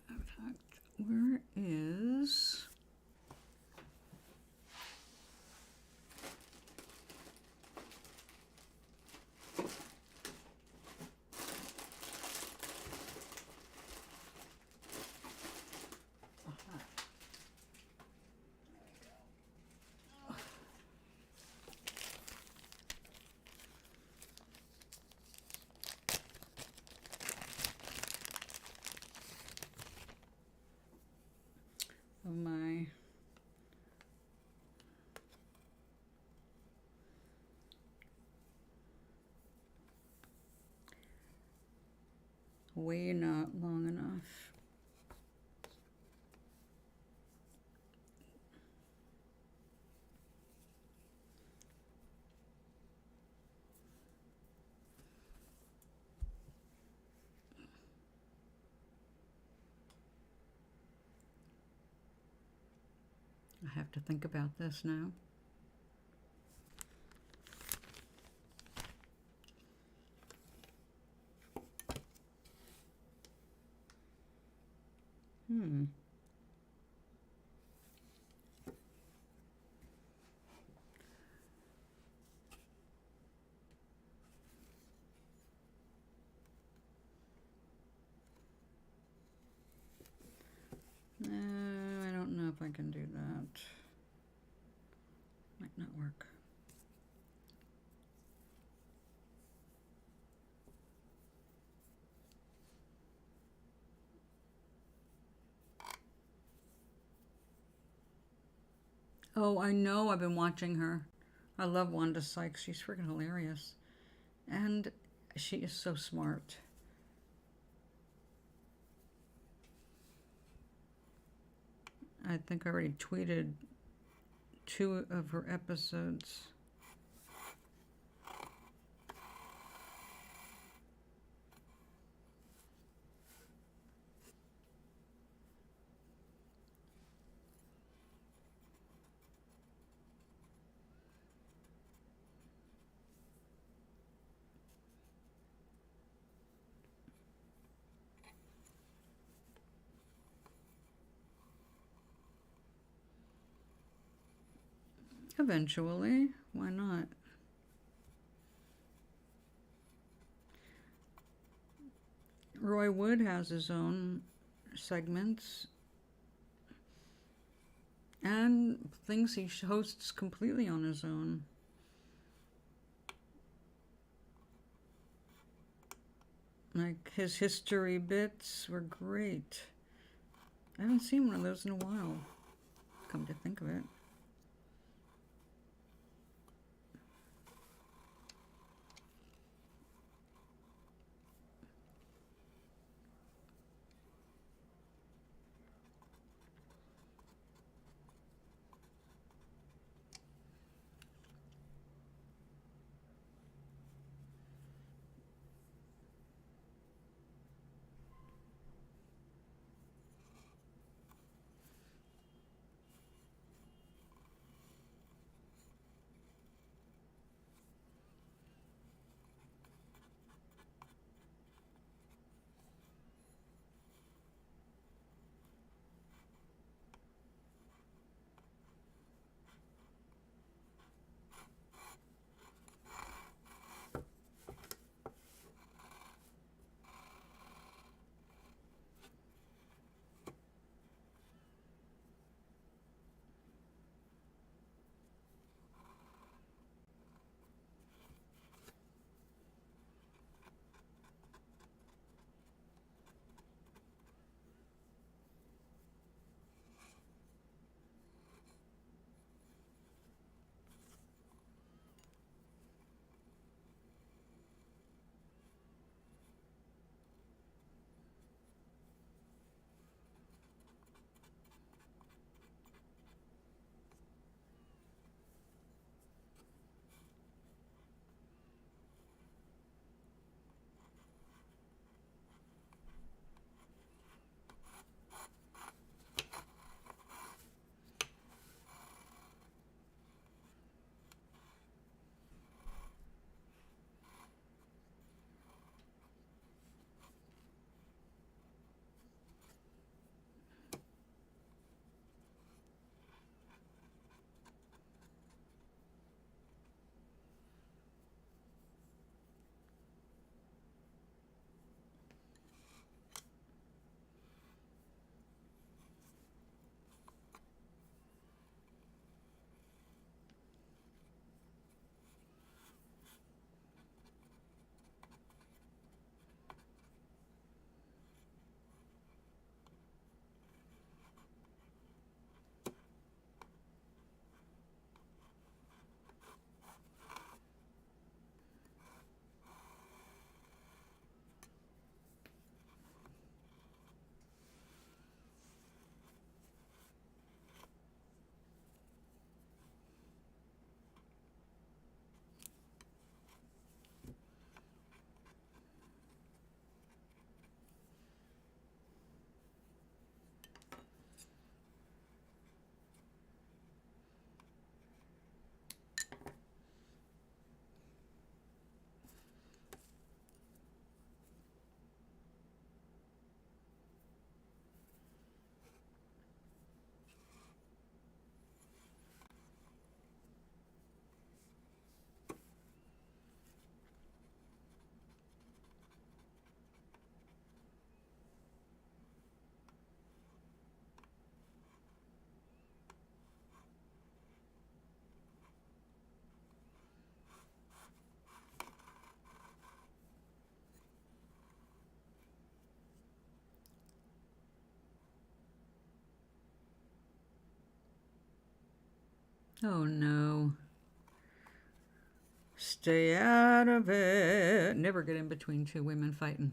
In fact, where is... way not long enough. I have to think about this now. I don't know if I can do that. Might not work. Oh, I know, I've been watching her. I love Wanda Sykes. She's freaking hilarious. And she is so smart. I think I already tweeted 2 of her episodes. Eventually, why not? Roy Wood has his own segments and things he hosts completely on his own. Like his history bits were great. I haven't seen one of those in a while, come to think of it. Oh no. Stay out of it. Never get in between two women fighting.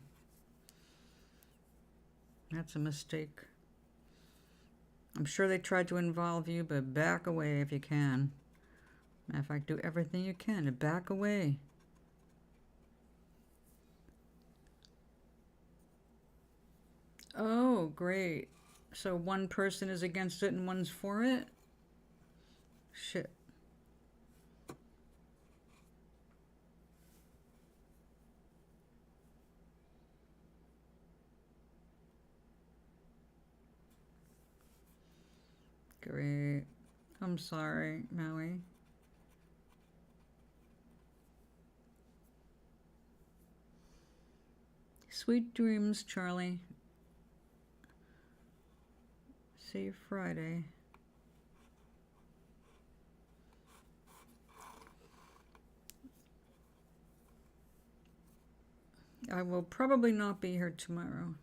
That's a mistake. I'm sure they tried to involve you, but back away if you can. Matter of fact, do everything you can to back away. Oh, great. So one person is against it and one's for it? Shit. Great. I'm sorry, Maui. Sweet dreams, Charlie. See you Friday. I will probably not be here tomorrow.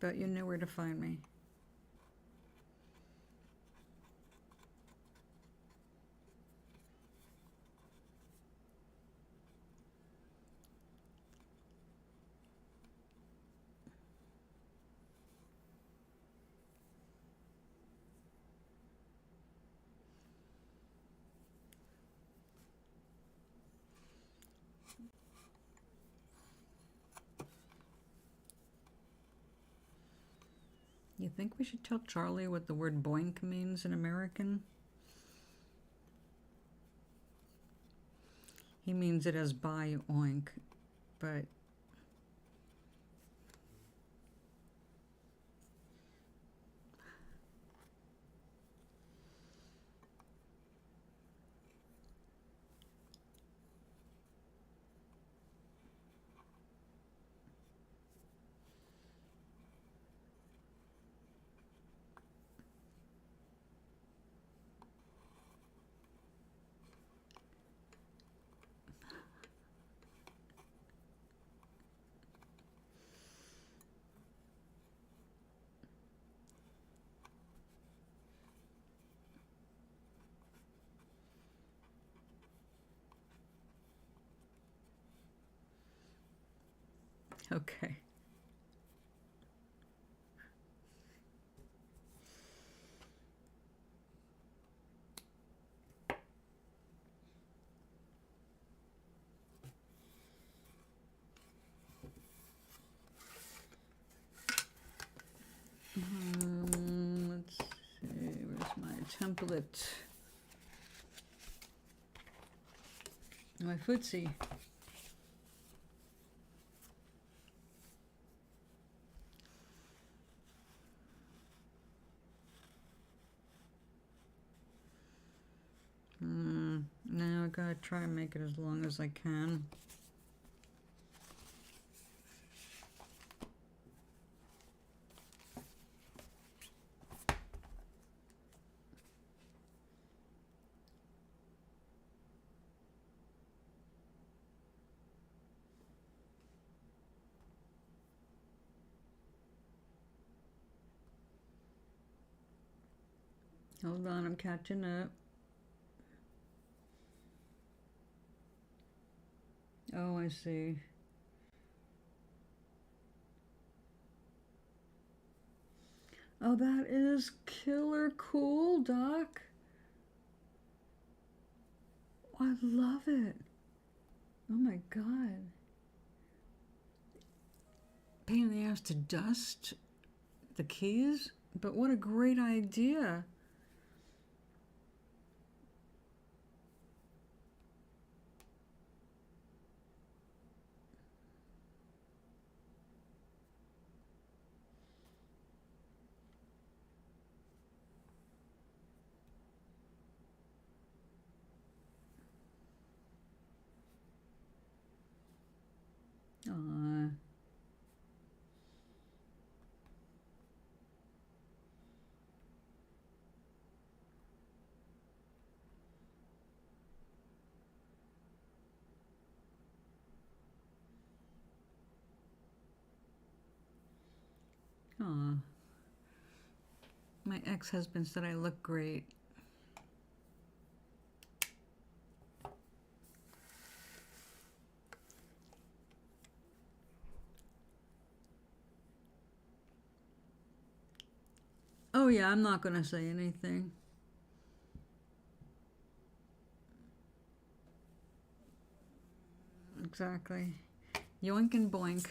But you know where to find me. You think we should tell Charlie what the word boink means in American? He means it as buy oink, but okay. Let's see, where's my template? My footsie. Now I gotta try and make it as long as I can. Hold on, I'm catching up. Oh, I see. Oh, that is killer cool, Doc. I love it. Oh my God. Pain in the ass to dust the keys, but what a great idea. Aw. Aw. My ex-husband said I look great. Oh yeah, I'm not gonna say anything. Exactly. Yoink and boink.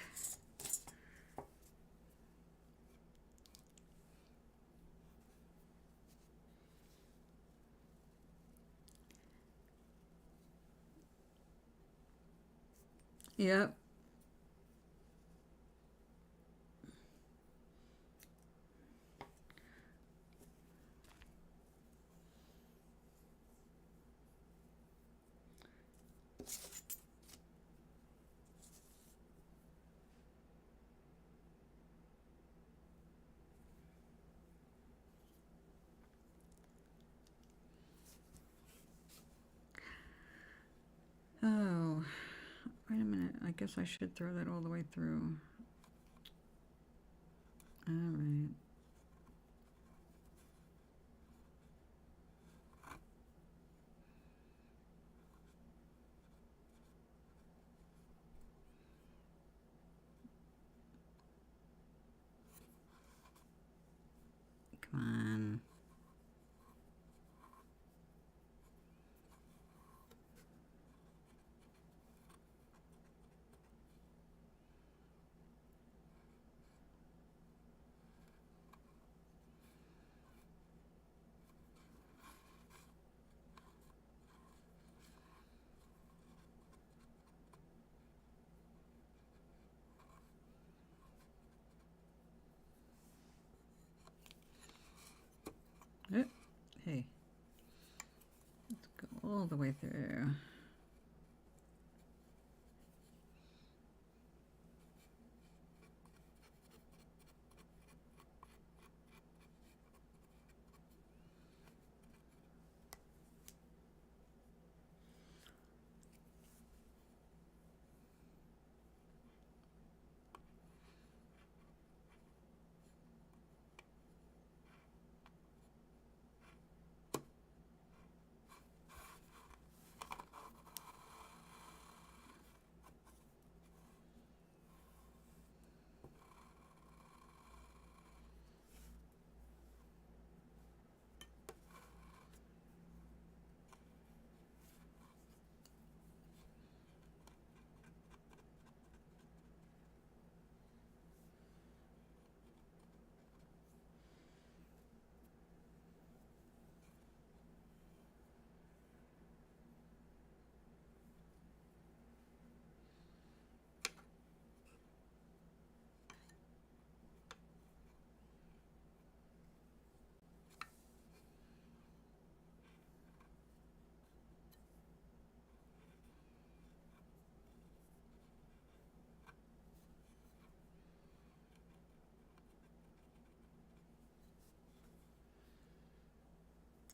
Yep. Oh, wait a minute. I guess I should throw that all the way through. All right. Come on. Oh, hey. Let's go all the way through.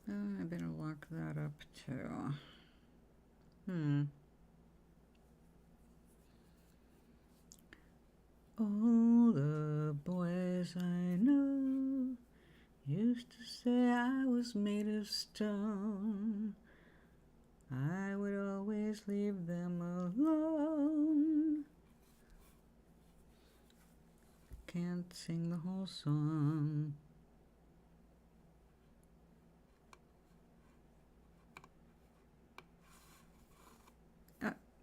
I better lock that up too. All the boys I know used to say I was made of stone. I would always leave them alone. Can't sing the whole song.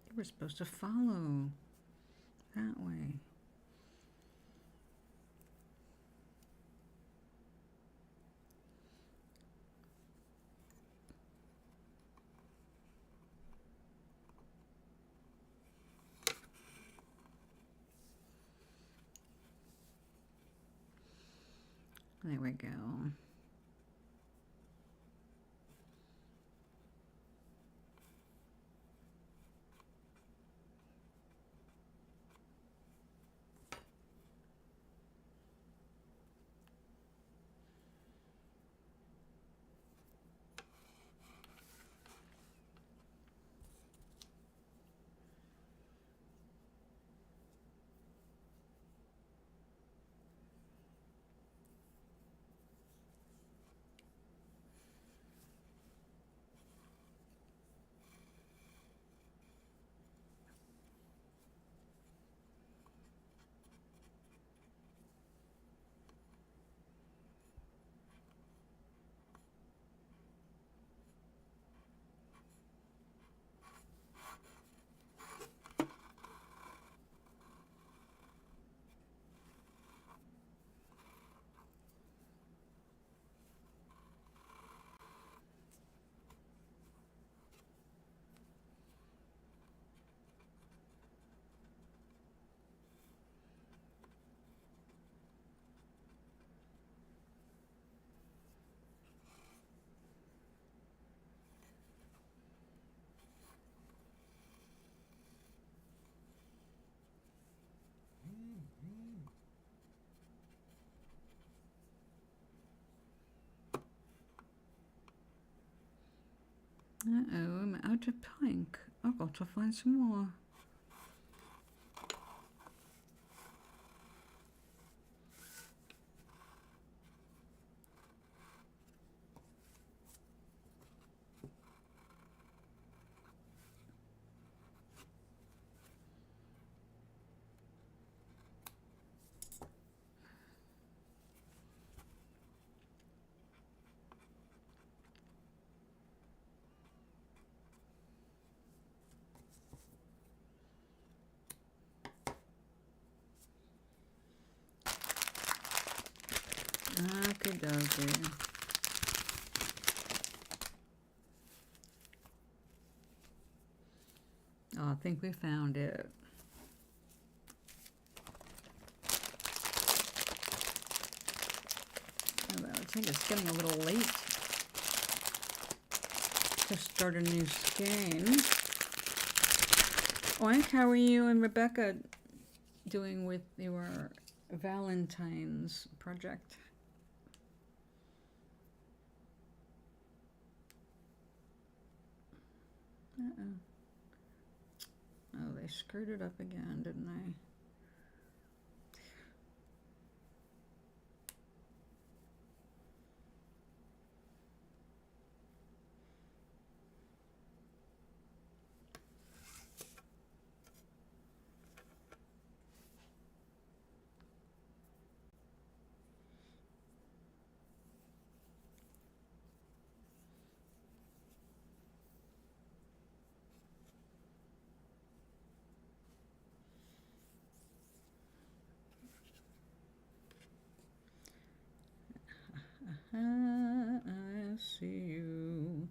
You were supposed to follow that way. There we go. Uh-oh, I'm out of pink. I've got to find some more. Okie dokie. Oh, I think we found it. Oh, I think it's getting a little late to start a new skein. Oink, how are you and Rebecca doing with your Valentine's project? Uh-oh. Oh, they screwed it up again, didn't they? I see you.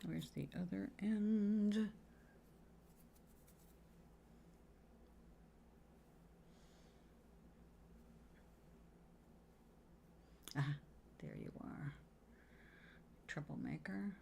Where's the other end? Ah, there you are. Troublemaker.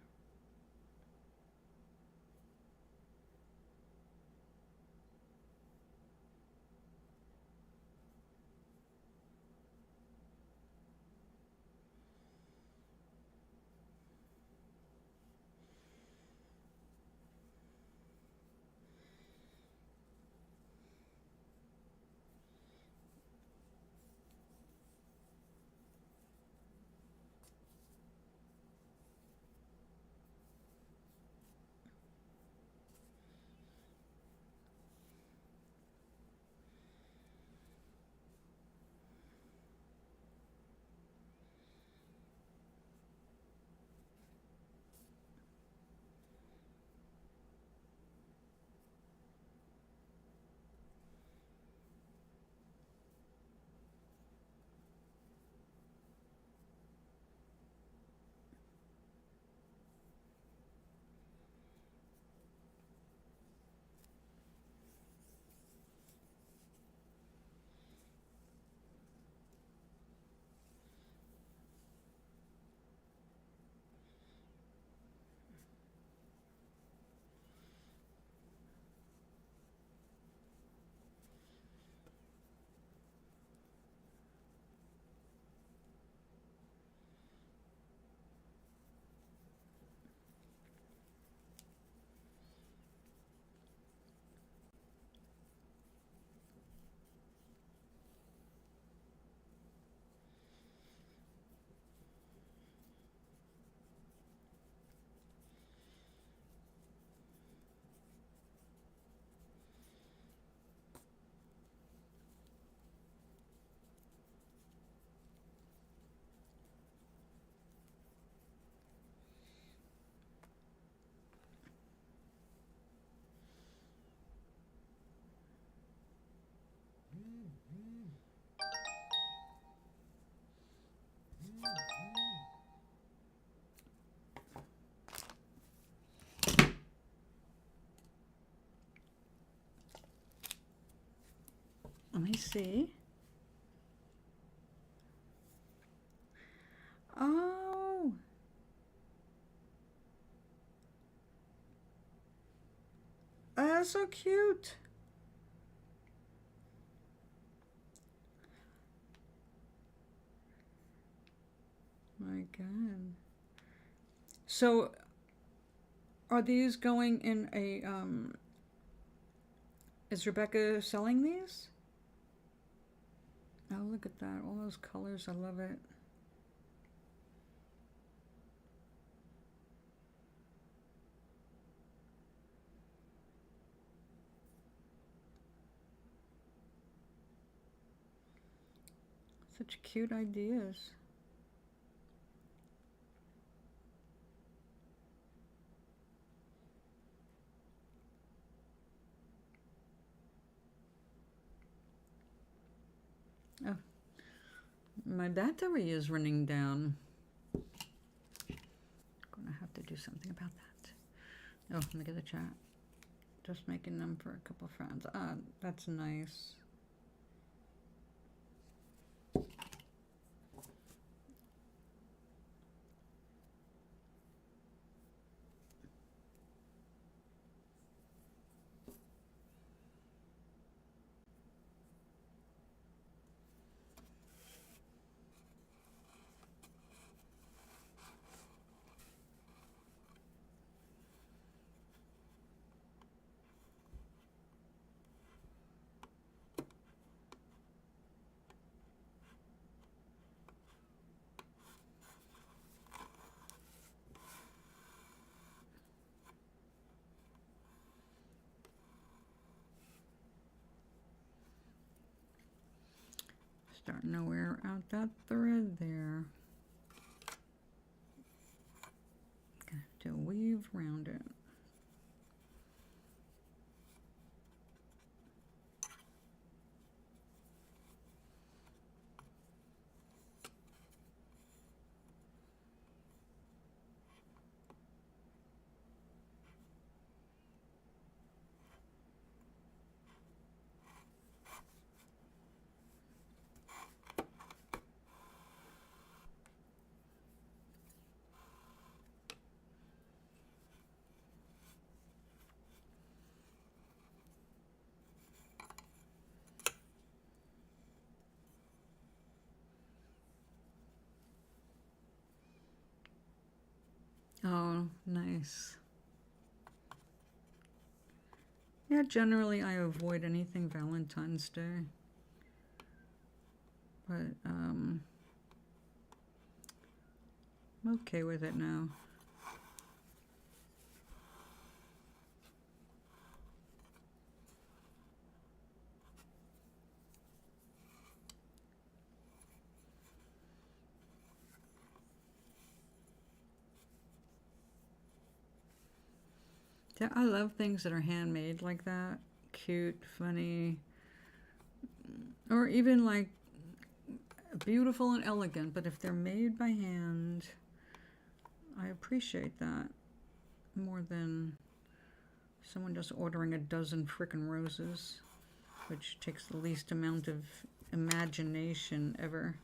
Let me see. Oh, that's so cute. My God. So Are these going in a, is Rebecca selling these? Oh, look at that. All those colors. I love it. Such cute ideas. Oh, my battery is running down. Gonna have to do something about that. Oh, look at the chat. Just making them for a couple friends. Ah, that's nice. Starting to wear out that thread there. Gonna have to weave around it. Oh, nice. Yeah, generally I avoid anything Valentine's Day. But, I'm okay with it now. Yeah, I love things that are handmade like that. Cute, funny, or even like beautiful and elegant, but if they're made by hand, I appreciate that more than someone just ordering a dozen frickin' roses, which takes the least amount of imagination ever.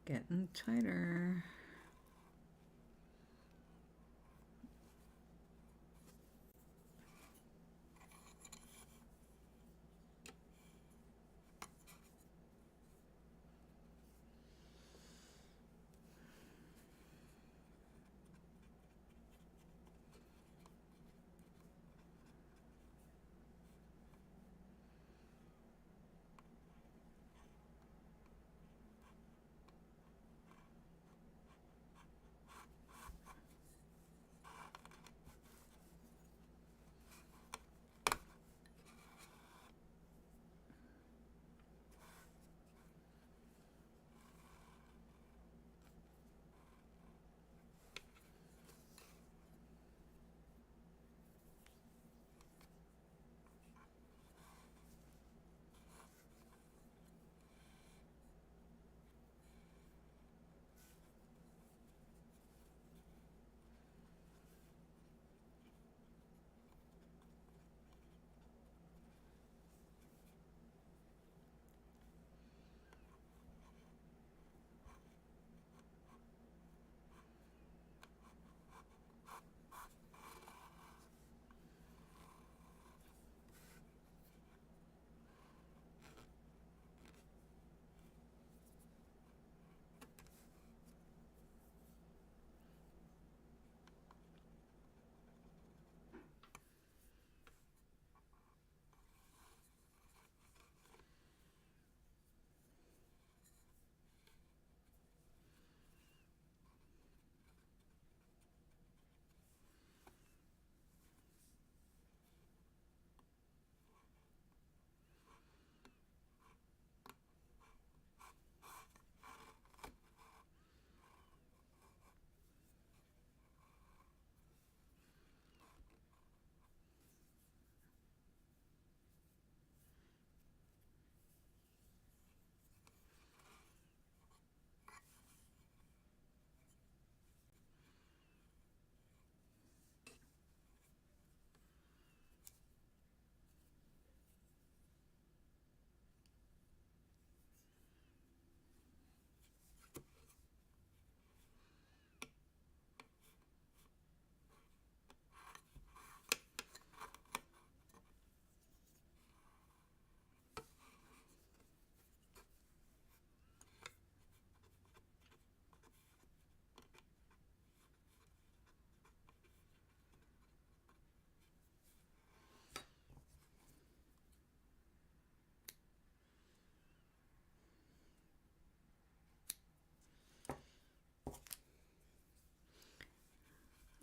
Getting tighter.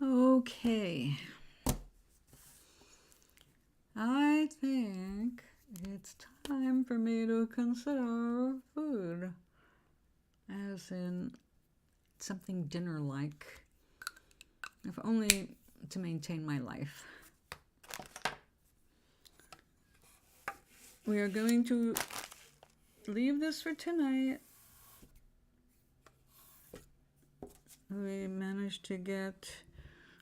Okay. I think it's time for me to consider food, as in something dinner-like, if only to maintain my life. We are going to leave this for tonight. We managed to get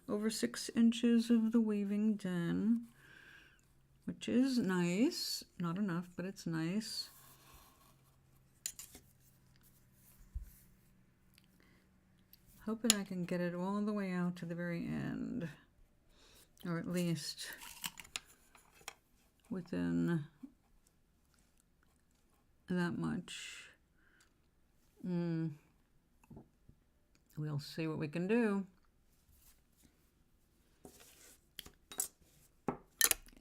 over 6 inches of the weaving done, which is nice. Not enough, but it's nice. Hoping I can get it all the way out to the very end, or at least within that much. We'll see what we can do.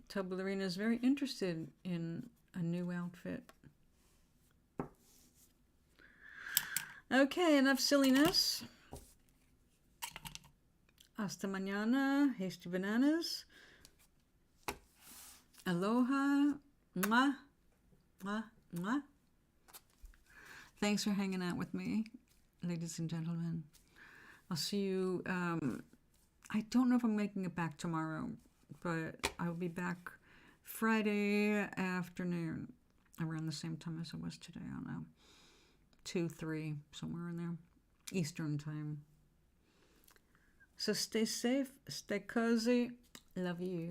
Tublerina is very interested in a new outfit. Okay, enough silliness. Hasta mañana. Hasty bananas. Aloha. Mwah. Mwah. Mwah. Thanks for hanging out with me, ladies and gentlemen. I'll see you. I don't know if I'm making it back tomorrow, but I'll be back Friday afternoon around the same time as I was today. I don't know. 2, 3, somewhere in there. Eastern time. So stay safe, stay cozy. Love you.